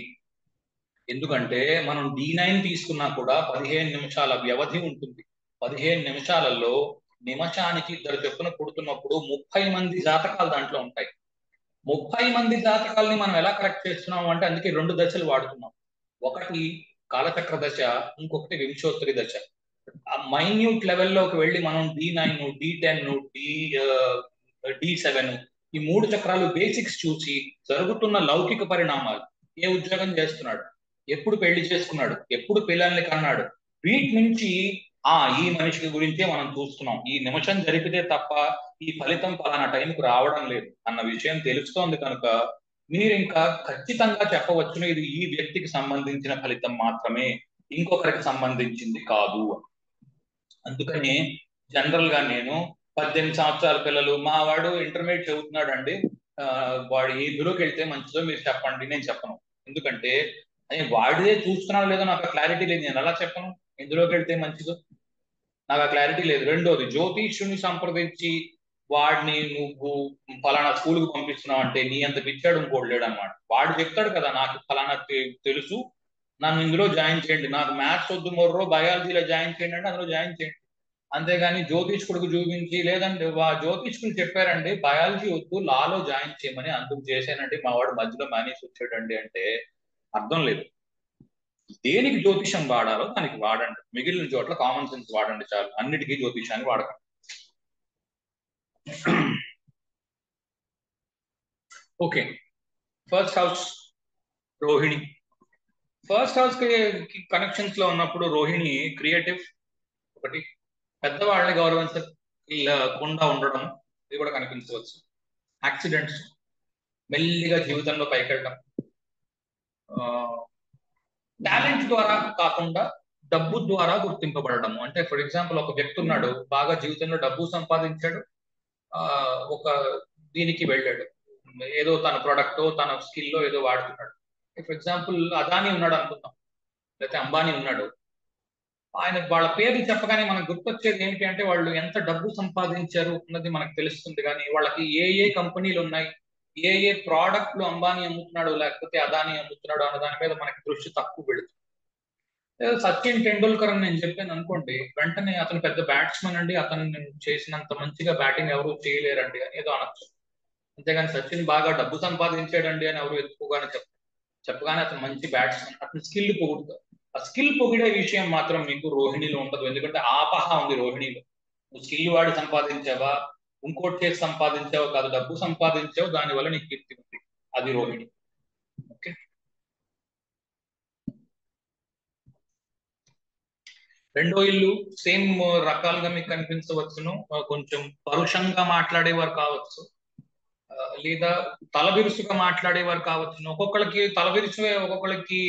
ఎందుకంటే మనం D9 తీసుకున్నా కూడా 15 నిమిషాల వ్యవధి ఉంటుంది. 15 నిమిషాలలో నిమిషానికి 2 చొప్పున పుడుతున్నప్పుడు 30 మంది జాతకాలు దాంట్లో ఉంటాయి. 30 మంది జాతకాలని మనం ఎలా కరెక్ట్ చేస్తున్నాం అంటే అందుకే 2 దశలు వాడుతున్నాం. ఒకటి కాలచక్ర దశ, ఇంకొకటి వింశోత్తరి దశ. ఆ మైన్యూట్ లెవెల్లోకి వెళ్ళి మనం D9, D10, D7 ఈ 3 చక్రాలు బేసిక్స్ చూసి జరుగుతున్న లౌకిక పరిణామాలు, ఏ ఉద్యోగం చేస్తున్నాడు, ఎప్పుడు పెళ్లి చేసుకున్నాడు, ఎప్పుడు పిల్లల్ని కన్నాడు, వీటి నుంచి ఈ మనిషి గురించే మనం చూస్తున్నాం. ఈ నిమిషం జరిపితే తప్ప ఈ ఫలితం పలానా టైంకు రావడం లేదు అన్న విషయం తెలుస్తోంది కనుక మీరు ఇంకా ఖచ్చితంగా చెప్పవచ్చును ఇది ఈ వ్యక్తికి సంబంధించిన ఫలితం మాత్రమే, ఇంకొకరికి సంబంధించింది కాదు. అందుకని జనరల్ గా నేను 18 సంవత్సరాల పిల్లలు, మా వాడు ఇంటర్మీడియట్ చదువుతున్నాడు అండి, వాడు ఏ ఇందులోకి వెళ్తే మంచిదో మీరు చెప్పండి, నేను చెప్పను. ఎందుకంటే వాడిదే చూస్తున్నాడో లేదో నాకు క్లారిటీ లేదు, నేను ఎలా చెప్పను ఎందులోకి వెళ్తే మంచిదో, నాకు ఆ క్లారిటీ లేదు. రెండోది, జ్యోతిష్యుని సంప్రదించి వాడిని నువ్వు ఫలానా స్కూల్కి పంపిస్తున్నావు అంటే నీ అంత పిచ్చాడు ఇంకోటి లేడు అనమాట. వాడు చెప్తాడు కదా నాకు ఫలానా తెలుసు, నన్ను ఇందులో జాయిన్ చేయండి, నాకు మ్యాథ్స్ వద్దు మొర్రో బయాలజీలో జాయిన్ చేయండి అంటే అందులో జాయిన్ చేయండి. అంతేగాని జ్యోతిష్కుడికి చూపించి లేదండి జ్యోతిష్కులు చెప్పారండి బయాలజీ వద్దు లాలో జాయిన్ చేయమని అందుకు చేశానండి మా వాడు మధ్యలో మానేసి వచ్చాడండి అంటే అర్థం లేదు. దేనికి జ్యోతిషం వాడాలో దానికి వాడండి, మిగిలిన చోట్ల కామన్ సెన్స్ వాడండి చాలు, అన్నిటికీ జ్యోతిషాన్ని వాడకండి. Okay, first house Rohini. First house కి కనెక్షన్స్ లో ఉన్నప్పుడు రోహిణి క్రియేటివ్ ఒకటి, పెద్దవాళ్ళని గౌరవించకుండా ఉండడం ఇది కూడా కనిపించవచ్చు. యాక్సిడెంట్స్, మెల్లిగా జీవితంలో పైకెళ్ళడం, టాలెంట్ ద్వారా కాకుండా డబ్బు ద్వారా గుర్తింపబడము. అంటే ఫర్ ఎగ్జాంపుల్ ఒక వ్యక్తి ఉన్నాడు, బాగా జీవితంలో డబ్బు సంపాదించాడు, ఒక దీనికి వెళ్ళాడు, ఏదో తన ప్రొడక్ట్ తన స్కిల్లో ఏదో వాడుతున్నాడు. ఫర్ ఎగ్జాంపుల్ అదానీ ఉన్నాడు అనుకుందాం, లేకపోతే అంబానీ ఉన్నాడు. ఆయన వాళ్ళ పేర్లు చెప్పగానే మనకు గుర్తొచ్చేది ఏంటి అంటే వాళ్ళు ఎంత డబ్బు సంపాదించారు అన్నది మనకు తెలుస్తుంది. కానీ వాళ్ళకి ఏ కంపెనీలు ఉన్నాయి, ఏ ప్రోడక్ట్లు అంబానీ అమ్ముతున్నాడు లేకపోతే అదానీ అమ్ముతున్నాడు అన్న దాని మీద మనకి దృష్టి తక్కువ పెడుతుంది. సచిన్ టెండూల్కర్ అని నేను చెప్పాను అనుకోండి, వెంటనే అతను పెద్ద బ్యాట్స్మెన్ అండి, అతను చేసినంత మంచిగా బ్యాటింగ్ ఎవరు చేయలేరండి అని ఏదో అనొచ్చు. అంతేగాని సచిన్ బాగా డబ్బు సంపాదించాడండి అని ఎవరు ఎక్కువగానే చెప్పగానే అతను మంచి బ్యాట్స్మెన్, అతని స్కిల్ పొగుడుతారు. ఆ స్కిల్ పొగిడే విషయం మాత్రం మీకు రోహిణిలో ఉండదు. ఎందుకంటే ఆపహ ఉంది రోహిణిలో. నువ్వు స్కిల్ వాడి సంపాదించావా, ఇంకోటి చేసి సంపాదించావు కాదు, డబ్బు సంపాదించావు, దానివల్ల నీకు కీర్తి ఉంది, అది రోహిణి. ఓకే, రెండో ఇల్లు సేమ్ రకాలుగా మీకు కనిపించవచ్చును. కొంచెం పరుషంగా మాట్లాడేవారు కావచ్చు, లేదా తలబిరుసుగా మాట్లాడేవారు కావచ్చు. ఒక్కొక్కరికి తలబిరుసే, ఒక్కొక్కరికి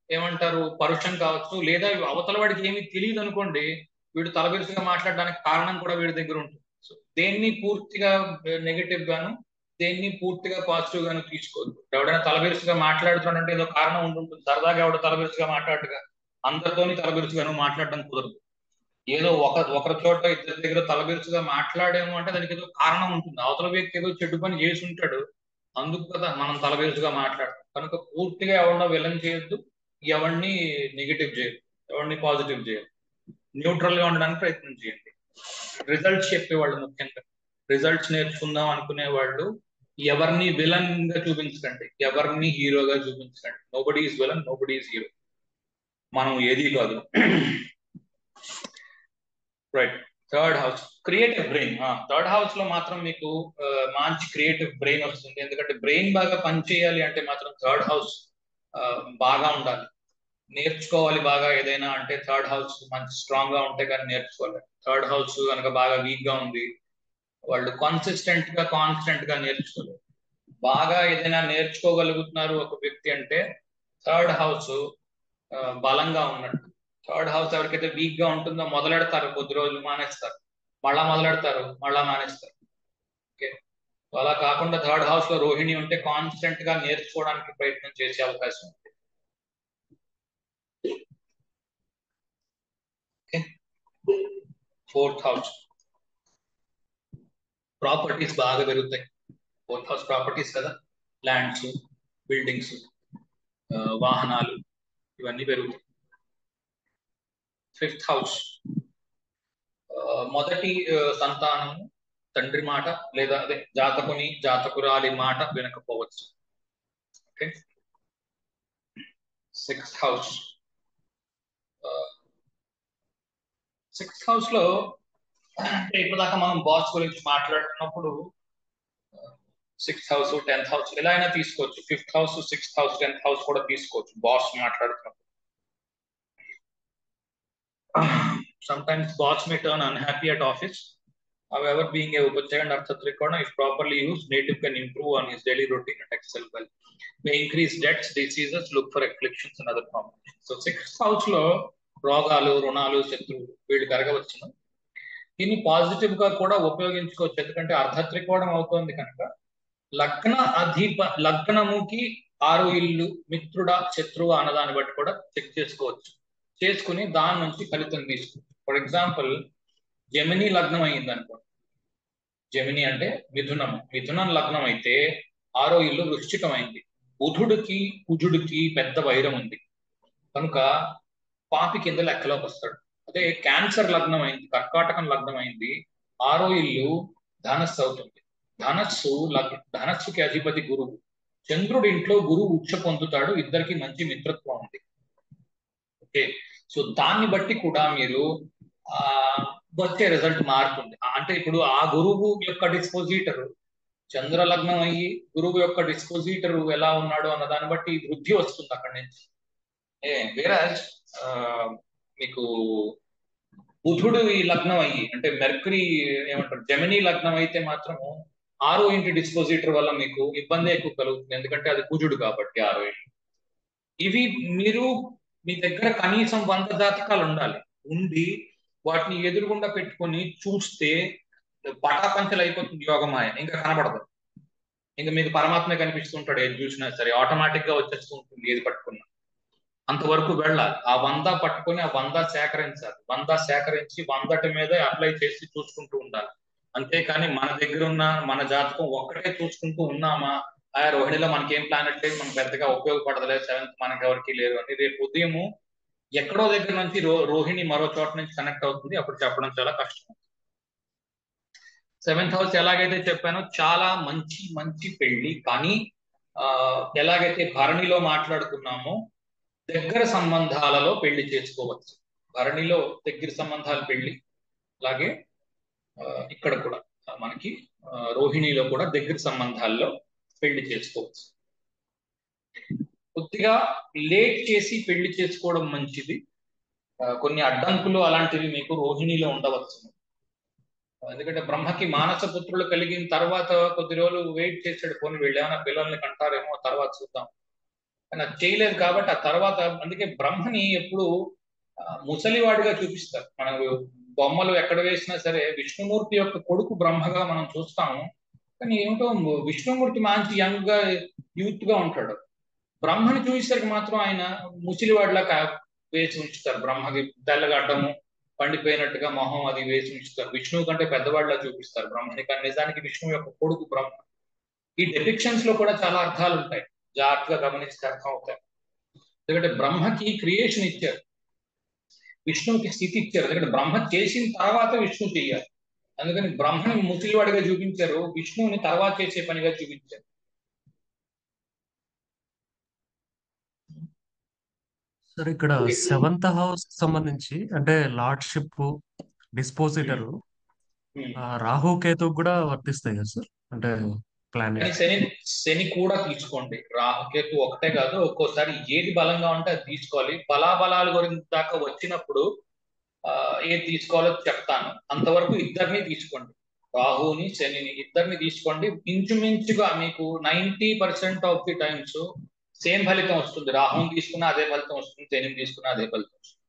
ఏమంటారు పరుషం కావచ్చు, లేదా అవతల వాడికి ఏమీ తెలియదు అనుకోండి, వీడు తలబిరుసుగా మాట్లాడడానికి కారణం కూడా వీడి దగ్గర ఉంటుంది. సో దేన్ని పూర్తిగా నెగటివ్ గాను, దేన్ని పూర్తిగా పాజిటివ్ గాను తీసుకోవద్దు. ఎవడైనా తలబిరుసుగా మాట్లాడుతున్నాడంటే ఏదో కారణం ఉంటుంది. సరదాగా ఎవడో తలబిరుసుగా మాట్లాడగా అందరితోని తలబిరుసుగాను మాట్లాడడం కుదరదు. ఏదో ఒకరి చోట ఇద్దరి దగ్గర తలబిరుసుగా మాట్లాడేమో అంటే దానికి ఏదో కారణం ఉంటుంది. అవతల వ్యక్తి ఏదో చెడ్డు పని చేసి ఉంటాడు, అందుకు కదా మనం తలబిరుసుగా మాట్లాడతాం. కనుక పూర్తిగా ఎవరినో విలన్ చేయొద్దు, ఎవరిని నెగిటివ్ చేయొద్దు, ఎవరిని పాజిటివ్ చేయొద్దు, న్యూట్రల్ గా ఉండడానికి ప్రయత్నం చేయండి. రిజల్ట్స్ చెప్పేవాళ్ళు, ముఖ్యంగా రిజల్ట్స్ నేర్చుకుందాం అనుకునే వాళ్ళు ఎవరిని విలన్ గా చూపించకండి, ఎవరిని హీరోగా చూపించకండి. Nobody is villain, nobody is hero, మనం ఏది కాదు. Right, third house creative brain. Third house లో మాత్రం మీకు మంచి క్రియేటివ్ బ్రెయిన్ వస్తుంది. ఎందుకంటే బ్రెయిన్ బాగా పనిచేయాలి అంటే మాత్రం థర్డ్ హౌస్ బాగా ఉండాలి, నేర్చుకోవాలి బాగా ఏదైనా అంటే థర్డ్ హౌస్ మంచి స్ట్రాంగ్ గా ఉంటే కానీ నేర్చుకోవాలి. థర్డ్ హౌస్ కనుక బాగా వీక్ గా ఉంది, వాళ్ళు కాన్సిస్టెంట్ గా నేర్చుకోలేదు. బాగా ఏదైనా నేర్చుకోగలుగుతున్నారు ఒక వ్యక్తి అంటే థర్డ్ హౌస్ బలంగా ఉన్నట్టు. థర్డ్ హౌస్ ఎవరికైతే వీక్ గా ఉంటుందో మొదలెడతారు, కొద్ది రోజులు మానేస్తారు, మళ్ళా మొదలెడతారు, మళ్ళా మానేస్తారు. ఓకే, అలా కాకుండా థర్డ్ హౌస్ లో రోహిణి ఉంటే కాన్స్టెంట్ గా నేర్చుకోవడానికి ప్రయత్నం చేసే అవకాశం ఉంది. ఓకే, ఫోర్త్ హౌస్ ప్రాపర్టీస్ బాగా పెరుగుతాయి. ఫోర్త్ హౌస్ ప్రాపర్టీస్ కదా, ల్యాండ్స్, బిల్డింగ్స్, వాహనాలు, ఇవన్నీ పెరుగుతాయి. 5th హౌస్ మొదటి సంతానము తండ్రి మాట లేదా అదే జాతకురాలి మాట వినకపోవచ్చు. Okay. 6th house 6th house లో అంటే ఇప్పుడు దాకా మనం బాస్ గురించి మాట్లాడుతున్నప్పుడు 6th హౌస్ 10th హౌస్ ఎలా అయినా తీసుకోవచ్చు. 5th house 6th house 10th house కూడా తీసుకోవచ్చు బాస్ మాట్లాడుతున్నప్పుడు. Sometimes boss may turn unhappy at office. However, being a Upachaya and Arthatrikona, if properly used, native can improve on his daily routine and excel well. May increase debts, diseases, look for afflictions and other combinations. So 6th house లో రోగాలు, రుణాలు, శత్రువులు వీళ్ళు కరగవచ్చును. దీన్ని positive గా కూడా ఉపయోగించుకోవచ్చు. ఎందుకంటే అర్ధత్రికోణం అవుతోంది కనుక లగ్నముకి 6 ఇల్లు మిత్రుడా శత్రువు అన్నదాన్ని బట్టి కూడా చెక్ చేసుకోవచ్చు. చేసుకుని దాని నుంచి ఫలితం తీసుకోవచ్చు. ఫర్ ఎగ్జాంపుల్ జెమిని లగ్నం అయింది అనుకోండి. జెమిని అంటే మిథునం లగ్నం అయితే 6వ ఇల్లు వృశ్చికం అయింది. బుధుడికి కుజుడికి పెద్ద వైరం ఉంది కనుక పాపి కింద లెక్కలోకి వస్తాడు. అదే క్యాన్సర్ లగ్నం అయింది, కర్కాటకం లగ్నం అయింది, 6వ ఇల్లు ధనస్సు అవుతుంది. ధనస్సుకి అధిపతి గురువు. చంద్రుడి ఇంట్లో గురువు ఉచ్చ పొందుతాడు. ఇద్దరికి మంచి మిత్రత్వం ఉంది. ఓకే. సో దాన్ని బట్టి కూడా మీరు వచ్చే రిజల్ట్ మారుతుంది. అంటే ఇప్పుడు ఆ గురువు యొక్క డిస్పోజిటర్ చంద్ర లగ్నం అయ్యి గురువు యొక్క డిస్పోజిటర్ ఎలా ఉన్నాడు అన్న దాన్ని బట్టి వృద్ధి వస్తుంది అక్కడి నుంచి. వేరే మీకు బుధుడు ఈ లగ్నం అయ్యి అంటే మెర్క్యూరీ ఏమంటారు జెమిని లగ్నం అయితే మాత్రము 6వ ఇంటి డిస్పోజిటర్ వల్ల మీకు ఇబ్బంది ఎక్కువ కలుగుతుంది. ఎందుకంటే అది కుజుడు కాబట్టి 6వ ఇంటి. ఇవి మీరు మీ దగ్గర కనీసం 100 జాతకాలు ఉండి వాటిని ఎదురుగుండా పెట్టుకొని చూస్తే పటాపంచలు అయిపోతుంది యోగమాయ. ఇంకా కనబడదు. ఇంకా మీకు పరమాత్మ కనిపిస్తుంటాడు. ఏది చూసినా సరే ఆటోమేటిక్ గా వచ్చేస్తూ ఉంటుంది ఏది పట్టుకున్నా. అంతవరకు వెళ్ళాలి. ఆ 100 పట్టుకొని ఆ 100 సేకరించాలి. 100 సేకరించి 100 మీద అప్లై చేసి చూసుకుంటూ ఉండాలి. అంతేకాని మన దగ్గర ఉన్న మన జాతకం ఒక్కటే చూసుకుంటూ ఉన్నామా, ఆ రోహిణిలో మనకేం ప్లానెట్ లేదు, మనకు పెద్దగా ఉపయోగపడలేదు, 7th మనకి ఎవరికి లేరు అని రేపు ఉదయము ఎక్కడో దగ్గర నుంచి రోహిణి మరో చోట నుంచి కనెక్ట్ అవుతుంది. అప్పుడు చెప్పడం చాలా కష్టం. 7th హౌస్ ఎలాగైతే చెప్పానో చాలా మంచి మంచి పెళ్లి. కానీ ఎలాగైతే భరణిలో మాట్లాడుకున్నామో దగ్గర సంబంధాలలో పెళ్లి చేసుకోవచ్చు. భరణిలో దగ్గర సంబంధాలు పెళ్లి, అలాగే ఇక్కడ కూడా మనకి రోహిణిలో కూడా దగ్గర సంబంధాల్లో పెళ్లి చేసుకోవచ్చు. కొద్దిగా లేట్ చేసి పెళ్లి చేసుకోవడం మంచిది. కొన్ని అడ్డంకులు అలాంటివి మీకు రోహిణిలో ఉండవచ్చు. ఎందుకంటే బ్రహ్మకి మానస పుత్రులు కలిగిన తర్వాత కొద్ది రోజులు వెయిట్ చేసాడు. పోనీ వెళ్ళేమైనా పిల్లల్ని కంటారేమో తర్వాత చూద్దాం అని అది చేయలేదు కాబట్టి ఆ తర్వాత అందుకే బ్రహ్మని ఎప్పుడు ముసలివాడిగా చూపిస్తారు. మన బొమ్మలు ఎక్కడ వేసినా సరే విష్ణుమూర్తి యొక్క కొడుకు బ్రహ్మగా మనం చూస్తాము. కానీ ఏమిటో విష్ణుమూర్తి మంచి యంగ్ గా యూత్ గా ఉంటాడు. బ్రహ్మని చూసేసరికి మాత్రం ఆయన ముసలివాడిలా వేసి ఉంచుతారు. బ్రహ్మకి తెల్లగడ్డము పండిపోయినట్టుగా మొహం అది వేసి ఉంచుతారు. విష్ణువు కంటే పెద్దవాడిలా చూపిస్తారు బ్రహ్మని. కానీ నిజానికి విష్ణువు యొక్క కొడుకు బ్రహ్మ. ఈ డెపిక్షన్స్ లో కూడా చాలా అర్థాలు ఉంటాయి. జాగ్రత్తగా గమనిస్తే అర్థం అవుతాయి. ఎందుకంటే బ్రహ్మకి క్రియేషన్ ఇచ్చారు, విష్ణువుకి స్థితి ఇచ్చారు. ఎందుకంటే బ్రహ్మ చేసిన తర్వాత విష్ణువు చెయ్యాలి. అందుకని బ్రహ్మని ముసలివాడిగా చూపించారు, విష్ణువుని తర్వాత చేసే పనిగా చూపించారు. సార్ ఇక్కడ 7th హౌస్ సంబంధించి అంటే లార్డ్షిప్ డిస్పోజిటర్ రాహు కేతు కూడా వర్తిస్తాయి కదా సార్? అంటే ప్లానెట్ శని కూడా తీసుకోండి. రాహుకేతు ఒకటే కాదు, ఒక్కోసారి ఏది బలంగా ఉంటే అది తీసుకోవాలి. బలాబలాల గురించి దాకా వచ్చినప్పుడు ఏది తీసుకోవాలో చెప్తాను. అంతవరకు ఇద్దరిని తీసుకోండి. రాహుని శనిని ఇద్దరిని తీసుకోండి. ఇంచుమించుగా మీకు 90% ఆఫ్ ది టైమ్స్ సేమ్ ఫలితం వస్తుంది. రాహుని తీసుకున్నా అదే ఫలితం వస్తుంది, శనిని తీసుకున్నా అదే ఫలితం వస్తుంది.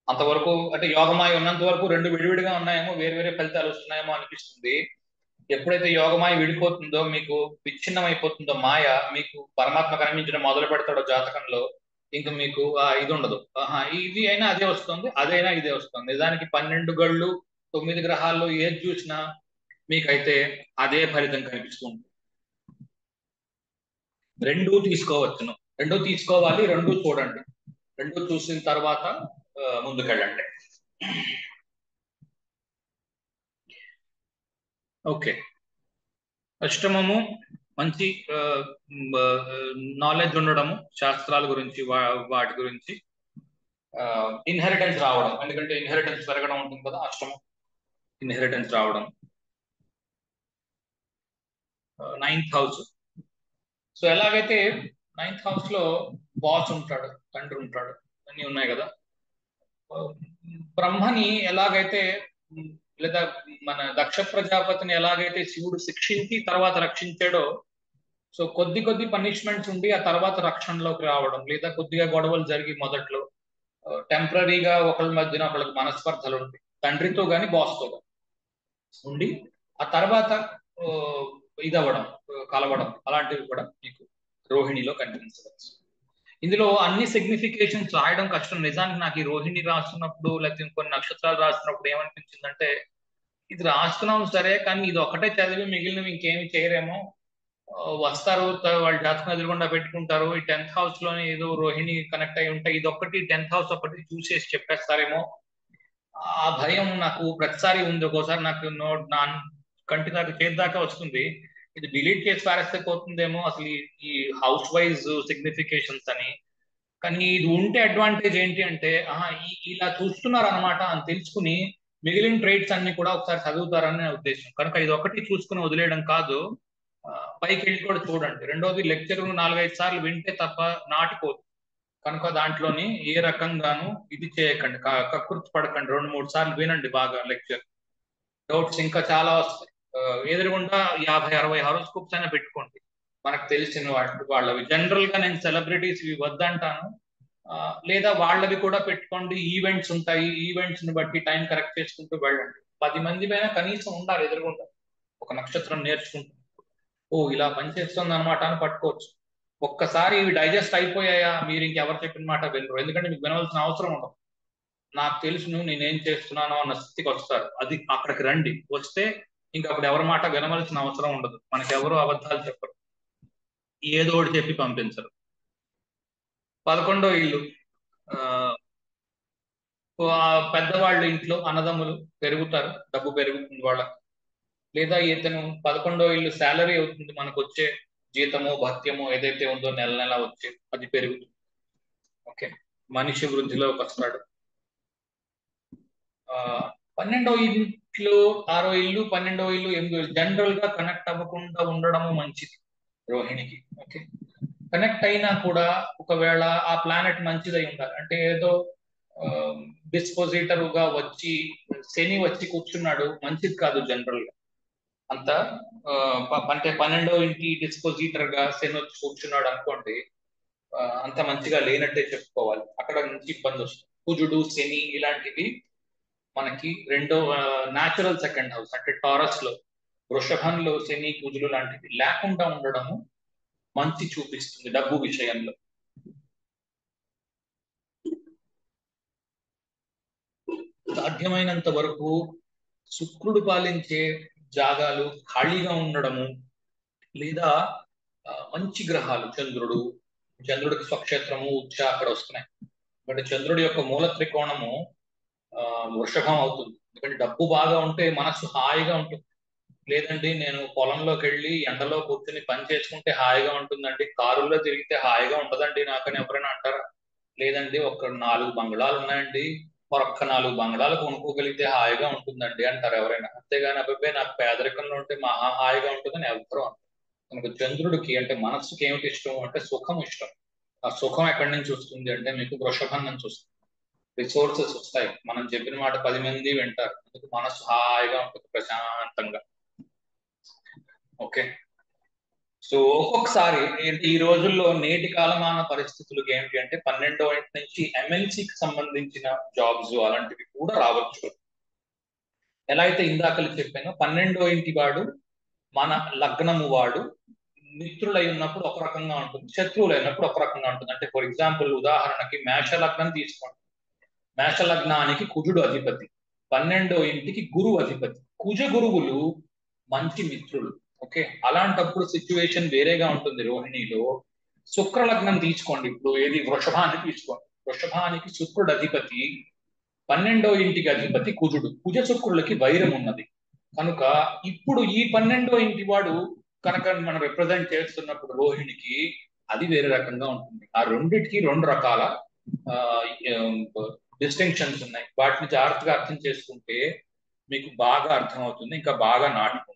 అంతవరకు అంటే యోగమాయ ఉన్నంత వరకు రెండు విడివిడిగా ఉన్నాయేమో, వేరు వేరే ఫలితాలు వస్తున్నాయేమో అనిపిస్తుంది. ఎప్పుడైతే యోగమాయ విడిపోతుందో, మీకు విచ్ఛిన్నం అయిపోతుందో మాయ, మీకు పరమాత్మ కనిపించడం మొదలు పెడతాడో జాతకంలో, ఇంకా మీకు ఇది ఉండదు. ఇది అయినా అదే వస్తుంది, అదైనా ఇదే వస్తుంది. నిజానికి 12 గళ్ళు 9 గ్రహాల్లో ఏది చూసినా మీకైతే అదే ఫలితం కనిపిస్తుంది. రెండూ తీసుకోవచ్చును, రెండూ తీసుకోవాలి, రెండూ చూడండి. రెండు చూసిన తర్వాత ముందుకెళ్ళండి. ఓకే, అష్టమము మంచి నాలెడ్జ్ ఉండడము శాస్త్రాల గురించి, వాటి గురించి. ఇన్హెరిటెన్స్ రావడం, ఎందుకంటే ఇన్హెరిటెన్స్ పెరగడం ఉంటుంది కదా, అష్టమం ఇన్హెరిటెన్స్ రావడం. 9th house. సో ఎలాగైతే 9th హౌస్ లో బాస్ ఉంటాడు, తండ్రి ఉంటాడు, అన్ని ఉన్నాయి కదా. బ్రహ్మని ఎలాగైతే లేదా మన దక్ష ప్రజాపతిని ఎలాగైతే శివుడు శిక్షించి తర్వాత రక్షించాడో, సో కొద్ది కొద్ది పనిష్మెంట్స్ ఉండి ఆ తర్వాత రక్షణలోకి రావడం, లేదా కొద్దిగా గొడవలు జరిగి మొదట్లో టెంపరీగా ఒకళ్ళ మధ్యన ఒకళ్ళకి మనస్పర్ధలు ఉంటాయి, తండ్రితో కానీ బాస్తో కానీ ఉండి ఆ తర్వాత ఇదవ్వడం, కలవడం, అలాంటివి కూడా మీకు రోహిణిలో కనిపించవచ్చు. ఇందులో అన్ని సిగ్నిఫికేషన్స్ రాయడం కష్టం. నిజానికి నాకు ఈ రోహిణి రాస్తున్నప్పుడు, లేకపోతే కొన్ని నక్షత్రాలు రాస్తున్నప్పుడు ఏమనిపించిందంటే, ఇది రాస్తున్నాం సరే, కానీ ఇది ఒకటే చదివి మిగిలినవి ఇంకేమి చేయరేమో, వస్తారు వాళ్ళ జాతకం ఎదురుగుండా పెట్టుకుంటారు, ఈ 10th హౌస్ లోని ఏదో రోహిణి కనెక్ట్ అయి ఉంటాయి, ఇది ఒక్కటి 10th హౌస్ ఒకటి చూసేసి చెప్పేస్తారేమో, ఆ భయం నాకు ప్రతిసారి ఉంది. ఒక్కోసారి నాకు నా కంటి దాకా చేతి దాకా వస్తుంది, ఇది డిలీట్ చేసి పారేస్తే పోతుందేమో అసలు ఈ హౌస్ వైజ్ సిగ్నిఫికేషన్స్ అని. కానీ ఇది ఉంటే అడ్వాంటేజ్ ఏంటి అంటే, ఇలా చూస్తున్నారు అనమాట అని తెలుసుకుని మిగిలిన ట్రేడ్స్ అన్ని కూడా ఒకసారి చదువుతారని నా ఉద్దేశం. కనుక ఇది ఒకటి చూసుకుని వదిలేయడం కాదు, పైకి వెళ్ళి కూడా చూడండి. రెండోది, లెక్చర్ 4-5 సార్లు వింటే తప్ప నాటిపోదు. కనుక దాంట్లోని ఏ రకంగాను ఇది చేయకండి, కకృతి పడకండి. 2-3 సార్లు వినండి బాగా లెక్చర్. డౌట్స్ ఇంకా చాలా వస్తాయి. ఎదురుగుండా 50-60 హారోస్కోప్స్ అయినా పెట్టుకోండి, మనకు తెలిసిన వాళ్ళవి. జనరల్ గా నేను సెలబ్రిటీస్ ఇవి వద్దంటాను, లేదా వాళ్ళవి కూడా పెట్టుకోండి. ఈవెంట్స్ ఉంటాయి, ఈవెంట్స్ ని బట్టి టైం కరెక్ట్ చేసుకుంటూ వెళ్ళండి. 10 మంది పైన కనీసం ఉండాలి ఎదురుగుండా, ఒక నక్షత్రం నేర్చుకుంటూ ఇలా పనిచేస్తుంది అనమాట అని పట్టుకోవచ్చు. ఒక్కసారి ఇవి డైజెస్ట్ అయిపోయాయా, మీరు ఇంకెవరు చెప్పిన మాట వినరు, ఎందుకంటే మీకు వినవలసిన అవసరం ఉండదు. నాకు తెలుసును నేనేం చేస్తున్నానో అన్న స్థితికి వస్తారు. అది అక్కడికి రండి, వస్తే ఇంకా అప్పుడు ఎవరి మాట వినవలసిన అవసరం ఉండదు. మనకెవరు అబద్ధాలు చెప్పరు, ఏదో ఒకటి చెప్పి పంపించరు. 11వ ఇల్లు, పెద్దవాళ్ళు ఇంట్లో అన్నదమ్ములు పెరుగుతారు, డబ్బు పెరుగుతుంది వాళ్ళకి. లేదా ఇతను 11వ ఇల్లు శాలరీ అవుతుంది, మనకు వచ్చే జీతము భత్యము ఏదైతే ఉందో నెల నెల వచ్చే అది పెరుగుతుంది. ఓకే, మనిషి వృద్ధిలోకి వస్తాడు. 12వ ఇంట్లో 6వ ఇల్లు, 12వ ఇల్లు, 8వ ఇల్లు జనరల్ గా కనెక్ట్ అవ్వకుండా ఉండడము మంచిది రోహిణికి. ఓకే, కనెక్ట్ అయినా కూడా ఒకవేళ ఆ ప్లానెట్ మంచిదై ఉండాలి. అంటే ఏదో డిస్పోజిటర్ గా వచ్చి శని వచ్చి కూర్చున్నాడు, మంచిది కాదు జనరల్ గా అంత. అంటే 12వ ఇంటి డిస్పోజిటర్ గా శని వచ్చి కూర్చున్నాడు అనుకోండి, అంత మంచిగా లేనట్టే చెప్పుకోవాలి. అక్కడ నుంచి ఇబ్బంది వస్తుంది. కుజుడు, శని ఇలాంటివి మనకి న్యాచురల్ 2nd హౌస్ అంటే టారస్ లో, వృషభంలో శని, కుజులు లాంటివి లేకుండా ఉండడము మంచి చూపిస్తుంది డబ్బు విషయంలో. సాధ్యమైనంత వరకు శుక్రుడు పాలించే జాగాలు ఖాళీగా ఉండడము, లేదా మంచి గ్రహాలు, చంద్రుడికి స్వక్షేత్రము ఉచ్చ అక్కడ వస్తున్నాయి. బట్ చంద్రుడి యొక్క మూల త్రికోణము వృషభం అవుతుంది. ఎందుకంటే డబ్బు బాగా ఉంటే మనస్సు హాయిగా ఉంటుంది. లేదండి నేను పొలంలోకి వెళ్ళి ఎండలో కూర్చొని పని చేసుకుంటే హాయిగా ఉంటుందండి, కారుల్లో తిరిగితే హాయిగా ఉండదండి నాకని ఎవరైనా అంటారా? లేదండి, ఒక 4 బంగ్లాలు ఉన్నాయండి, మరొక్క 4 బంగ్లాలు కొనుక్కోగలిగితే హాయిగా ఉంటుందండి అంటారు ఎవరైనా. అంతేగాని అబ్బాయి నాకు పేదరికంలో ఉంటే మహా హాయిగా ఉంటుందని ఎవరు అంటారు. మనకు చంద్రుడికి అంటే మనస్సుకి ఏమిటి ఇష్టం అంటే సుఖం ఇష్టం. ఆ సుఖం ఎక్కడి నుంచి వస్తుంది అంటే మీకు వృషభం నుంచి వస్తుంది. రిసోర్సెస్ వస్తాయి, మనం చెప్పిన మాట 10 మంది వింటారు, అందుకు మనసు హాయిగా ఉంటుంది, ప్రశాంతంగా. ఓకే, సో ఒక్కొక్కసారి ఈ రోజుల్లో నేటి కాలమాన పరిస్థితులకు ఏంటి అంటే 12వ ఇంటి నుంచి MNCకి సంబంధించిన జాబ్స్ అలాంటివి కూడా రావచ్చు. ఎలా అయితే ఇందాకలు చెప్పానో 12వ ఇంటి వాడు మన లగ్నము వాడు మిత్రులై ఉన్నప్పుడు ఒక రకంగా ఉంటుంది, శత్రువులు అయినప్పుడు ఒక రకంగా ఉంటుంది. అంటే ఫర్ ఎగ్జాంపుల్ ఉదాహరణకి మేష లగ్నం తీసుకోండి. మేష లగ్నానికి కుజుడు అధిపతి, 12వ ఇంటికి గురువు అధిపతి. కుజ గురువులు మంచి మిత్రులు. ఓకే, అలాంటప్పుడు సిచ్యువేషన్ వేరేగా ఉంటుంది. రోహిణిలో శుక్ర లగ్నం తీసుకోండి, ఇప్పుడు ఏది వృషభాన్ని తీసుకోండి. వృషభానికి శుక్రుడు అధిపతి, 12వ ఇంటికి అధిపతి కుజుడు. కుజ శుక్రులకి వైరం ఉన్నది కనుక ఇప్పుడు ఈ 12వ ఇంటి వాడు కనుక మనం రిప్రజెంట్ చేస్తున్నప్పుడు రోహిణికి అది వేరే రకంగా ఉంటుంది. ఆ రెండిటికి రెండు రకాల డిస్టింక్షన్స్ ఉన్నాయి. వాటిని జాగ్రత్తగా అర్థం చేసుకుంటే మీకు బాగా అర్థమవుతుంది, ఇంకా బాగా నాటుకుంటుంది.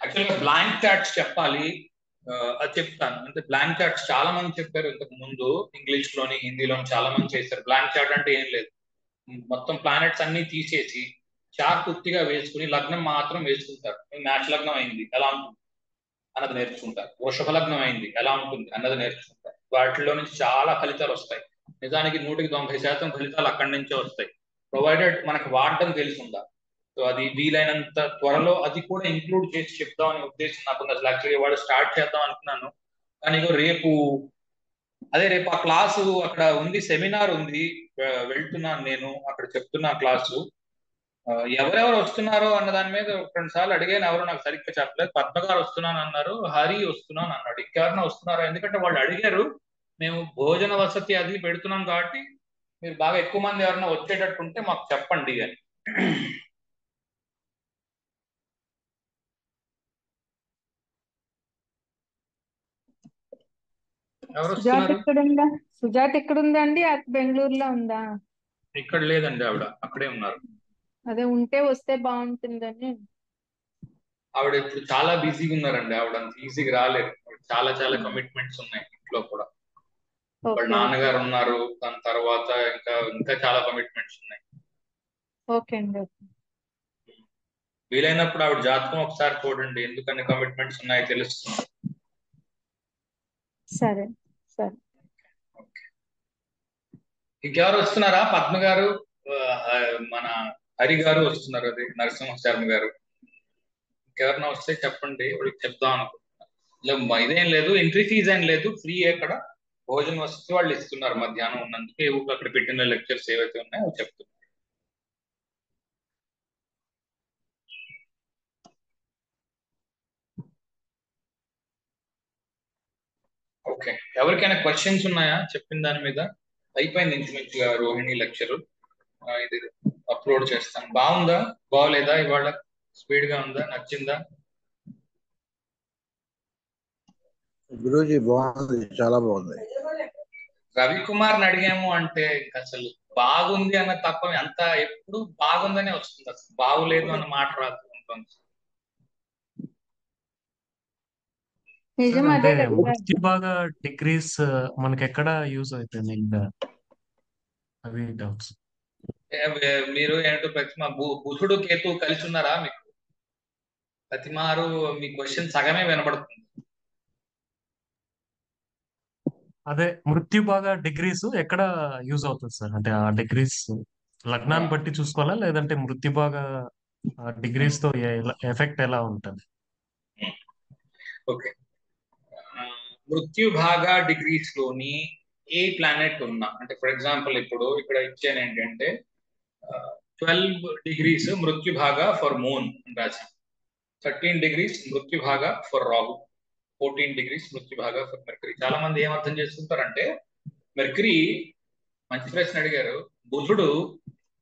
యాక్చువల్గా బ్లాంక్ చార్ట్స్ చెప్పాలి, అది చెప్తాను. అంటే బ్లాంక్ చార్ట్స్ చాలా మంది చెప్పారు ఇంతకు ముందు, ఇంగ్లీష్ లోని హిందీలోని చాలా మంది చేశారు. బ్లాంక్ చార్ట్ అంటే ఏం లేదు, మొత్తం ప్లానెట్స్ అన్ని తీసేసి చార్ట్ ఉత్తిగా వేసుకుని లగ్నం మాత్రం వేసుకుంటారు. మ్యాచ్ లగ్నం అయింది ఎలా ఉంటుంది అన్నది నేర్చుకుంటారు, వృషభ లగ్నం అయింది ఎలా ఉంటుంది అన్నది నేర్చుకుంటారు. వాటిలో నుంచి చాలా ఫలితాలు వస్తాయి. నిజానికి 190% ఫలితాలు అక్కడి నుంచే వస్తాయి, ప్రొవైడెడ్ మనకు వాడటం తెలిసి ఉండాలి. సో అది వీలైనంత త్వరలో అది కూడా ఇంక్లూడ్ చేసి చెప్దామనే ఉద్దేశం నాకు అసలు. యాక్చువల్లీ వాడు స్టార్ట్ చేద్దాం అనుకున్నాను, కానీ రేపు రేపు ఆ క్లాసు అక్కడ ఉంది, సెమినార్ ఉంది, వెళ్తున్నాను నేను, అక్కడ చెప్తున్నా క్లాసు. ఎవరెవరు వస్తున్నారో అన్న దాని మీద 2 సార్లు అడిగాను, ఎవరు నాకు సరిగ్గా చెప్పలేదు. పద్మ గారు వస్తున్నాను అన్నారు, హరి వస్తున్నాను అన్నాడు. ఇంకెవరైనా వస్తున్నారా? ఎందుకంటే వాళ్ళు అడిగారు, మేము భోజన వసతి అది పెడుతున్నాం కాబట్టి మీరు బాగా ఎక్కువ మంది ఎవరైనా వచ్చేటట్టు ఉంటే మాకు చెప్పండి అని. ఎవరు వస్తున్నారు? సుజాత ఎక్కడుందా అండి? బెంగళూరులో ఉందా? ఇక్కడ లేదండి, ఆవిడ అక్కడే ఉన్నారు. అదే ఉంటే వస్తే బాగుంటుందని. ఆవిడ ఇప్పుడు చాలా బిజీగా ఉన్నారండి, ఆవిడ అంత ఈజీగా రాలేదు. చాలా చాలా కమిట్మెంట్స్ ఉన్నాయి ఇంట్లో కూడా. వాళ్ళ నాన్నగారు ఉన్నారు, దాని తర్వాత ఇంకా చాలా కమిట్మెంట్స్ ఉన్నాయి. ఓకే అండి. వీలైనప్పుడు ఆవిడ జాతకం ఒకసారి చూడండి, ఎందుకని కమిట్మెంట్స్ ఉన్నాయో తెలుస్తుంది. సరే సరే. ఇంకెవరు వస్తున్నారా? పద్మ గారు, మన హరి గారు వస్తున్నారు, అది నరసింహ శర్మ గారు. ఇంకెవరైనా వస్తే చెప్పండి, వాళ్ళకి చెప్దాం అనుకుంటున్నా. ఇదేం లేదు, ఎంట్రీ ఫీజ్ ఏం లేదు, ఫ్రీ. అక్కడ భోజనం వస్తే వాళ్ళు ఇస్తున్నారు మధ్యాహ్నం ఉన్నందుకు. అక్కడ పెట్టిన లెక్చర్స్ ఏవైతే ఉన్నాయో అవి చెప్తున్నారు. ఓకే, ఎవరికైనా క్వశ్చన్స్ ఉన్నాయా చెప్పిన దాని మీద? అయిపోయింది ఇంచుమించుగా రోహిణి లెక్చర్. ఇది అప్లోడ్ చేస్తాను. బాగుందా బాగోలేదా? ఇవాళ స్పీడ్ గా ఉందా? నచ్చిందా? గురూజీ బాగుంది, చాలా బాగుంది. రవికుమార్ని అడిగాము అంటే అసలు బాగుంది అన్న తప్ప అంత ఎప్పుడు బాగుందనే వస్తుంది, అసలు బాగులేదు అన్న మాట రాదు ఉంటుంది. అంటే వృత్తి బాగా డిగ్రీస్ మనకి ఎక్కడ యూజ్ అవుతుంది ఇంకా అవి డౌట్స్. మీరు ఏంటో ప్రతిమ బుధుడు కేతు కలిసి ఉన్నారా మీకు? ప్రతిమారు మీ క్వశ్చన్ సగమే వినబడుతుంది. అదే మృత్యు బాగా డిగ్రీస్ ఎక్కడ యూజ్ అవుతుంది సార్? అంటే ఆ డిగ్రీస్ లగ్నాన్ని బట్టి చూసుకోవాలా, లేదంటే మృత్యు బాగా డిగ్రీస్ తో ఎఫెక్ట్ ఎలా ఉంటుంది? ఓకే, మృత్యు భాగా డిగ్రీస్ లోని ఏ ప్లానెట్ ఉన్నా, అంటే ఫర్ ఎగ్జాంపుల్ ఇప్పుడు ఇక్కడ ఇచ్చాను ఏంటంటే 12 degrees మృత్యు భాగా ఫర్ మూన్ అని రాశాను, 13 degrees మృత్యు భాగా ఫర్ రాహు, 14 degrees మృత్యు భాగా ఫర్ మెర్కరీ. చాలా మంది ఏం అర్థం చేసుకుంటారంటే, మెర్కరీ మంచి ప్రశ్న అడిగారు, బుధుడు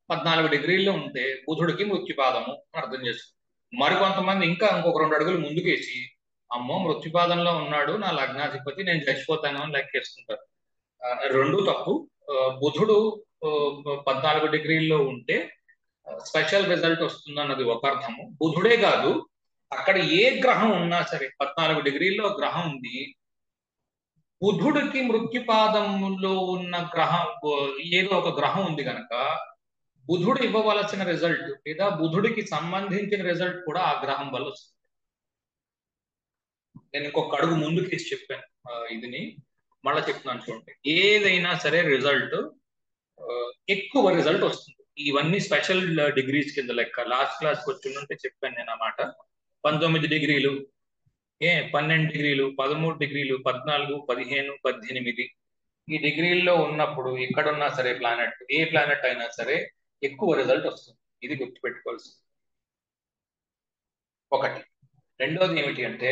14 degrees ఉంటే బుధుడికి మృత్యుపాదము అని అర్థం చేసుకుంటారు. మరికొంతమంది ఇంకొక 2 అడుగులు ముందుకేసి, అమ్మో మృత్యుపాదంలో ఉన్నాడు నా లగ్నాధిపతి, నేను చచ్చిపోతాను అని లెక్కేసుకుంటారు. రెండు తప్పు. బుధుడు 14 degrees ఉంటే స్పెషల్ రిజల్ట్ వస్తుంది అన్నది ఒక అర్థము. బుధుడే కాదు, అక్కడ ఏ గ్రహం ఉన్నా సరే, 14 degrees గ్రహం ఉంది, బుధుడికి మృత్యుపాదంలో ఉన్న గ్రహం ఏదో ఒక గ్రహం ఉంది కనుక బుధుడు ఇవ్వవలసిన రిజల్ట్ లేదా బుధుడికి సంబంధించిన రిజల్ట్ కూడా ఆ గ్రహం వల్ల వస్తుంది. నేను ఇంకొక అడుగు ముందుకేసి చెప్పాను, ఇదిని మళ్ళీ చెప్తున్నాను చూడండి. ఏదైనా సరే రిజల్ట్ ఎక్కువ రిజల్ట్ వస్తుంది. ఇవన్నీ స్పెషల్ డిగ్రీస్ కింద లెక్క. లాస్ట్ క్లాస్కి వచ్చి ఉంటే చెప్పాను నేను అన్నమాట. 19 degrees, 12 degrees, 13 degrees, 14, 15, 18 ఈ డిగ్రీల్లో ఉన్నప్పుడు ఎక్కడున్నా సరే ప్లానెట్, ఏ ప్లానెట్ అయినా సరే ఎక్కువ రిజల్ట్ వస్తుంది. ఇది గుర్తుపెట్టుకోవాల్సింది ఒకటి. రెండోది ఏమిటి అంటే,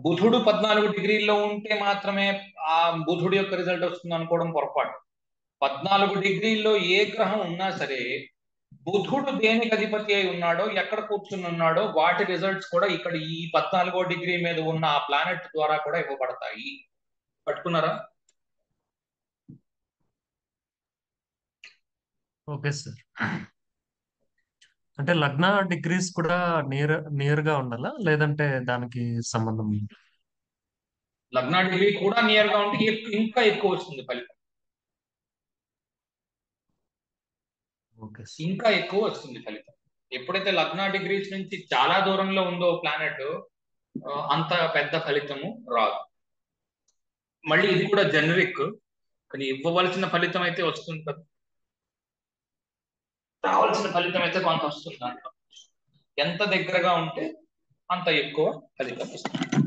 బుధుడు 14 డిగ్రీల్లో ఉంటే మాత్రమే ఆ బుధుడు యొక్క రిజల్ట్ వస్తుంది అనుకోవడం పొరపాటు. 14 డిగ్రీల్లో ఏ గ్రహం ఉన్నా సరే బుధుడు దేనికి అధిపతి అయి ఉన్నాడో, ఎక్కడ కూర్చుని ఉన్నాడో వాటి రిజల్ట్స్ కూడా ఇక్కడ ఈ 14వ డిగ్రీ మీద ఉన్న ఆ ప్లానెట్ ద్వారా కూడా ఇవ్వబడతాయి. పట్టుకున్నారా? Okay sir. అంటే లగ్న డిగ్రీస్ కూడా నియర్ గా ఉండాలా, లేదంటే దానికి సంబంధం? లగ్న డిగ్రీ కూడా నియర్ గా ఉంటే ఇంకా ఎక్కువ వస్తుంది ఫలితం. Okay sir. ఇంకా ఎక్కువ వస్తుంది ఫలితం. ఎప్పుడైతే లగ్న డిగ్రీస్ నుంచి చాలా దూరంలో ఉందో ప్లానెట్ అంత పెద్ద ఫలితము రాదు. మళ్ళీ ఇది కూడా జనరిక్, కానీ ఇవ్వవలసిన ఫలితం అయితే వస్తుంది కదా, రావాల్సిన ఫలితం అయితే కొంత వస్తుంది. దాంట్లో ఎంత దగ్గరగా ఉంటే అంత ఎక్కువ ఫలితం వస్తుంది.